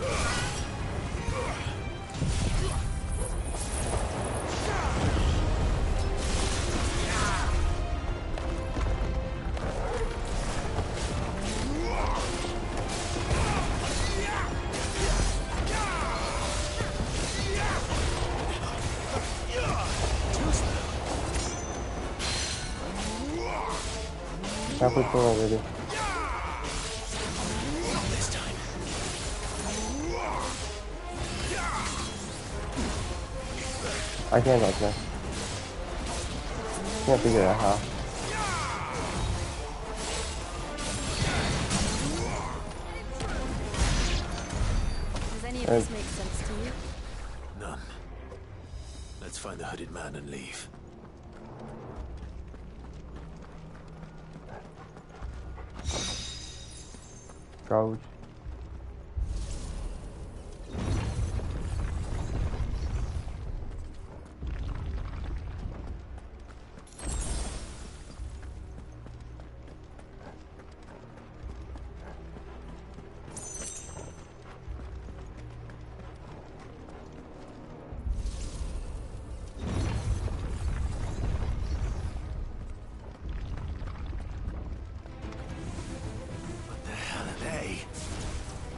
Halfway through already. This time. I can't like that. Can't figure out how. Does any of this make sense to you? None. Let's find the hooded man and leave. Gouge.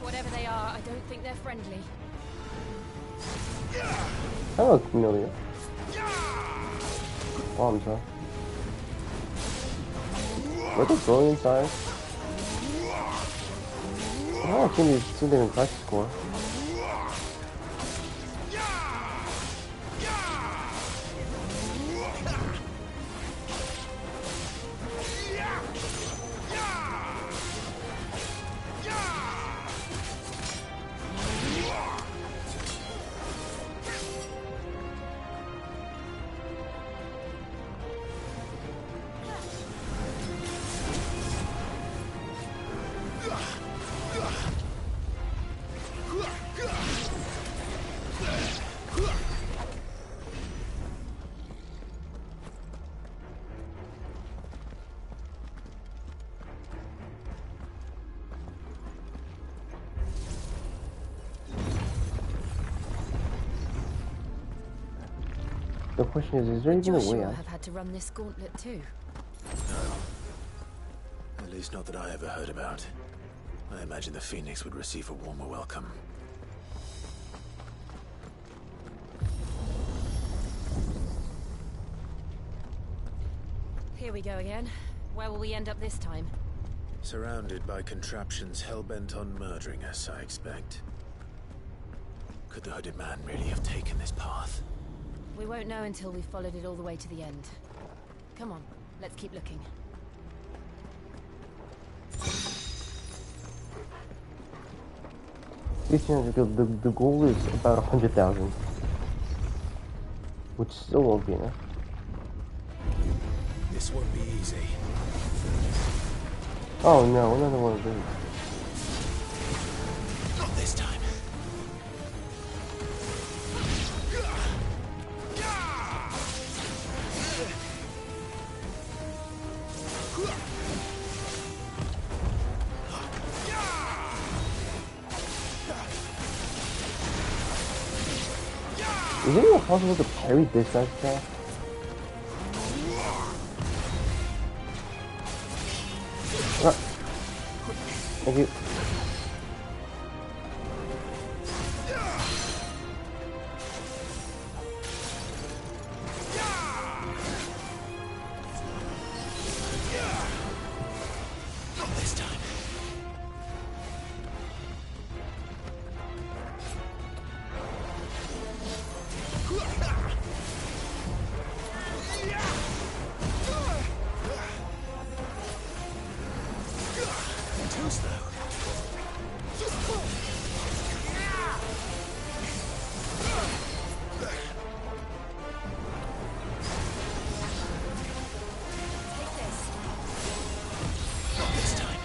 Whatever they are, I don't think they're friendly. That looks familiar. Bombs, huh? Were they growing inside? I don't think they've seen them in practice score. The question is there even a way Joshua out? have had to run this gauntlet too. No. At least not that I ever heard about. I imagine the Phoenix would receive a warmer welcome. Here we go again. Where will we end up this time? Surrounded by contraptions hell-bent on murdering us, I expect. Could the hooded man really have taken this path? We won't know until we've followed it all the way to the end. Come on, let's keep looking. The goal is about 100,000. Which still won't be enough. This won't be easy. Oh no, another one of these. Not this time. Is it even possible to parry this type of stuff? Thank you. Not this time. Too slow. Not this time.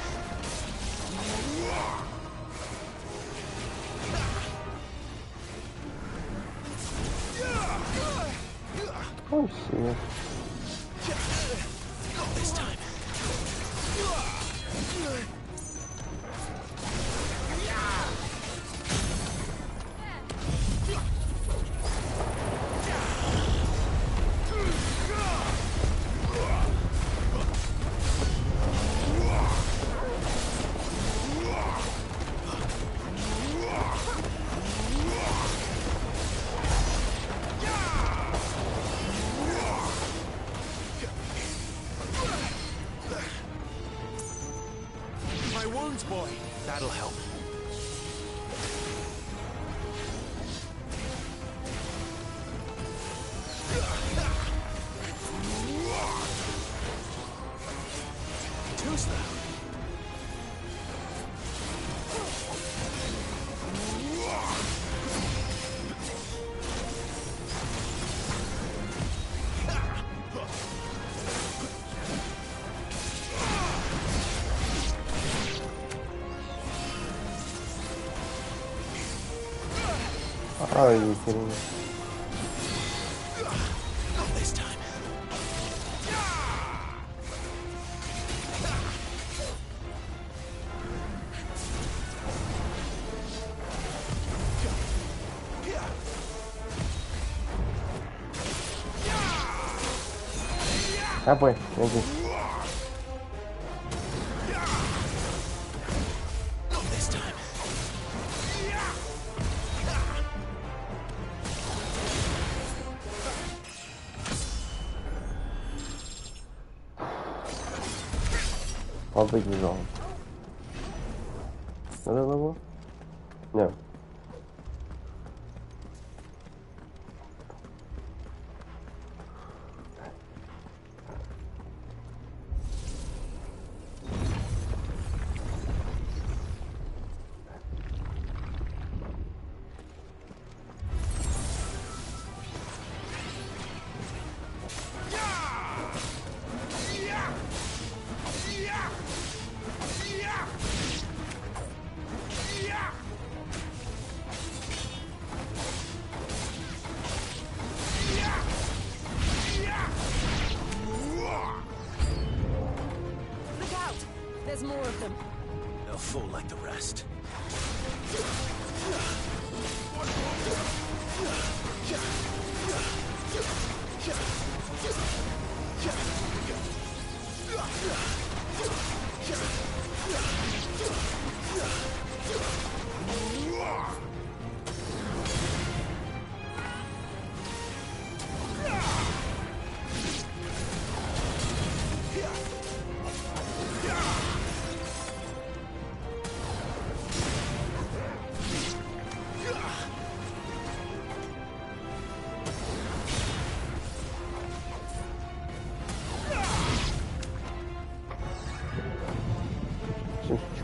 Oh shit. Not this time. My wounds, boy. That'll help. Too slow. Are you kidding me? Not this time. Halfway, thank you. Not this time. Public resolve. Another level? No. Look out! There's more of them. They'll fall like the rest.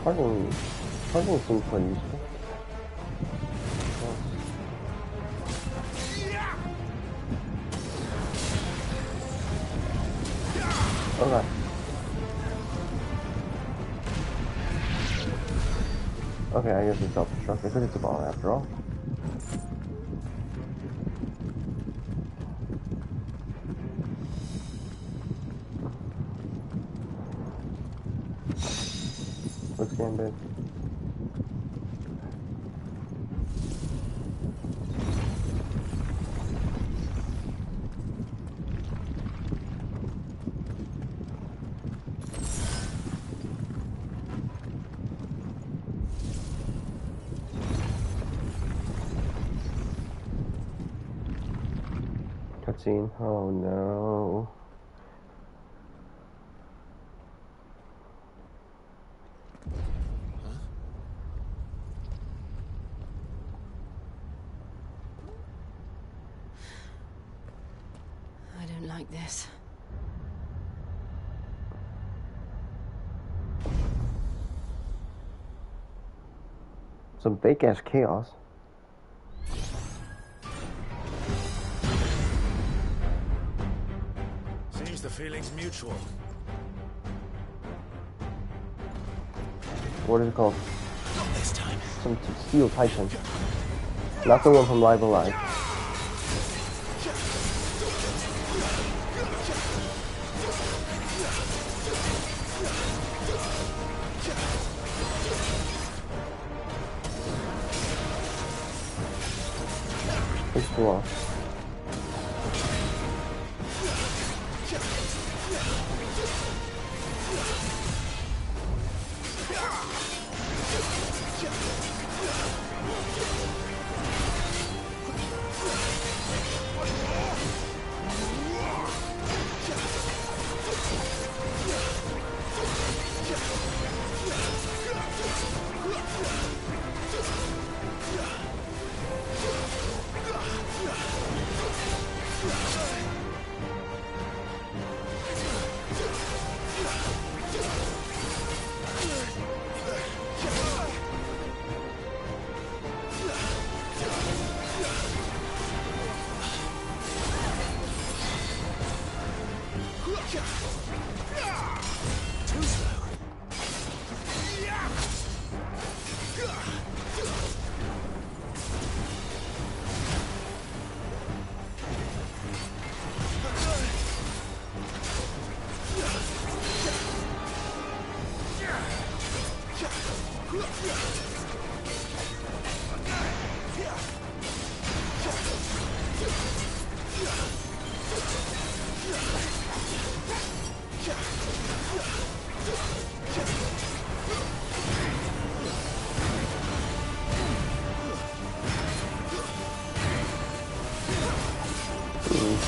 Charging seems quite useful. Okay. Okay, I guess it's self-destruct because it's a bomb after all. Looks damn big. Cutscene. Oh no. I don't like this. Some fake ass chaos. Seems the feeling's mutual. What is it called? Not this time. Some steel titan. Not the one from Live Alive. It's too long. Too slow.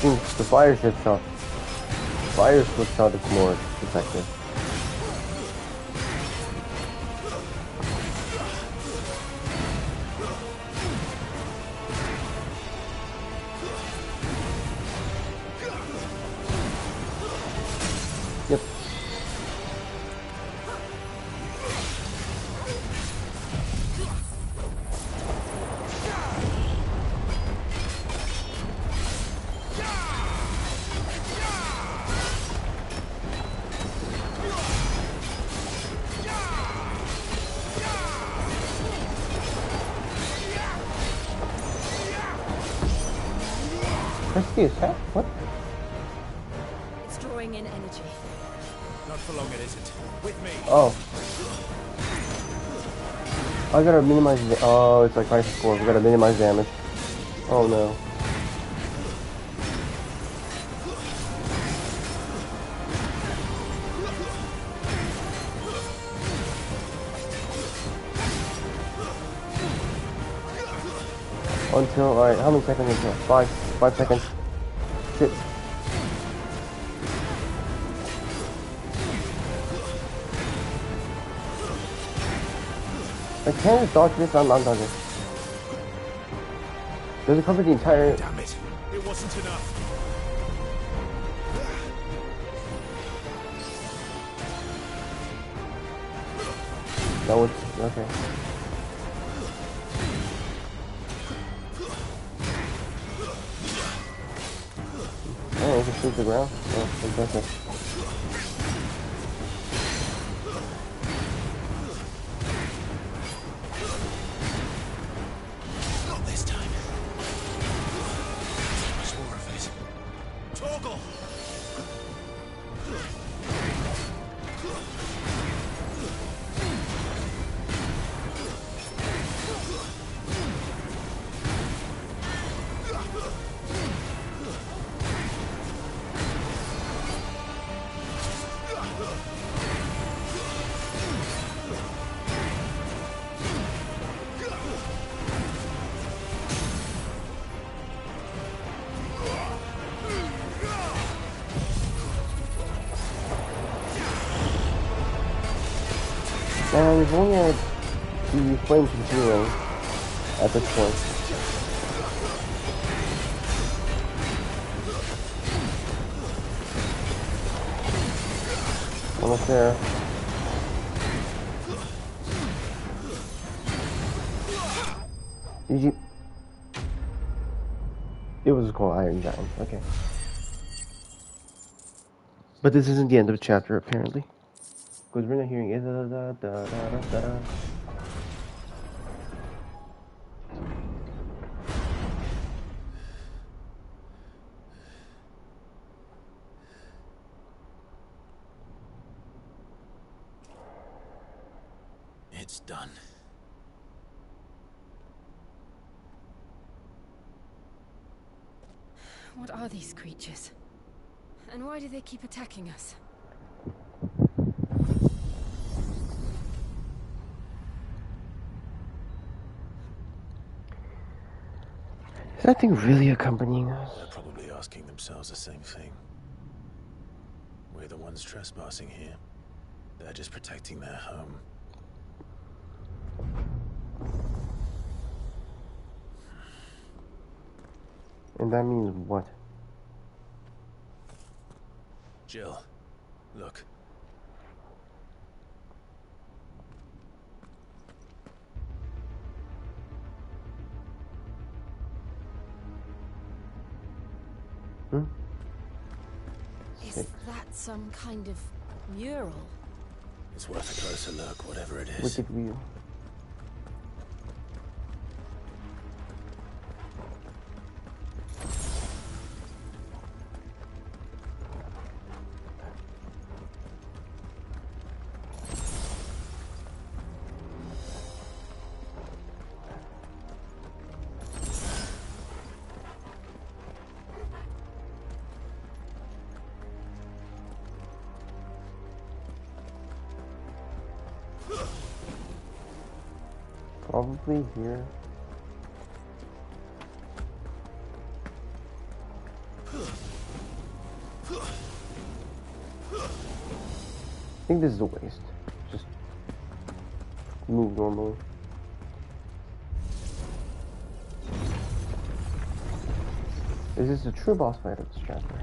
The fire ship shot. Fire slip shot is more effective. Yep. Press the attack? What? It's drawing in energy. Not for long it isn't. With me. Oh. I gotta minimize the. Oh, it's like Crisis Core. We gotta minimize damage. Oh no. Until, alright, how many seconds until? 5 seconds. Shit. I can't just dodge this, I'm dodging. Does it cover the entire... Damn it. It wasn't enough. That was okay. Oh, we can shoot the ground. Oh, impressive. Not this time. So much more of it. Toggle! And we've only had the flames from zero at this point. Almost there. GG. It was called Iron Giant, okay. But this isn't the end of the chapter, apparently. Because we're not hearing it. It's done. What are these creatures? And why do they keep attacking us? Is that thing really accompanying us? They're probably asking themselves the same thing. We're the ones trespassing here. They're just protecting their home. And that means what? Jill, look. Is that some kind of mural? It's worth a closer look, whatever it is. Wicked Wheel. Probably here. I think this is a waste. Just move normally. Is this a true boss fight of this chapter?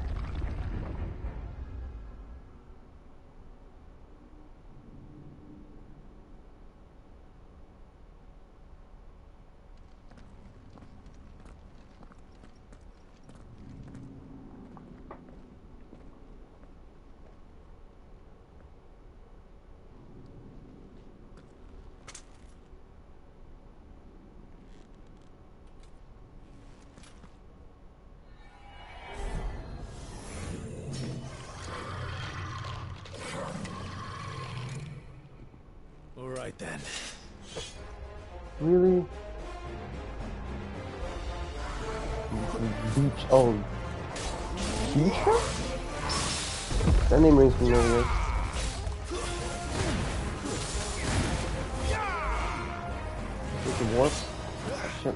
Alright then. Really? Beach. Oh. Beach? That name rings familiar. It's a warp. Shit.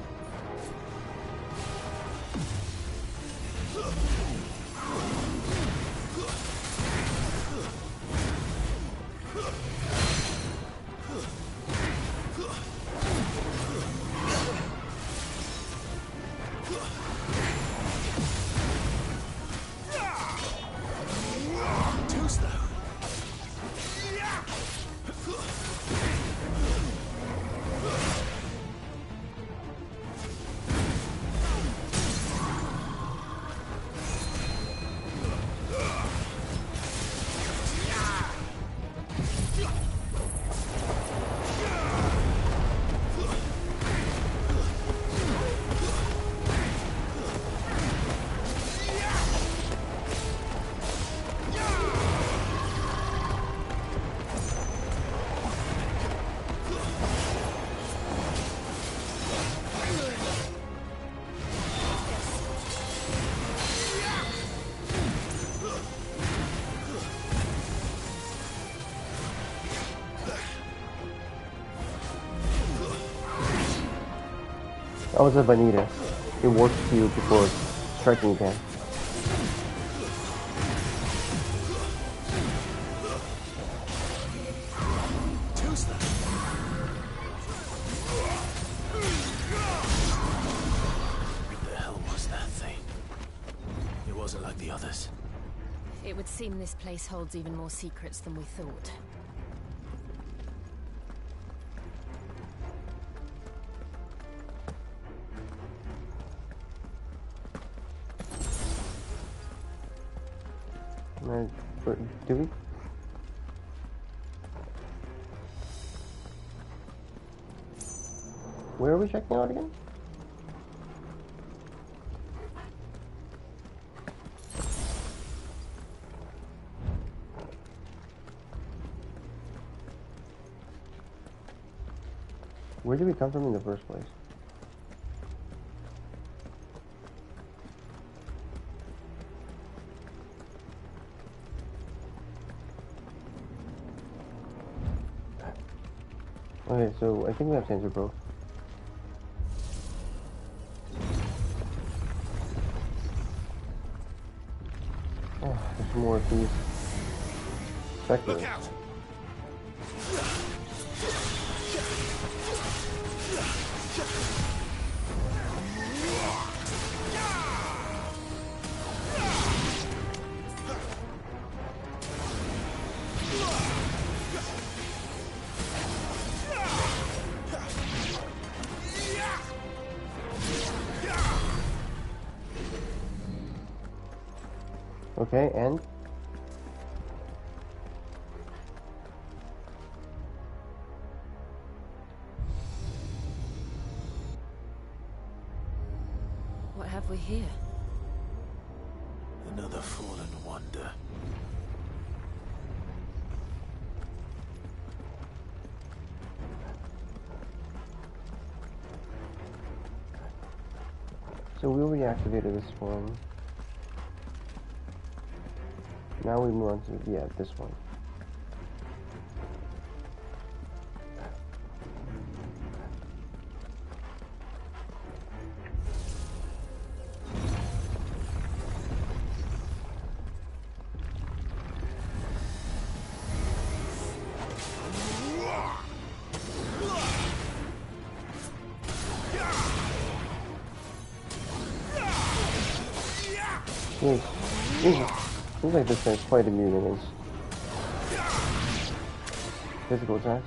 Oh, it's a Bonita. It works to you before striking again. What the hell was that thing? It wasn't like the others. It would seem this place holds even more secrets than we thought. Do we? Where are we checking out again? Where did we come from in the first place? Okay, so I think we have sensor probe. Oh, there's more of these sectors. Look out! Okay, and? What have we here? Another fallen wonder. So we already activated this one. Now we move on to, yeah, this one. Seems like this guy's quite immune against physical attacks.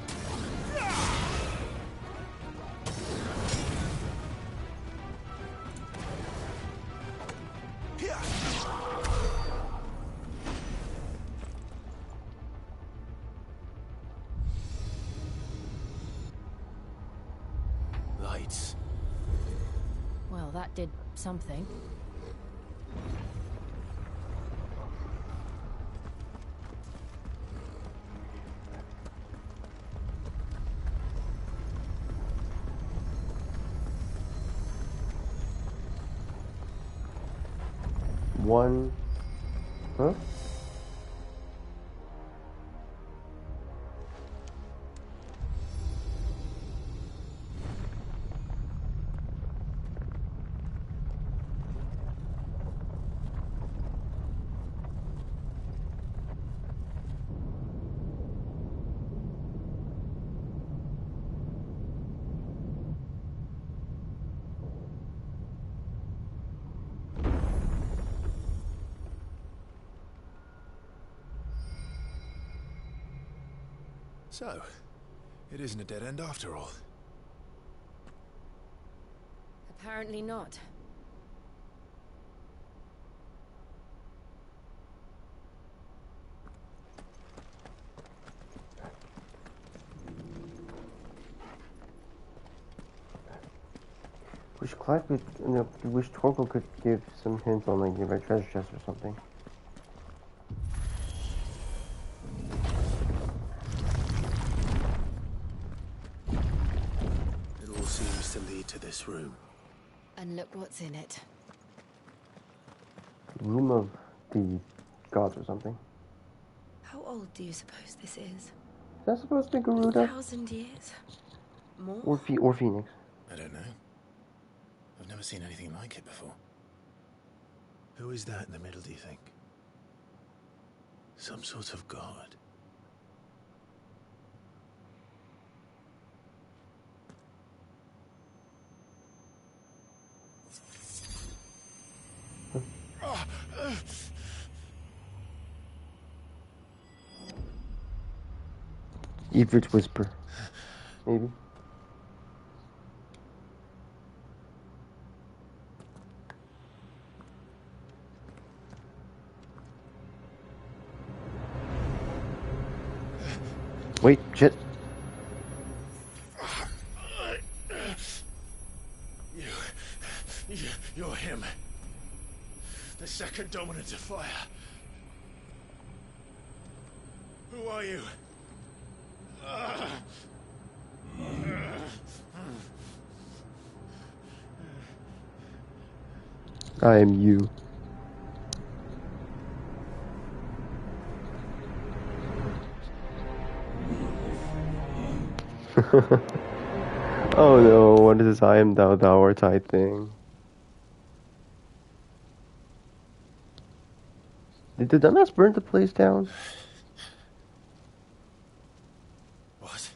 Lights. Well, that did something. One, huh? So, it isn't a dead end after all. Apparently not. Wish Clive could, wish Torkel could give some hints on like nearby treasure chest or something. It all seems to lead to this room. And look what's in it. Room of the gods or something. How old do you suppose this is? Is that supposed to be Garuda? 1,000 years? More? Or Phoenix? I don't know. I've never seen anything like it before. Who is that in the middle, do you think? Some sort of god? Everett Whisper. Maybe. Wait, shit. You're him. The second dominant of fire. Who are you? I am you. Oh no, what is this I am thou, thou art I thing? Did the dumbass burn the place down? What?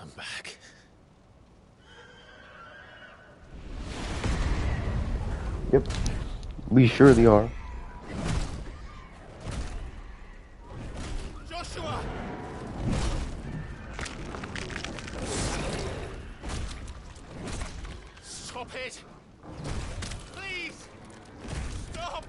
I'm back. Yep. We surely are. Joshua! Stop it! Please! Stop!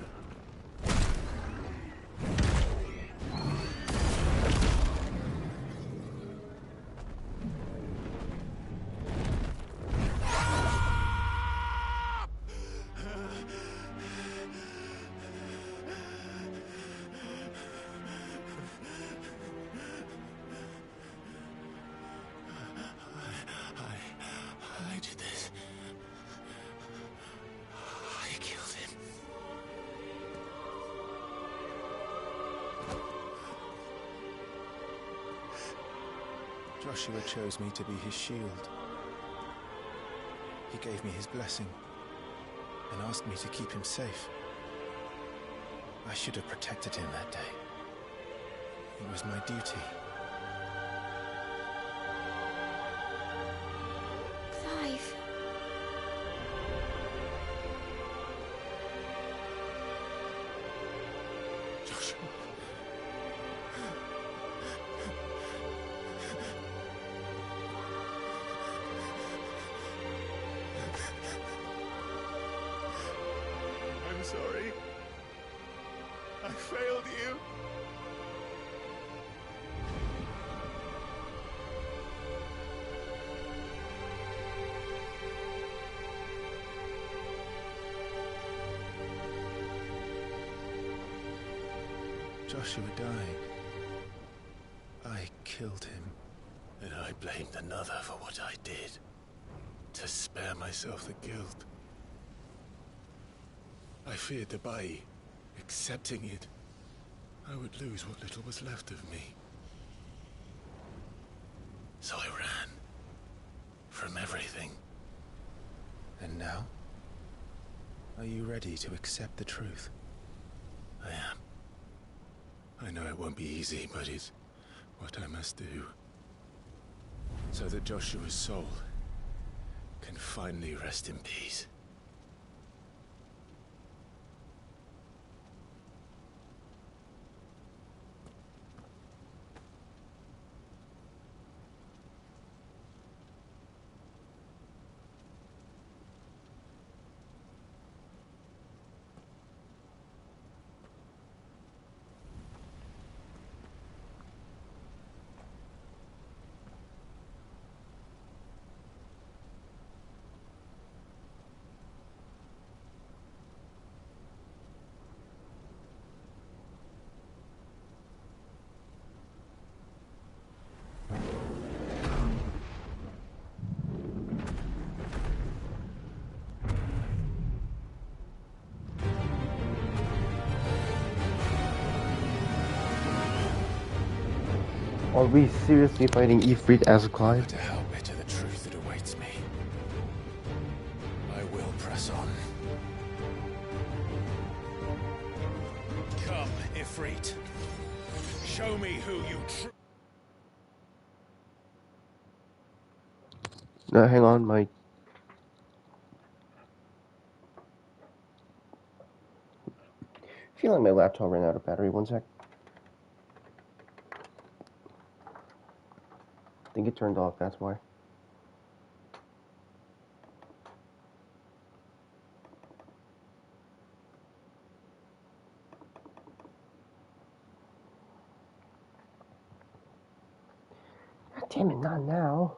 I did this. I killed him. Joshua chose me to be his shield. He gave me his blessing and asked me to keep him safe. I should have protected him that day. It was my duty. Clive. Joshua. I'm sorry. I failed you. Joshua died. I killed him. And I blamed another for what I did. To spare myself the guilt. I feared that by accepting it, I would lose what little was left of me. So I ran. From everything. And now? Are you ready to accept the truth? I am. I know it won't be easy, but it's what I must do. So that Joshua's soul can finally rest in peace. Are we seriously fighting Ifrit as Clyde? No matter how bitter the truth that awaits me, I will press on. Come, Ifrit. Show me who you No, hang on, my... I feel like my laptop ran out of battery. One sec. I think it turned off, that's why. God damn it, not now.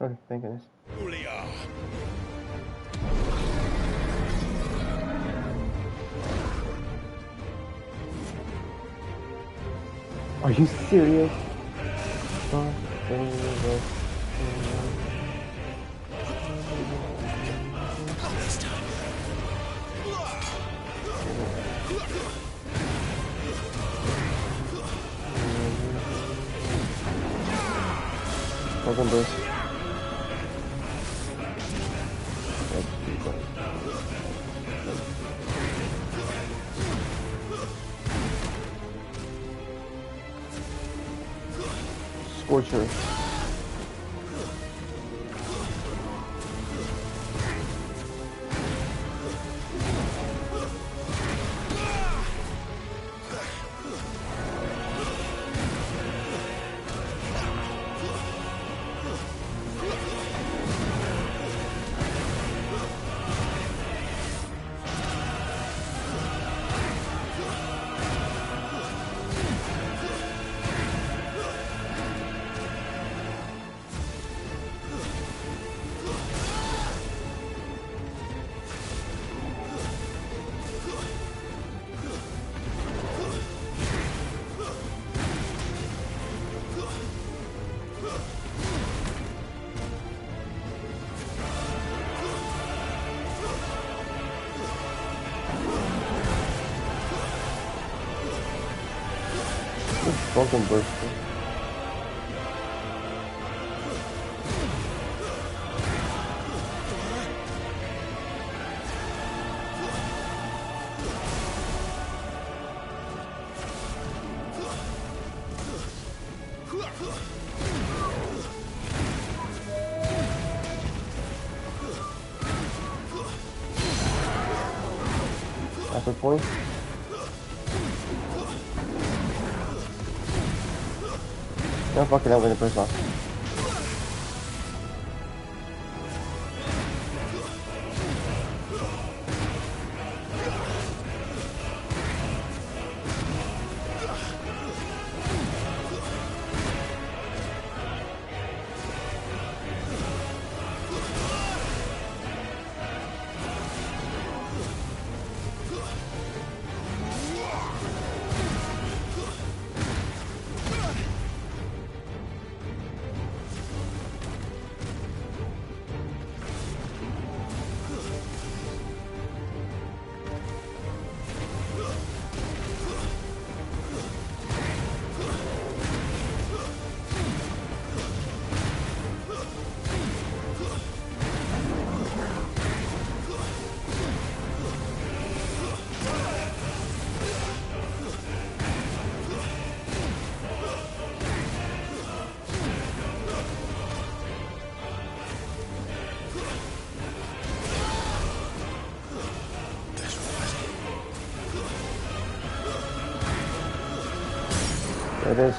Okay, thank goodness. Are you serious? Welcome, Bruce. Scorcher. Welcome, Bruce. After point. No, fuck it, I'm gonna press off. There it is.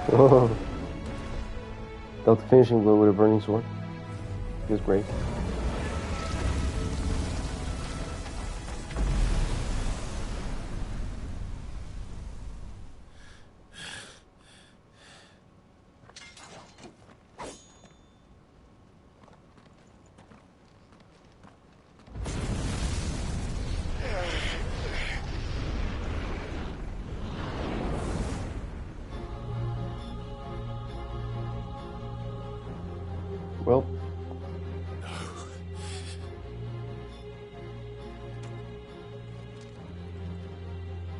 Dealt the finishing blow with a burning sword. It was great. Well,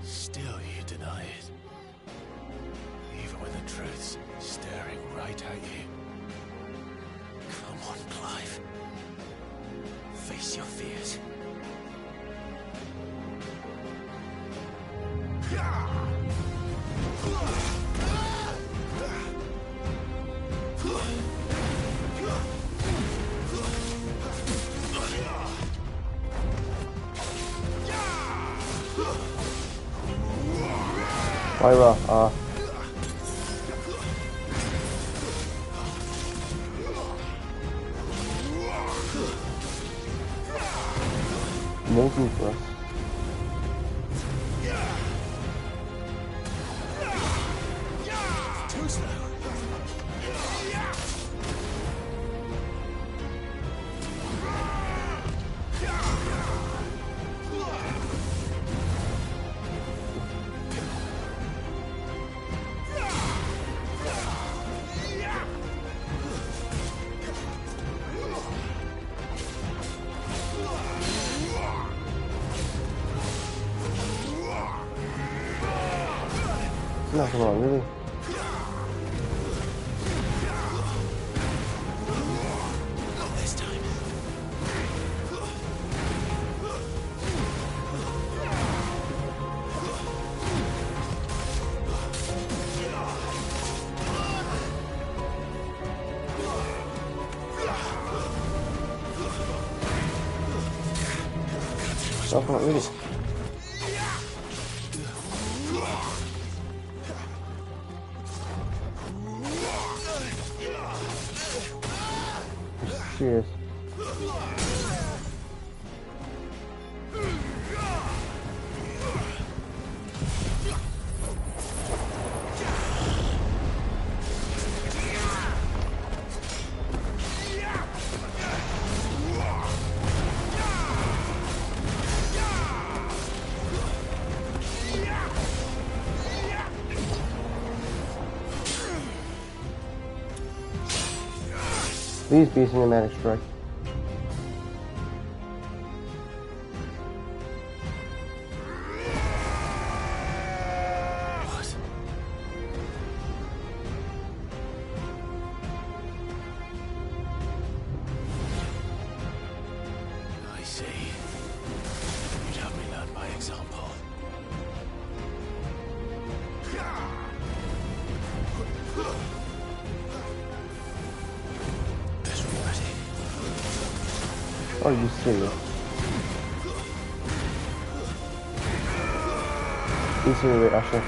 still you deny it. Even when the truth's staring right at you. Come on, Clive. Face your fears. Myra, molten for us. Too slow. Nothing wrong, really. Not this time. Nothing wrong, really. Serious. Please be a cinematic strike. I see. You'd have me learn by example. Are you serious? Incinerate, Ashley.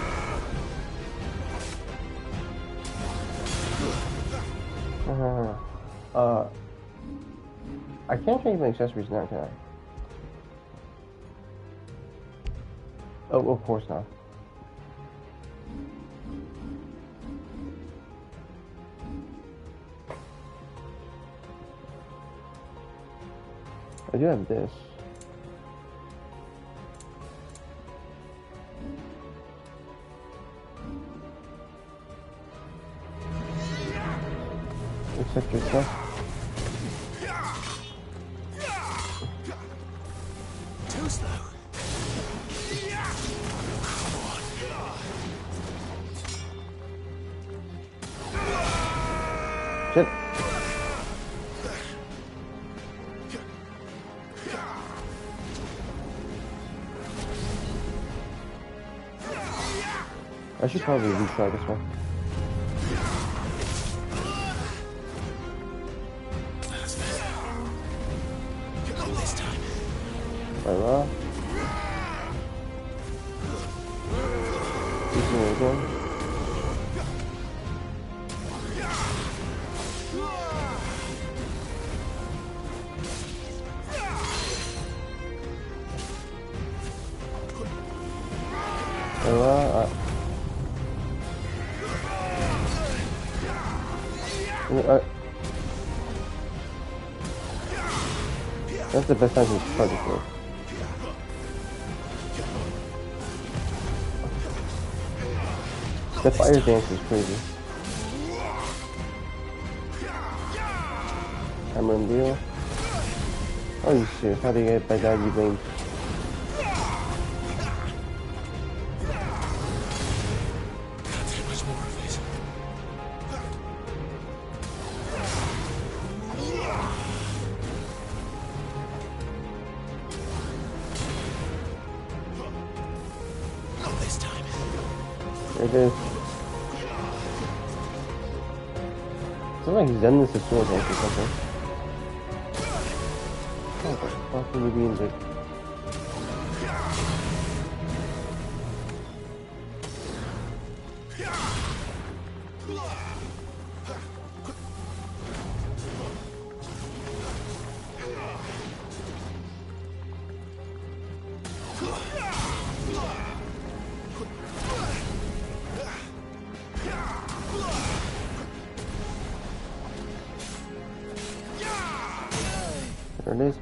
I can't change my accessories now, can I? Oh, of course not. I do have this. Accept your stuff. Too slow. Shit. I should probably retry this one. This time. Myra. Using it again. That's the best time to start this one. The fire dance is crazy. Hammer and deal. Oh, you serious? How do you get by that? You blame? There it is. It's like he's done this a sword dance or something. How the fuck can you be injured? There it is.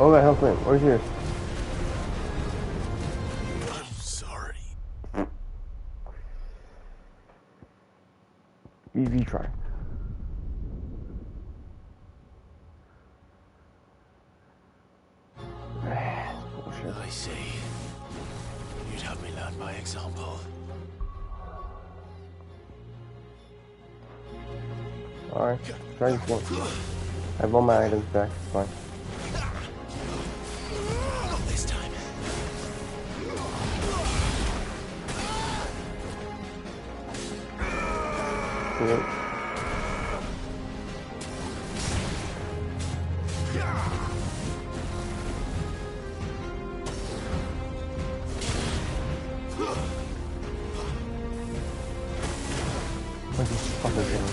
Oh, my health lamp. Where's yours? I'm sorry. Retry. I see. You'd have me learn by example. Alright, try this one. I have all my items back, it's fine. Not this time. Yep. What is this fucking thing?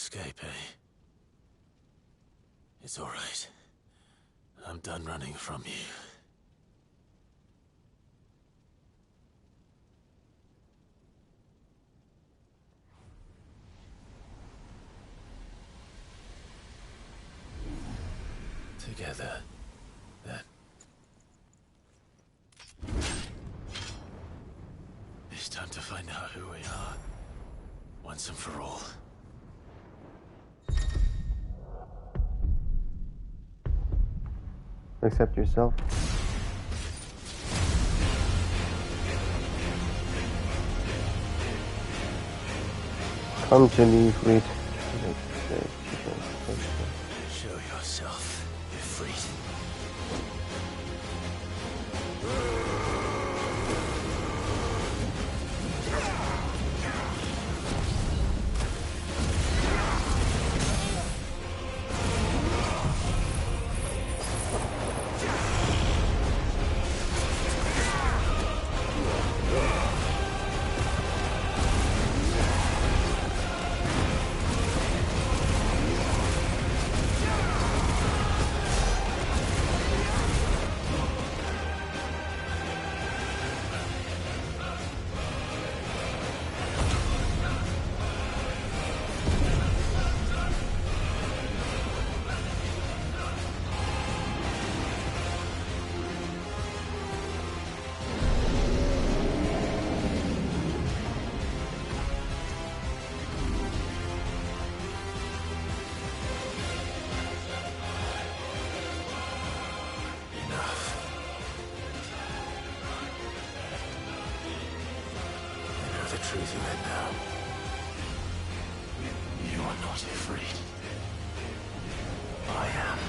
escape, eh? It's all right. I'm done running from you. Together, then. It's time to find out who we are, once and for all. Accept yourself. Come to me, fleet. Show yourself, you're free. Truth of it now. You are not afraid. I am.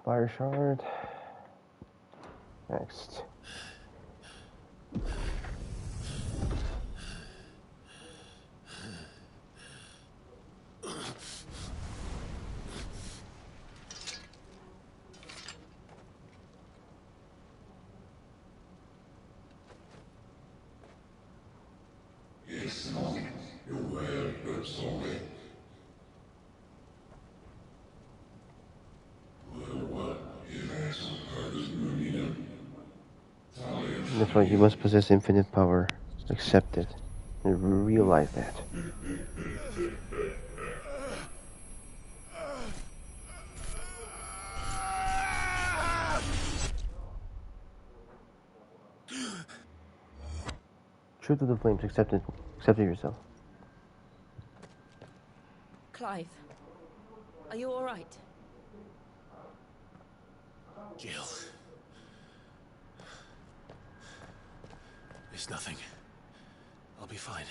Fire shard. Next. That's right, you must possess infinite power. Accept it. And realize that. Truth of the flames, accept it. Accept it yourself. Clive, are you all right? Jill. It's nothing. I'll be fine.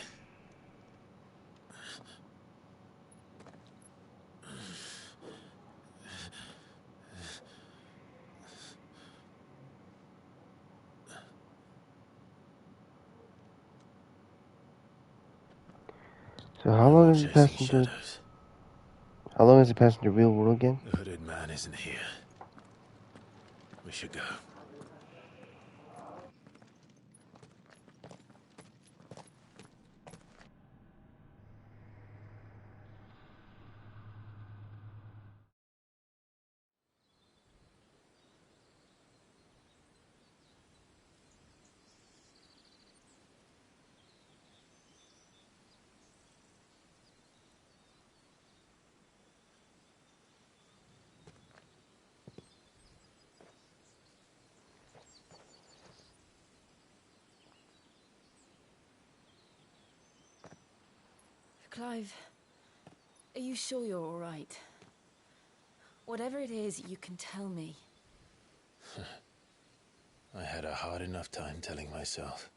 So how long has it passed into... How long has it passed into real world again? The hooded man isn't here. We should go. Clive, are you sure you're all right? Whatever it is, you can tell me. I had a hard enough time telling myself.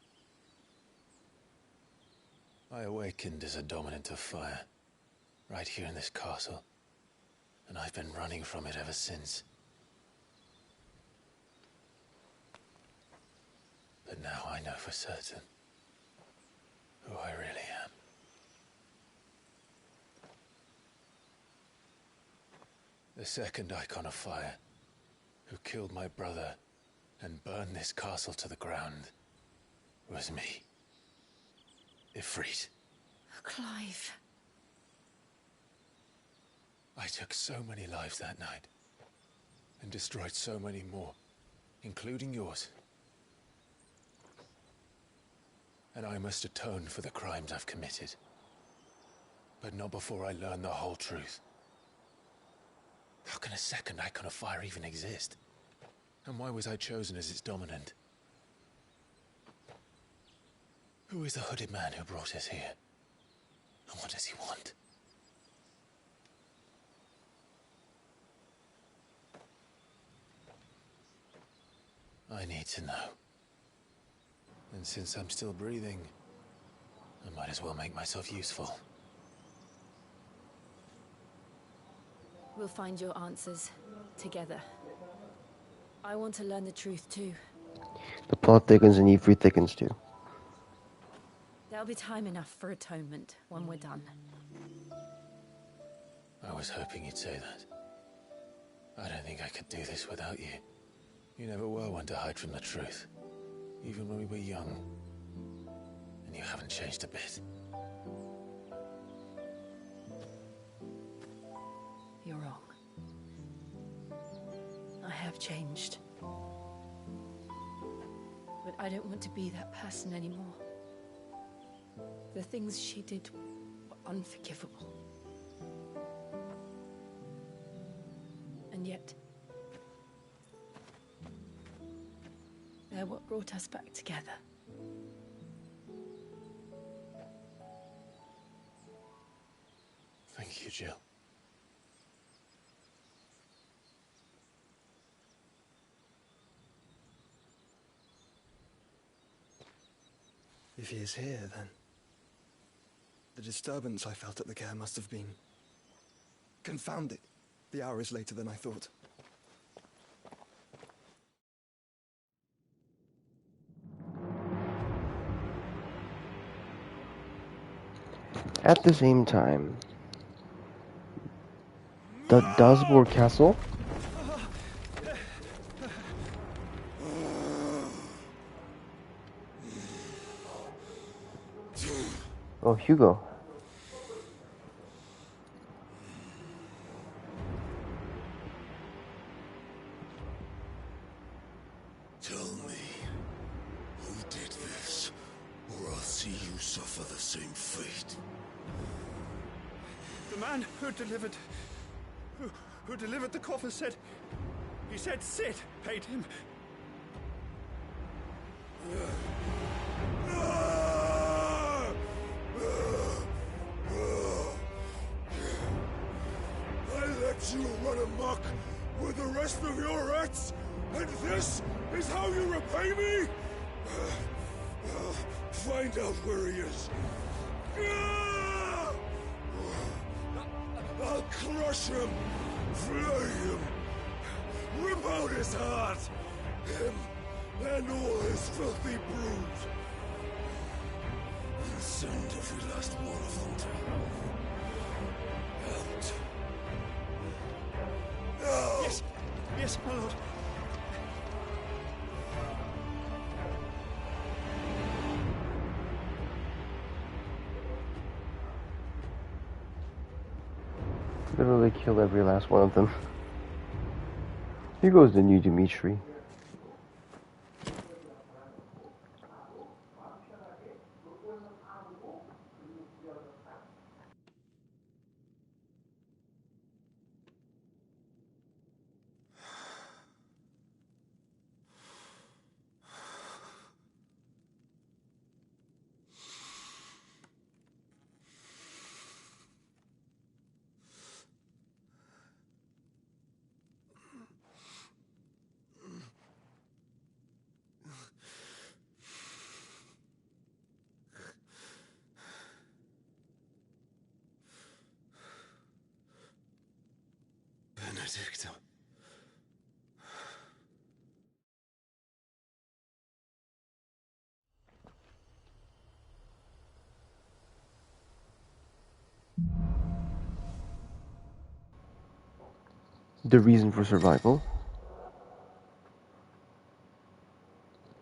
I awakened as a dominant of fire, right here in this castle, and I've been running from it ever since. But now I know for certain who I really am. The second icon of fire, who killed my brother and burned this castle to the ground, was me. Ifrit. Clive. I took so many lives that night, and destroyed so many more, including yours. And I must atone for the crimes I've committed. But not before I learn the whole truth. How can a second icon of fire even exist? And why was I chosen as its dominant? Who is the hooded man who brought us here? And what does he want? I need to know. And since I'm still breathing, I might as well make myself useful. We'll find your answers together. I want to learn the truth too. The plot thickens and Ifrit thickens too. There'll be time enough for atonement when we're done. I was hoping you'd say that. I don't think I could do this without you. You never were one to hide from the truth, even when we were young. And you haven't changed a bit. You're wrong. I have changed. But I don't want to be that person anymore. The things she did were unforgivable. And yet, they're what brought us back together. Thank you, Jill. If he is here, then the disturbance I felt at the care must have been confounded. The hour is later than I thought. At the same time, the Dazbor Castle. Oh, Hugo. Tell me, who did this, or I'll see you suffer the same fate. The man who delivered the coffer said, he said Sid paid him. I let you run amok with the rest of your rats, and this is how you repay me? Find out where he is. I'll crush him, flay him, rip out his heart, him and all his filthy brood, and send every last one of them to out. Now! Yes, yes, my lord. Literally kill every last one of them. Here goes the new Dimitri. Benedicta. The reason for survival.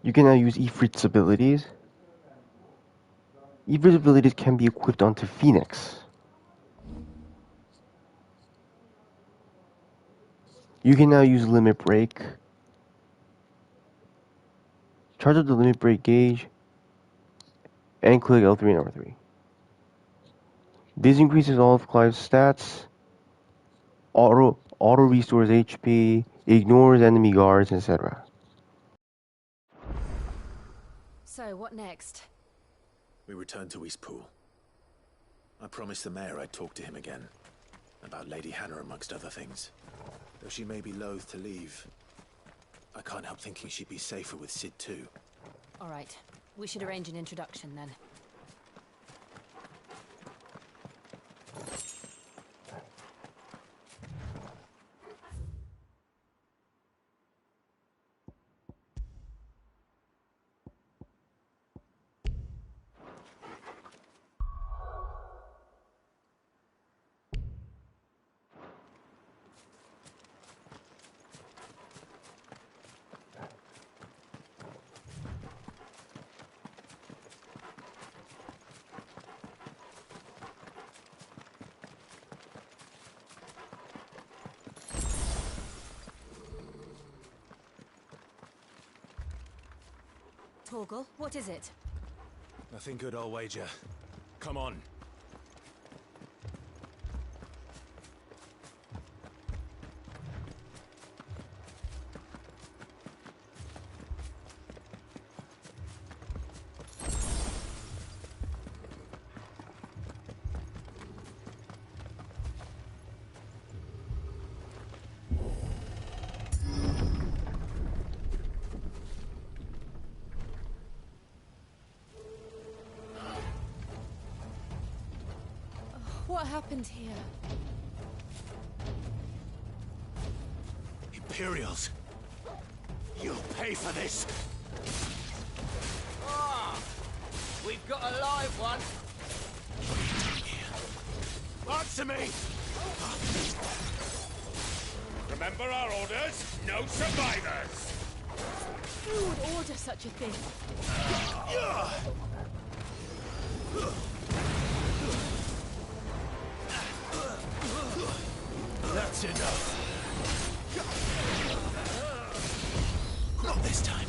You can now use Ifrit's abilities. Ifrit's abilities can be equipped onto Phoenix. You can now use Limit Break. Charge up the Limit Break gauge and click L3 and R3. This increases all of Clive's stats, auto restores HP, ignores enemy guards, etc. So, what next? We return to Eastpool. I promised the mayor I'd talk to him again. About Lady Hannah, amongst other things. Though she may be loath to leave, I can't help thinking she'd be safer with Sid too. All right. We should arrange an introduction then. Torgal, what is it? Nothing good, I'll wager. Come on. What happened here? Imperials! You'll pay for this! Ah! We've got a live one! Answer me! Remember our orders? No survivors! Who would order such a thing? That's enough. Not this time.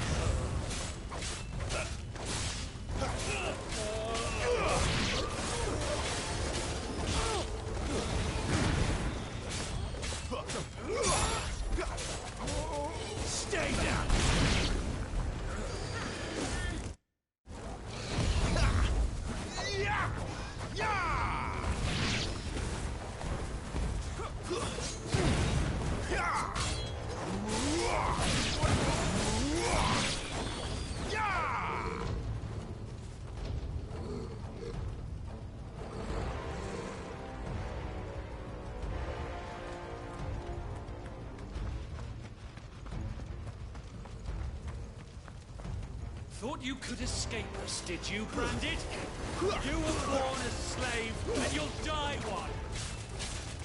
Stay down. Thought you could escape us, did you, Branded? You were born a slave, and you'll die one!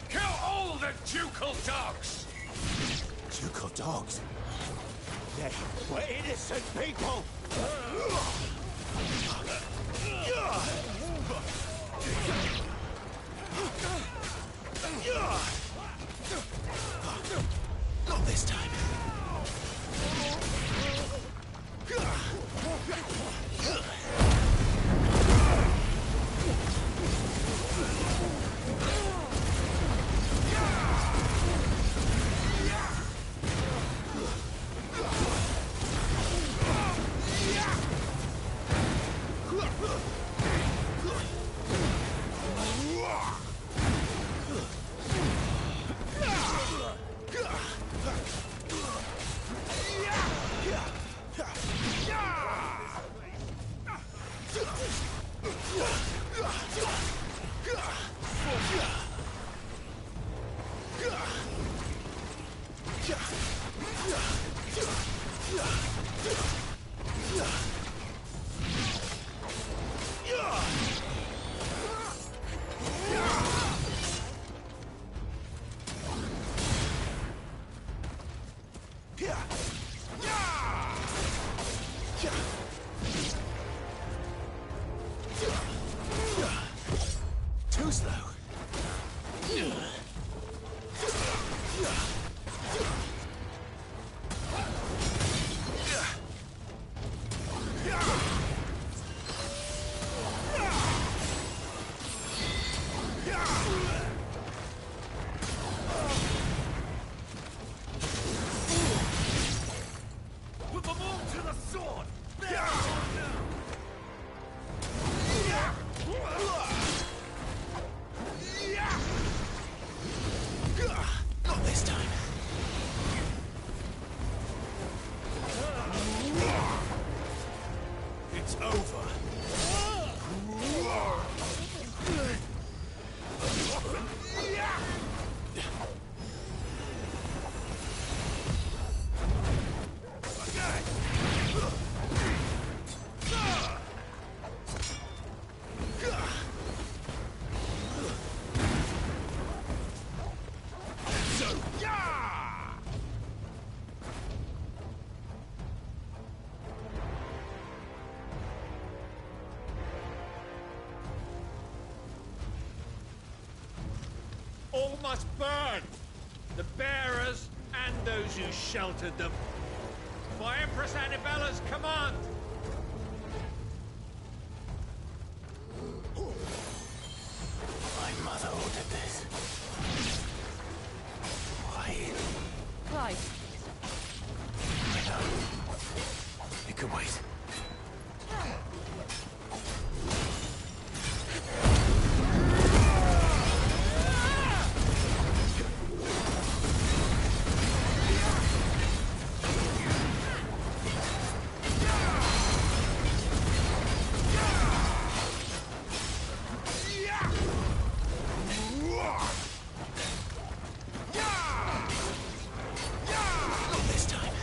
Kill all the ducal dogs! Ducal dogs? They were innocent people! Not this time. Too slow. Put them all to the sword! Not this time. It's over. All must burn! The bearers and those who sheltered them. By Empress Annibella's command! My mother ordered this. Why? Clive. I know. It could wait. Not this time.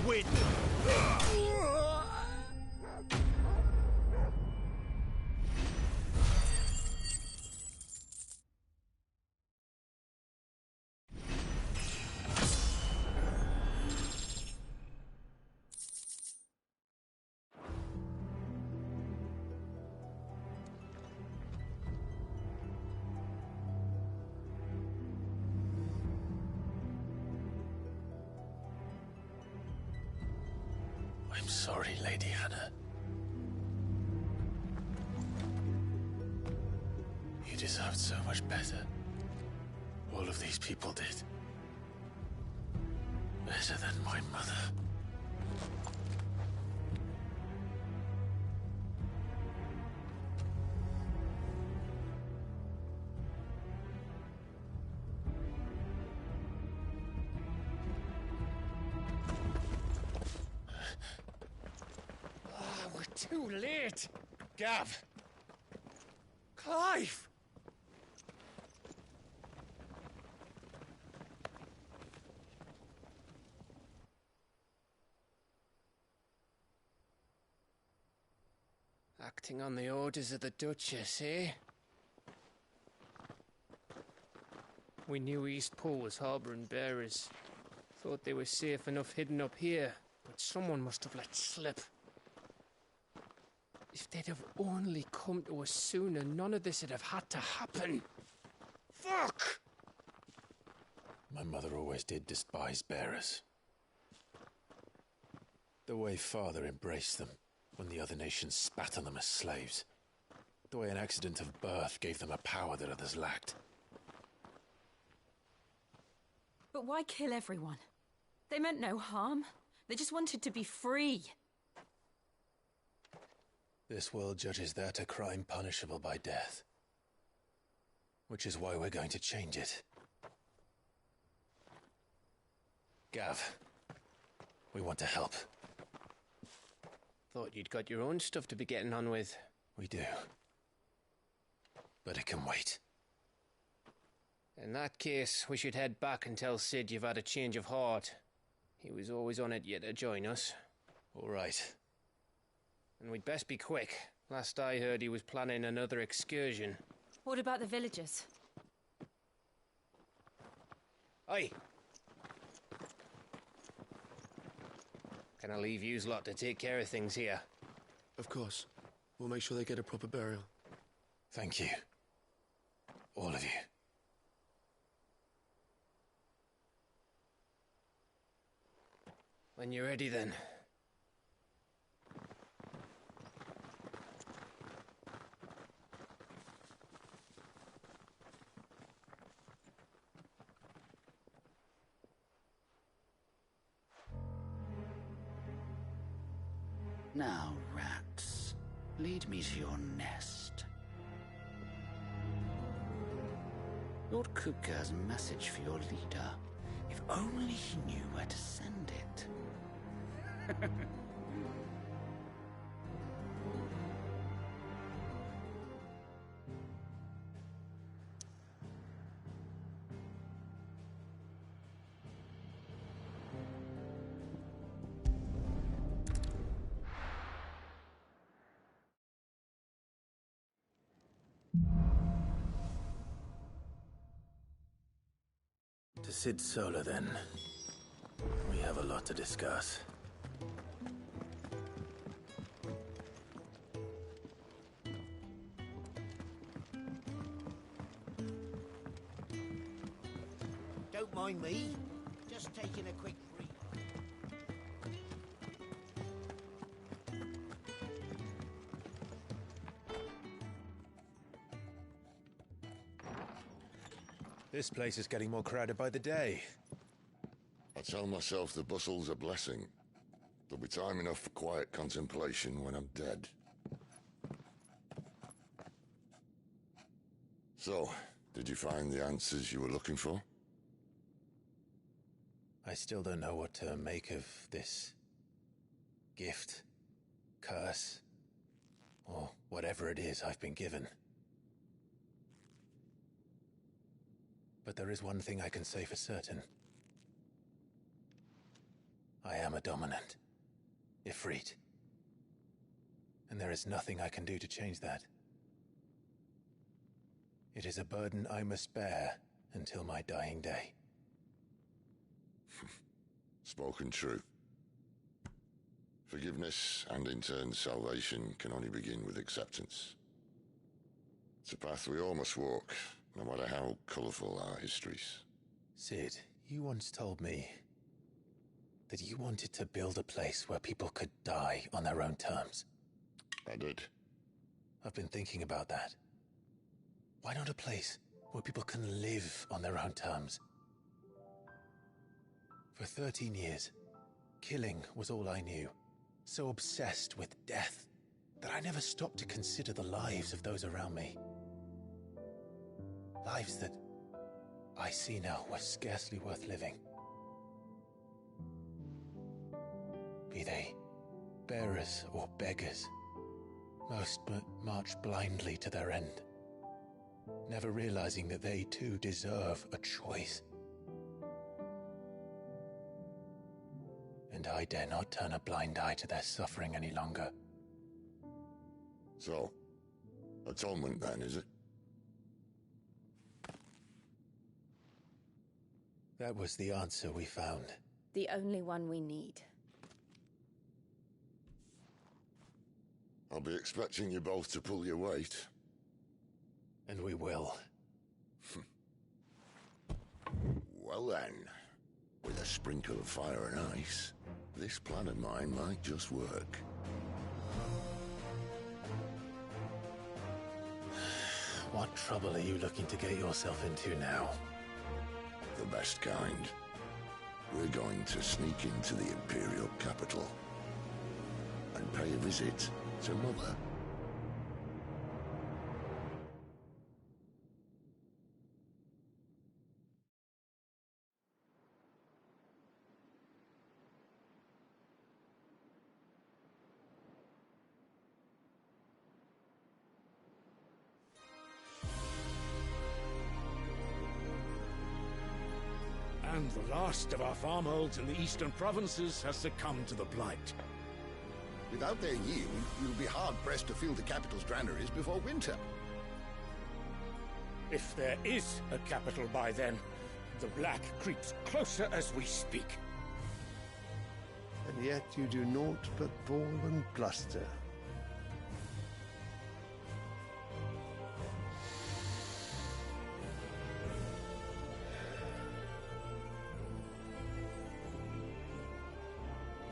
Win! I'm sorry, Lady Hannah. You deserved so much better. All of these people did. Better than my mother. We're too late! Gav! Clive! Acting on the orders of the Duchess, eh? We knew East Pole was harbouring bearers. Thought they were safe enough hidden up here, but someone must have let slip. If they'd have only come to us sooner, none of this would have had to happen. Fuck! My mother always did despise bearers. The way Father embraced them when the other nations spat on them as slaves. The way an accident of birth gave them a power that others lacked. But why kill everyone? They meant no harm. They just wanted to be free. This world judges that a crime punishable by death. Which is why we're going to change it. Gav, we want to help. Thought you'd got your own stuff to be getting on with. We do. But it can wait. In that case, we should head back and tell Sid you've had a change of heart. He was always on it yet to join us. All right. And we'd best be quick. Last I heard, he was planning another excursion. What about the villagers? Aye. Can I leave yous lot to take care of things here? Of course. We'll make sure they get a proper burial. Thank you. All of you. When you're ready, then. Now, rats, lead me to your nest. Lord Kupka has a message for your leader. If only he knew where to send it. To Sid Solar, then. We have a lot to discuss. Don't mind me. Just taking a quick breather. This place is getting more crowded by the day. I tell myself the bustle's a blessing. There'll be time enough for quiet contemplation when I'm dead. So, did you find the answers you were looking for? I still don't know what to make of this gift, curse, or whatever it is I've been given. But there is one thing I can say for certain. I am a dominant, Ifrit. And there is nothing I can do to change that. It is a burden I must bear until my dying day. Spoken true. Forgiveness and in turn salvation can only begin with acceptance. It's a path we all must walk, no matter how colourful our histories. Sid, you once told me that you wanted to build a place where people could die on their own terms. I did. I've been thinking about that. Why not a place where people can live on their own terms? For 13 years, killing was all I knew. So obsessed with death that I never stopped to consider the lives of those around me. Lives that I see now were scarcely worth living. Be they bearers or beggars, most march blindly to their end, never realizing that they too deserve a choice. And I dare not turn a blind eye to their suffering any longer. So, atonement then, is it? That was the answer we found. The only one we need. I'll be expecting you both to pull your weight. And we will. Well then, with a sprinkle of fire and ice, this plan of mine might just work. What trouble are you looking to get yourself into now? The best kind. We're going to sneak into the Imperial capital and pay a visit to Mother. And the last of our farmholds in the eastern provinces has succumbed to the blight. Without their yield, you'll be hard-pressed to fill the capital's granaries before winter. If there is a capital by then, the black creeps closer as we speak. And yet you do naught but bawl and bluster.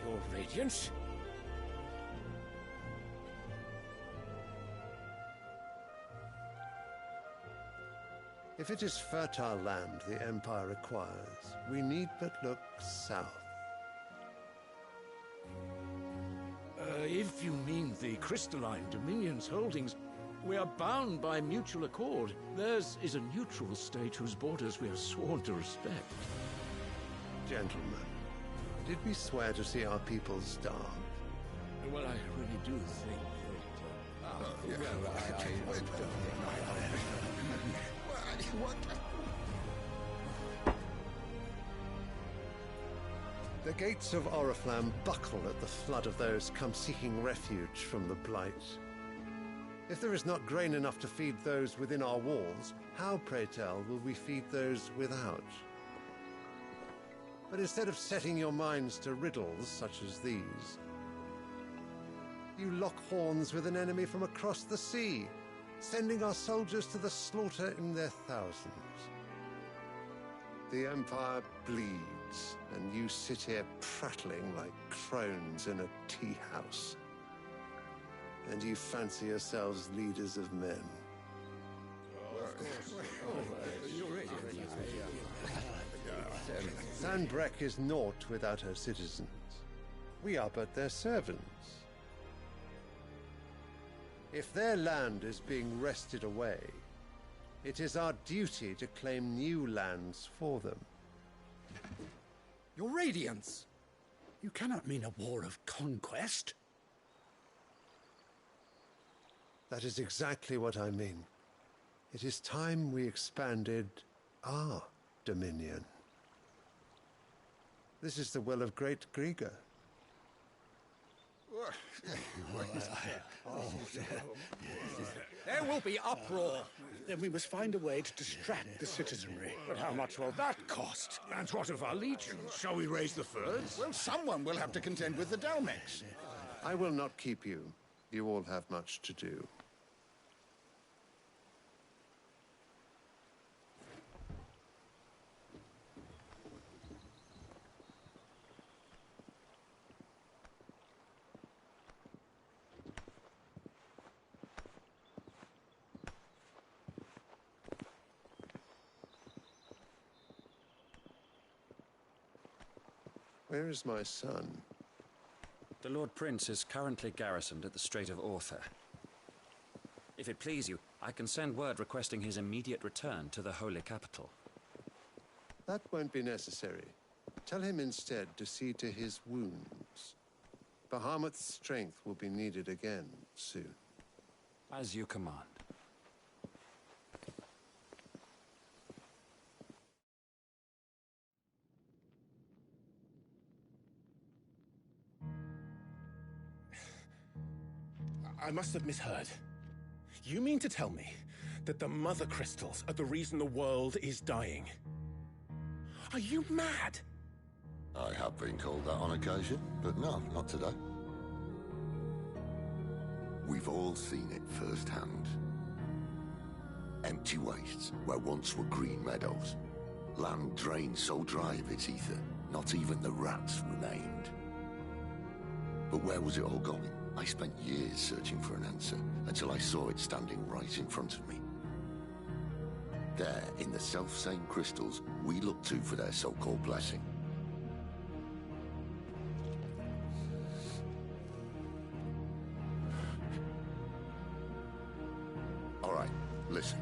Your Radiance? If it is fertile land the Empire requires, we need but look south. If you mean the crystalline Dominion's holdings, we are bound by mutual accord. Theirs is a neutral state whose borders we are sworn to respect. Gentlemen, did we swear to see our people starve? Well, I really do think The gates of Oriflamme buckle at the flood of those come seeking refuge from the blight. If there is not grain enough to feed those within our walls, how, pray tell, will we feed those without? But instead of setting your minds to riddles such as these, you lock horns with an enemy from across the sea, sending our soldiers to the slaughter in their thousands. The Empire bleeds, and you sit here prattling like crones in a tea house. And you fancy yourselves leaders of men. Sanbreque is naught without her citizens. We are but their servants. If their land is being wrested away, it is our duty to claim new lands for them. Your Radiance! You cannot mean a war of conquest. That is exactly what I mean. It is time we expanded our dominion. This is the will of great Grieger. There will be uproar. Then we must find a way to distract the citizenry. But how much will that cost? And what of our legions? Shall we raise the furs? Well, someone will have to contend with the Dalmex. I will not keep you. You all have much to do. Where is my son? The Lord Prince is currently garrisoned at the Strait of Arthur. If it please you, I can send word requesting his immediate return to the Holy Capital. That won't be necessary. Tell him instead to see to his wounds. Bahamut's strength will be needed again soon. As you command. I must have misheard. You mean to tell me that the Mother Crystals are the reason the world is dying? Are you mad? I have been called that on occasion, but no, not today. We've all seen it firsthand. Empty wastes where once were green meadows. Land drained so dry of its ether, not even the rats remained. But where was it all going? I spent years searching for an answer, until I saw it standing right in front of me. There, in the self-same crystals we look to for their so-called blessing. Alright, listen.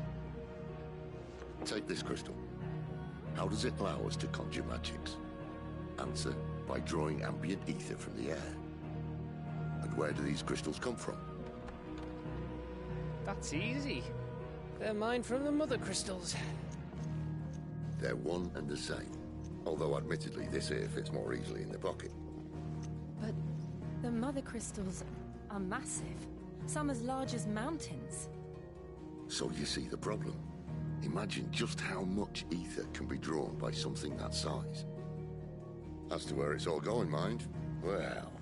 Take this crystal. How does it allow us to conjure magics? Answer, by drawing ambient ether from the air. And where do these crystals come from? That's easy. They're mined from the mother crystals. They're one and the same. Although admittedly this here fits more easily in the pocket. But the mother crystals are massive. Some as large as mountains. So you see the problem. Imagine just how much ether can be drawn by something that size. As to where it's all going, mind, well,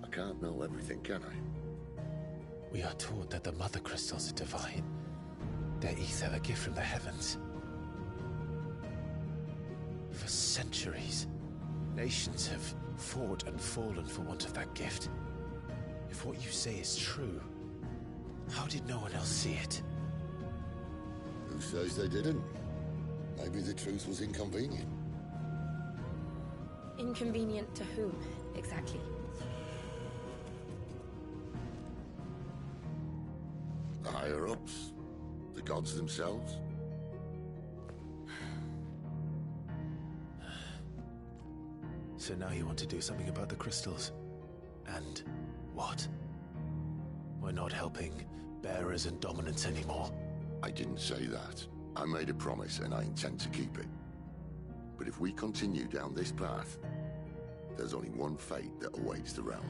I can't know everything, can I? We are taught that the mother crystals are divine. Their ether a gift from the heavens. For centuries, nations have fought and fallen for want of that gift. If what you say is true, how did no one else see it? Who says they didn't? Maybe the truth was inconvenient. Inconvenient to whom, exactly? The higher-ups? The gods themselves? So now you want to do something about the crystals. And what? We're not helping bearers and dominants anymore. I didn't say that. I made a promise and I intend to keep it. But if we continue down this path, there's only one fate that awaits the realm.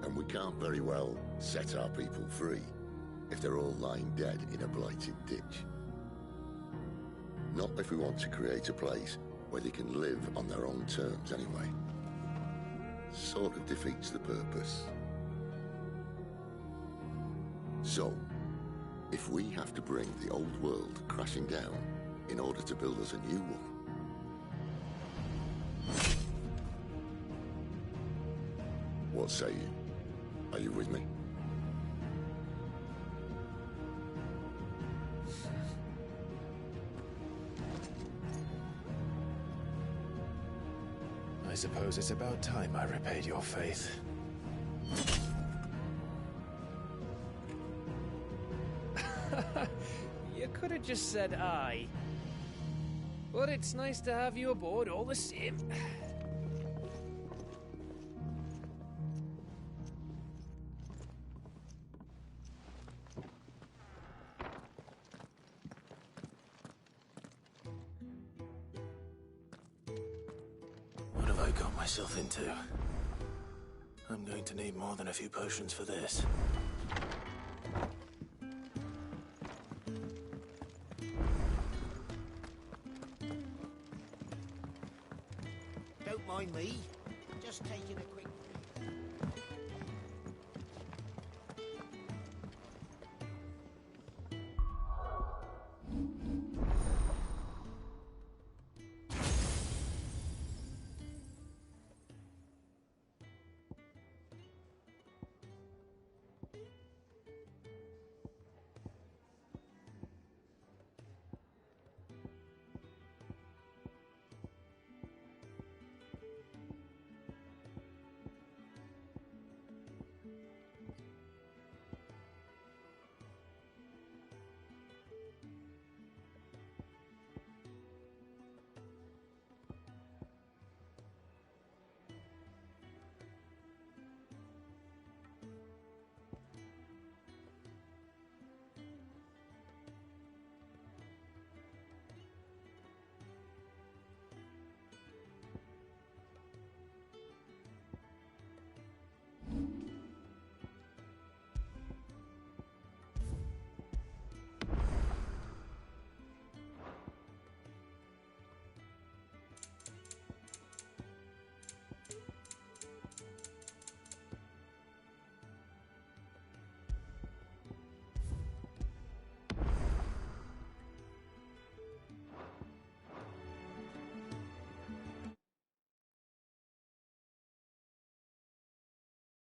And we can't very well set our people free if they're all lying dead in a blighted ditch. Not if we want to create a place where they can live on their own terms anyway. Sort of defeats the purpose. So, if we have to bring the old world crashing down in order to build us a new one, what say you? Are you with me? I suppose it's about time I repaid your faith. You could have just said aye. But it's nice to have you aboard all the same. What have I got myself into? I'm going to need more than a few potions for this.